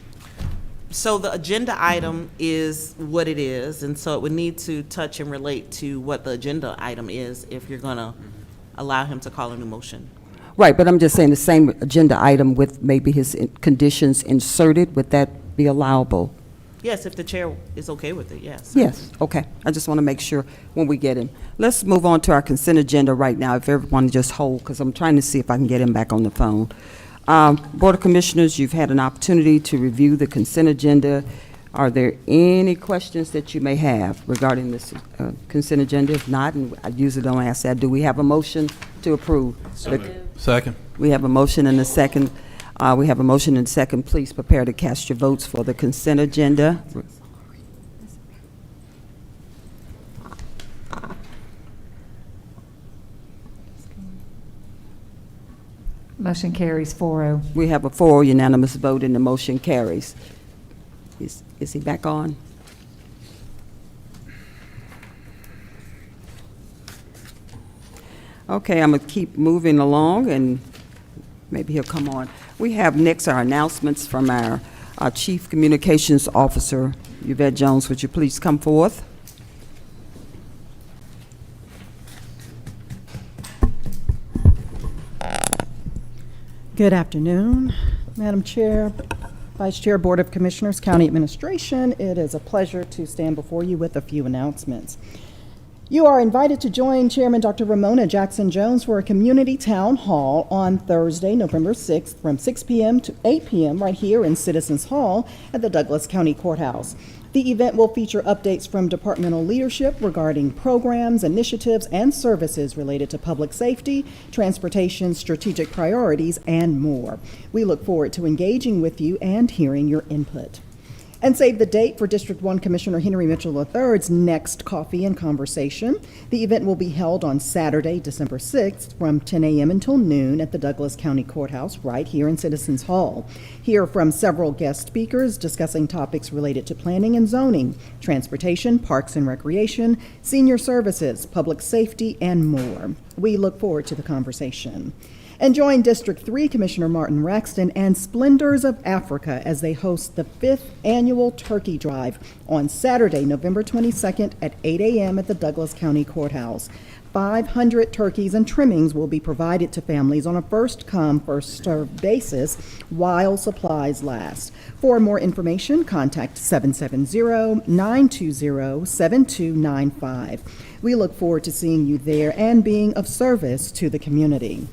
So the agenda item is what it is, and so it would need to touch and relate to what the agenda item is if you're gonna allow him to call a new motion. Right, but I'm just saying the same agenda item with maybe his conditions inserted, would that be allowable? Yes, if the chair is okay with it, yes. Yes, okay. I just want to make sure when we get him. Let's move on to our consent agenda right now, if everyone just hold, because I'm trying to see if I can get him back on the phone. Board of Commissioners, you've had an opportunity to review the consent agenda. Are there any questions that you may have regarding this consent agenda? If not, and I usually don't ask that, do we have a motion to approve? Second. We have a motion and a second. We have a motion and a second. Please prepare to cast your votes for the consent agenda. Motion carries 4-0. We have a 4 unanimous vote and the motion carries. Is he back on? Okay, I'm going to keep moving along and maybe he'll come on. We have next our announcements from our Chief Communications Officer, Yvette Jones. Would you please come forth? Good afternoon, Madam Chair, Vice Chair, Board of Commissioners, County Administration. It is a pleasure to stand before you with a few announcements. You are invited to join Chairman Dr. Ramona Jackson Jones for a community town hall on Thursday, November 6th from 6 p.m. to 8 p.m. right here in Citizens Hall at the Douglas County Courthouse. The event will feature updates from departmental leadership regarding programs, initiatives, and services related to public safety, transportation, strategic priorities, and more. We look forward to engaging with you and hearing your input. And save the date for District 1 Commissioner Henry Mitchell III's next Coffee and Conversation. The event will be held on Saturday, December 6th from 10 a.m. until noon at the Douglas County Courthouse right here in Citizens Hall. Hear from several guest speakers discussing topics related to planning and zoning, transportation, parks and recreation, senior services, public safety, and more. We look forward to the conversation. And join District 3 Commissioner Martin Raxton and Splendors of Africa as they host the 5th annual Turkey Drive on Saturday, November 22nd at 8 a.m. at the Douglas County Courthouse. 500 turkeys and trimmings will be provided to families on a first-come, first-served basis while supplies last. For more information, contact 770-920-7295. We look forward to seeing you there and being of service to the community.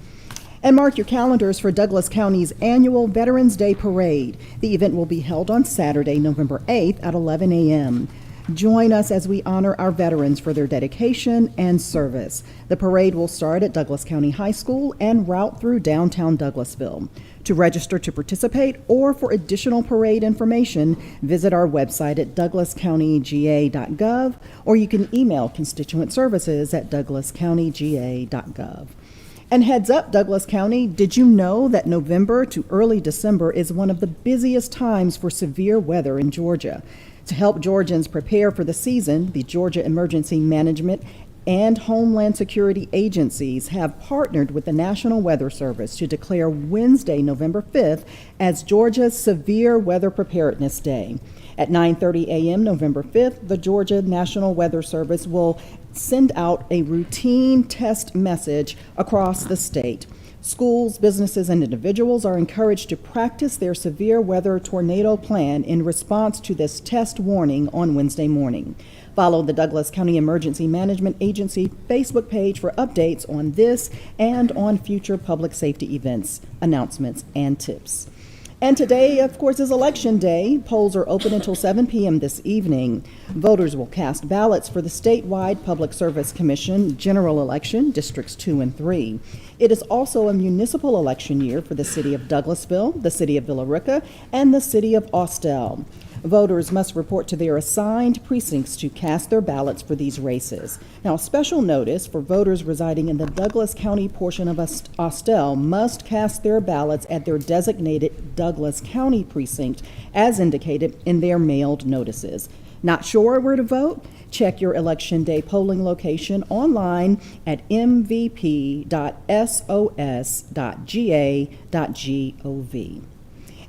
And mark your calendars for Douglas County's annual Veterans Day Parade. The event will be held on Saturday, November 8th at 11 a.m. Join us as we honor our veterans for their dedication and service. The parade will start at Douglas County High School and route through downtown Douglasville. To register to participate or for additional parade information, visit our website at douglascountyga.gov, or you can email constituent services at douglascountyga.gov. And heads up, Douglas County, did you know that November to early December is one of the busiest times for severe weather in Georgia? To help Georgians prepare for the season, the Georgia Emergency Management and Homeland Security agencies have partnered with the National Weather Service to declare Wednesday, November 5th, as Georgia's Severe Weather Preparedness Day. At 9:30 a.m. November 5th, the Georgia National Weather Service will send out a routine test message across the state. Schools, businesses, and individuals are encouraged to practice their severe weather tornado plan in response to this test warning on Wednesday morning. Follow the Douglas County Emergency Management Agency Facebook page for updates on this and on future public safety events, announcements, and tips. And today, of course, is Election Day. Polls are open until 7 p.m. this evening. Voters will cast ballots for the statewide Public Service Commission general election, Districts 2 and 3. It is also a municipal election year for the city of Douglasville, the city of Villa Rica, and the city of Austell. Voters must report to their assigned precincts to cast their ballots for these races. Now, special notice for voters residing in the Douglas County portion of Austell must cast their ballots at their designated Douglas County precinct as indicated in their mailed notices. Not sure where to vote? Check your Election Day polling location online at mvp.sos.ga.gov.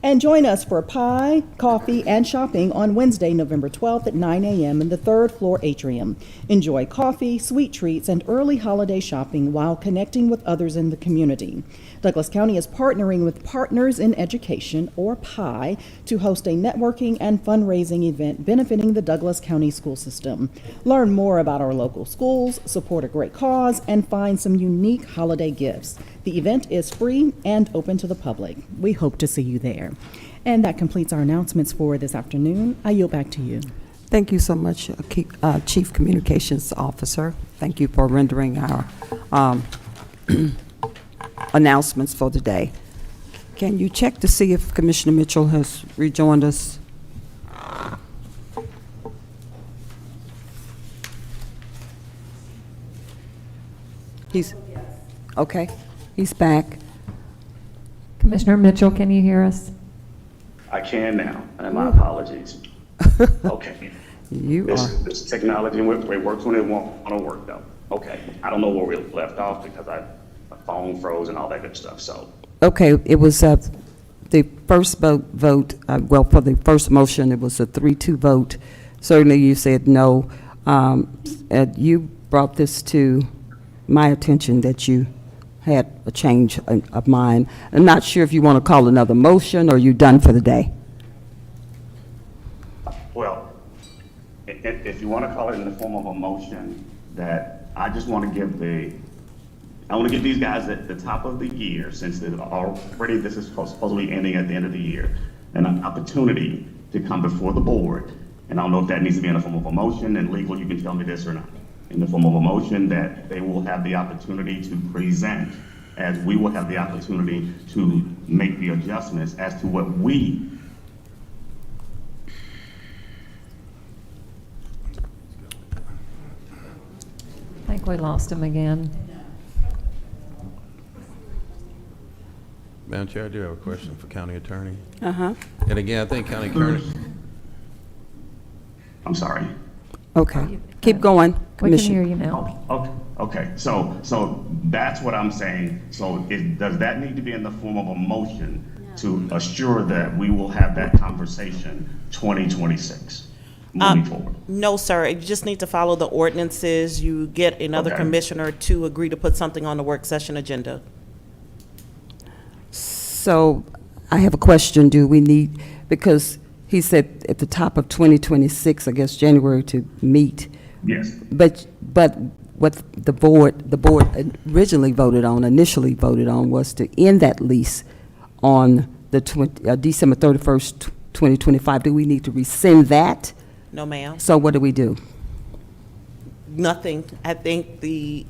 And join us for pie, coffee, and shopping on Wednesday, November 12th at 9 a.m. in the third floor atrium. Enjoy coffee, sweet treats, and early holiday shopping while connecting with others in the community. Douglas County is partnering with Partners in Education, or PIE, to host a networking and fundraising event benefiting the Douglas County school system. Learn more about our local schools, support a great cause, and find some unique holiday gifts. The event is free and open to the public. We hope to see you there. And that completes our announcements for this afternoon. I yield back to you. Thank you so much, Chief Communications Officer. Thank you for rendering our announcements for the day. Can you check to see if Commissioner Mitchell has rejoined us? He's, okay, he's back. Commissioner Mitchell, can you hear us? I can now, and my apologies. Okay. This technology, it works when it want to work, though. Okay, I don't know where we left off because my phone froze and all that good stuff, so. Okay, it was the first vote, well, for the first motion, it was a 3-2 vote. Certainly you said no. You brought this to my attention that you had a change of mind. I'm not sure if you want to call another motion or you done for the day. Well, if you want to call it in the form of a motion, that I just want to give I want to give these guys at the top of the year, since they're already, this is supposed to be ending at the end of the year, an opportunity to come before the board. And I don't know if that needs to be in the form of a motion, and legal, you can tell me this or not. In the form of a motion that they will have the opportunity to present, as we will have the opportunity to make the adjustments as to what we I think we lost him again. Madam Chair, I do have a question for County Attorney. Uh-huh. And again, I think County Attorney. I'm sorry. Okay, keep going, We can Commissioner. hear you now. Okay, so that's what I'm saying. So does that need to be in the form of a motion to assure that we will have that conversation 2026 moving forward? No, sir. You just need to follow the ordinances. You get another Okay. commissioner to agree to put something on the work session agenda. So I have a question. Do we need, because he said at the top of 2026, I guess January, to meet. Yes. But what the board initially voted on was to end that lease on the December 31st, 2025. Do we need to rescind that? No, ma'am. So what do we do? Nothing. I think the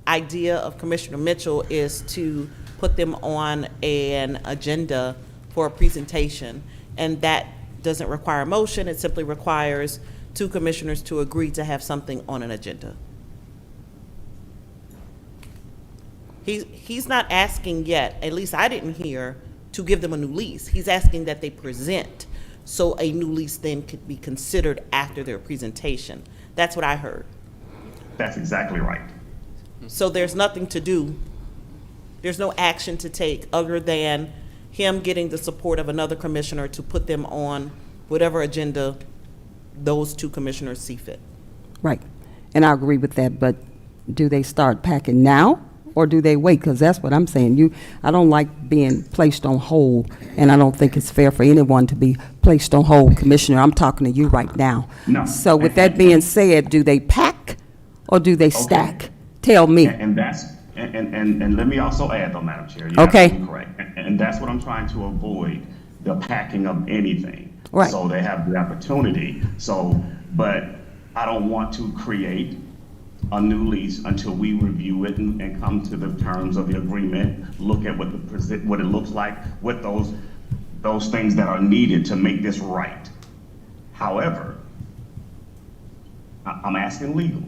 idea of Commissioner Mitchell is to put them on an agenda for a presentation, and that doesn't require a motion. It simply requires 2 commissioners to agree to have something on an agenda. He's not asking yet, at least I didn't hear, to give them a new lease. He's asking that they present, so a new lease then could be considered after their presentation. That's what I heard. That's exactly right. So there's nothing to do. There's no action to take other than him getting the support of another commissioner to put them on whatever agenda those 2 commissioners see fit. Right, and I agree with that, but do they start packing now, or do they wait? Because that's what I'm saying. I don't like being placed on hold, and I don't think it's fair for anyone to be placed on hold. Commissioner, I'm talking to you right now. No. So with that being said, do they pack, or do they stack? Tell me. And let me also add though, Madam Chair, you're Okay. absolutely correct. And that's what I'm trying to avoid, the packing of anything. Right. So they have the opportunity. But I don't want to create a new lease until we review it and come to the terms of the agreement, look at what it looks like, what those things that are needed to make this right. However, I'm asking legal,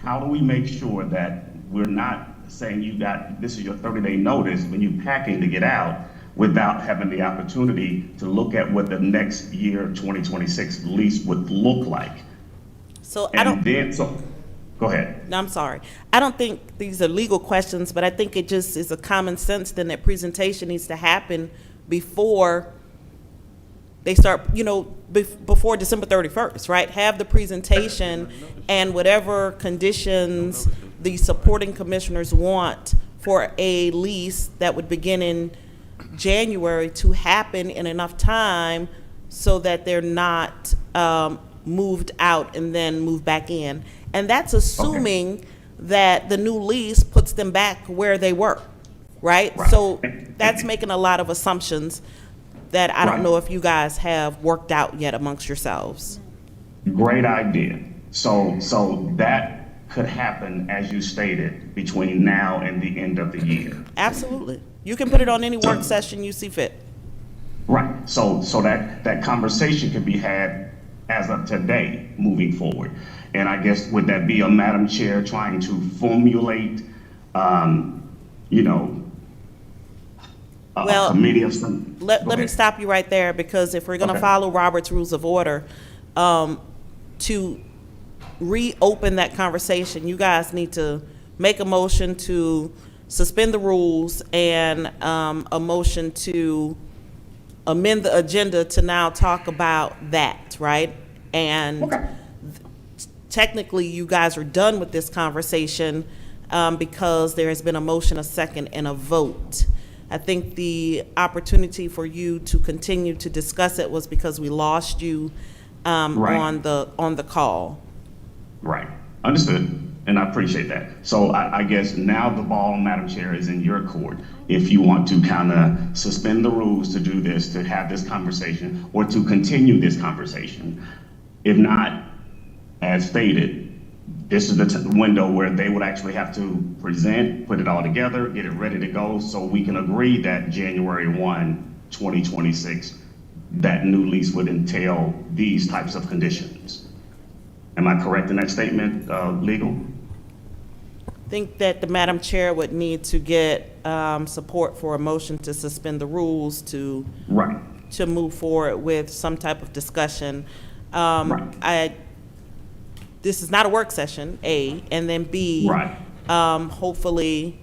how do we make sure that we're not saying this is your 30-day notice when you're packing to get out without having the opportunity to look at what the next year, 2026 lease would look like? So go ahead. No, I'm sorry. I don't think these are legal questions, but I think it just is a common sense then that presentation needs to happen before they start, before December 31st, right? Have the presentation and whatever conditions the supporting commissioners want for a lease that would begin in January to happen in enough time so that they're not moved out and then moved back in. And that's assuming that the new lease puts them back where they were, right? So that's making a lot of assumptions that I don't know if you guys have worked out yet amongst yourselves. Great idea. So that could happen, as you stated, between now and the end of the year. Absolutely. You can put it on any work session you see fit. Right. So that conversation can be had as of today, moving forward. And I guess would that be a Madam Chair trying to formulate, a committee of some? Let me stop you right there, because if we're going to follow Robert's Rules of Order, to reopen that conversation, you guys need to make a motion to suspend the rules and a motion to amend the agenda to now talk about that, right? And technically, you guys are done with this conversation because there has been a motion, a second, and a vote. I think the opportunity for you to continue to discuss it was because we lost you on the call. Right. Understood. And I appreciate that. So I guess now the ball, Madam Chair, is in your court. If you want to kind of suspend the rules to do this, to have this conversation, or to continue this conversation. If not, as stated, this is the window where they would actually have to present, put it all together, get it ready to go, so we can agree that January 1, 2026, that new lease would entail these types of conditions. Am I correct in that statement, legal? I think that the Madam Chair would need to get support for a motion to suspend the rules to move forward with some type of discussion. This is not a work session, A, and then B, hopefully,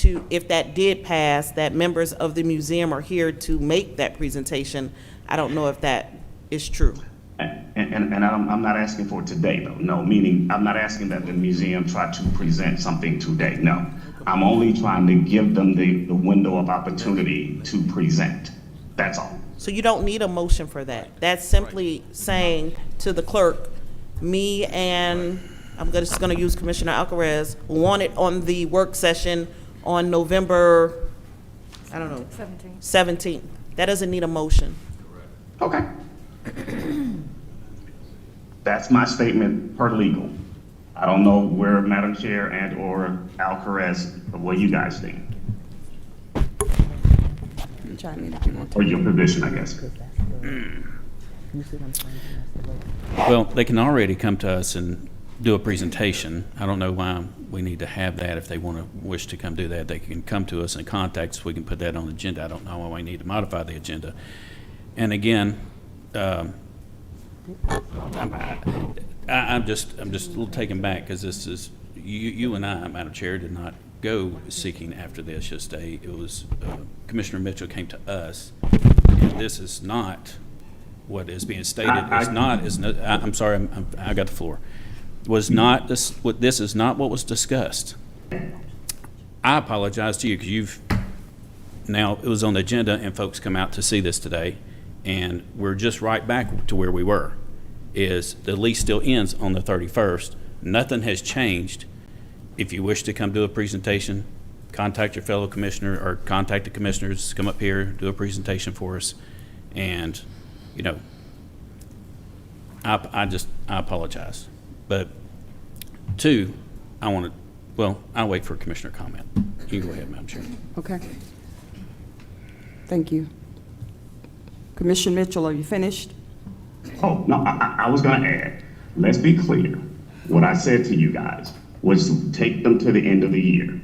if that did pass, that members of the museum are here to make that presentation. I don't know if that is true. And I'm not asking for today, though. No, meaning I'm not asking that the museum try to present something today. No, I'm only trying to give them the window of opportunity to present. That's all. So you don't need a motion for that. That's simply saying to the clerk, me and I'm just going to use Commissioner Alcaraz, want it on the work session on November, 17th. That doesn't need a motion. Okay. That's my statement per legal. I don't know where Madam Chair and or Alcaraz, what you guys think. Or your position, I guess. Well, they can already come to us and do a presentation. I don't know why we need to have that. If they wish to come do that, they can come to us and contact us. We can put that on the agenda. I don't know why we need to modify the agenda. And again, I'm just a little taken back because this is you and I, Madam Chair, did not go seeking after this. It was Commissioner Mitchell came to us, and this is not what is being stated. I'm sorry, I got the floor. Was not this? This is not what was discussed. I apologize to you because now it was on the agenda and folks come out to see this today. And we're just right back to where we were, is the lease still ends on the 31st. Nothing has changed. If you wish to come do a presentation, contact your fellow commissioner or contact the commissioners, come up here, do a presentation for us. And, I apologize. But two, I'll wait for a commissioner comment. You can go ahead, Madam Chair. Okay. Thank you. Commissioner Mitchell, are you finished? Oh, no, I was going to add, let's be clear. What I said to you guys was to take them to the end of the year.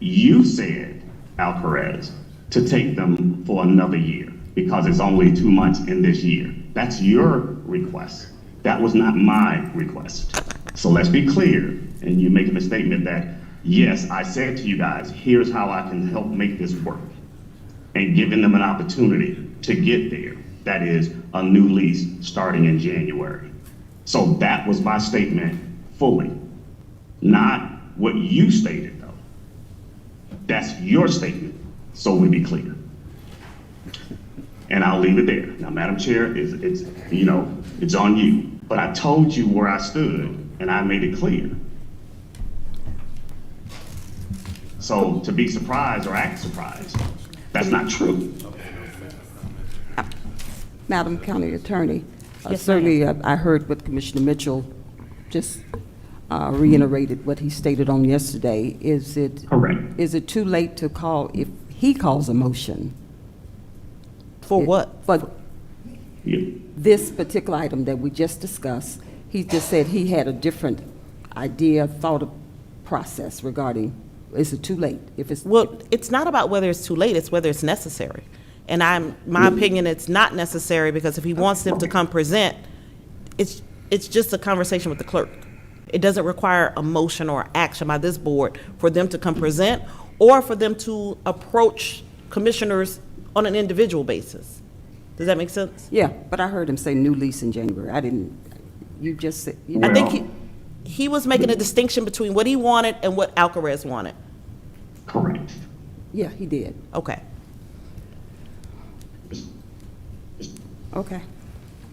You said, Alcaraz, to take them for another year because it's only 2 months in this year. That's your request. That was not my request. So let's be clear. And you're making a statement that, yes, I said to you guys, here's how I can help make this work. And giving them an opportunity to get there. That is, a new lease starting in January. So that was my statement fully, not what you stated though. That's your statement, so we be clear. And I'll leave it there. Now, Madam Chair, it's on you. But I told you where I stood, and I made it clear. So to be surprised or act surprised, that's not true. Madam County Attorney, Yes, certainly I heard what Commissioner Mitchell just reiterated what he stated on yesterday. Is it Correct. Is it too late to call if he calls a motion? For what? For Yeah. this particular item that we just discussed, he just said he had a different idea, thought process regarding, is it too late? If it's, Well, it's not about whether it's too late, it's whether it's necessary. And my opinion, it's not necessary, because if he wants them to come present, it's just a conversation with the clerk. It doesn't require a motion or action by this board for them to come present, or for them to approach commissioners on an individual basis. Does that make sense? yeah, but I heard him say new lease in January. I didn't, you just said, you know. I think he was making a distinction between what he wanted and what Alcarez wanted. Correct. Yeah, he did. Okay. Okay,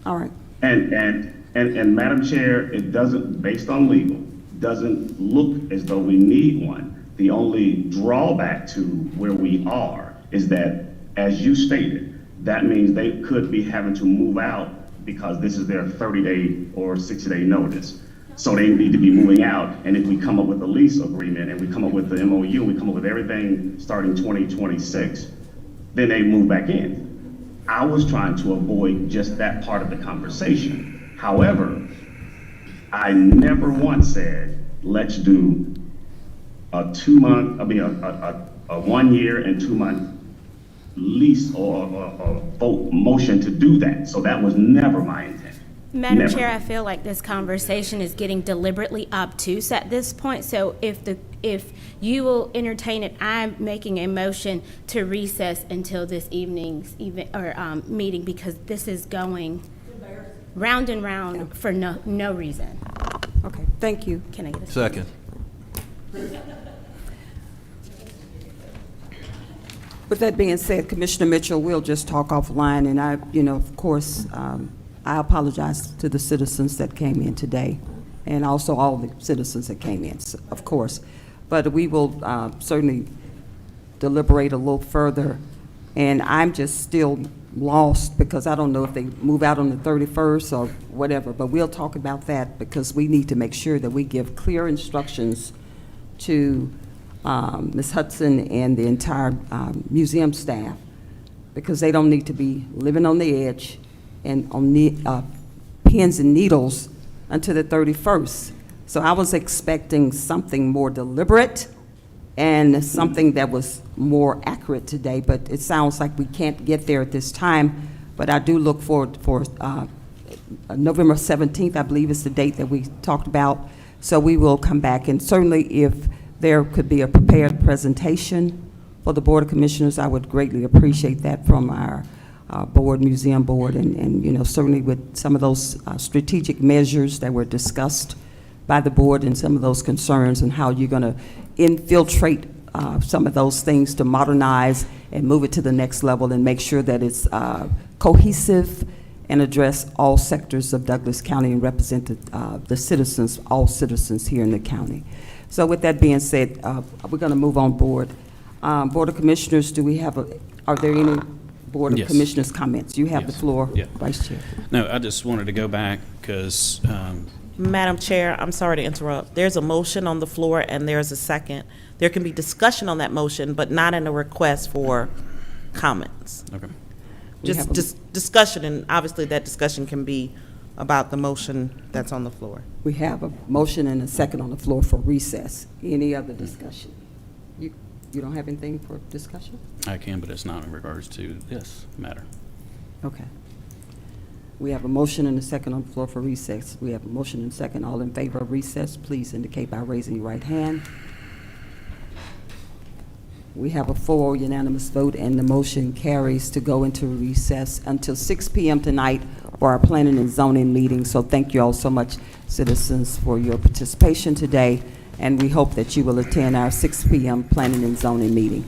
all right. And Madam Chair, it doesn't, based on legal, doesn't look as though we need one. The only drawback to where we are is that, as you stated, that means they could be having to move out because this is their 30-day or 60-day notice. So they need to be moving out, and if we come up with a lease agreement and we come up with the MOU, we come up with everything starting 2026, then they move back in. I was trying to avoid just that part of the conversation. However, I never once said, let's do a 1 year and 2 month lease or vote motion to do that. So that was never my intent. Madam Never. Chair, I feel like this conversation is getting deliberately obtuse at this point. So if you will entertain it, I'm making a motion to recess until this evening's meeting, because this is going round and round for no reason. Okay, thank you. Can I get a Second. With that being said, Commissioner Mitchell, we'll just talk offline, and of course, I apologize to the citizens that came in today, and also all the citizens that came in, of course. But we will certainly deliberate a little further, and I'm just still lost because I don't know if they move out on the 31st or whatever, but we'll talk about that because we need to make sure that we give clear instructions to Ms. Hudson and the entire museum staff, because they don't need to be living on the edge and on pins and needles until the 31st. So I was expecting something more deliberate and something that was more accurate today, but it sounds like we can't get there at this time. But I do look forward for November 17th, I believe is the date that we talked about. So we will come back, and certainly if there could be a prepared presentation for the Board of Commissioners, I would greatly appreciate that from our museum board, and certainly with some of those strategic measures that were discussed by the board and some of those concerns and how you're going to infiltrate some of those things to modernize and move it to the next level and make sure that it's cohesive and address all sectors of Douglas County and represent the citizens, all citizens here in the county. So with that being said, we're going to move on board. Board of Commissioners, are there any Board of Yes. Commissioners comments? You have the floor, Yeah. Vice Chair. No, I just wanted to go back because Madam Chair, I'm sorry to interrupt. There's a motion on the floor and there's a second. There can be discussion on that motion, but not in a request for comments. okay. Just discussion, and obviously that discussion can be about the motion that's on the floor. We have a motion and a second on the floor for recess. Any other discussion? You don't have anything for discussion? I can, but it's not in regards to this matter. Okay. We have a motion and a second on the floor for recess. We have a motion and a second. All in favor of recess, please indicate by raising your right hand. We have a 4 unanimous vote, and the motion carries to go into recess until 6 p.m. tonight for our planning and zoning meeting. So thank you all so much, citizens, for your participation today, and we hope that you will attend our 6 p.m. planning and zoning meeting.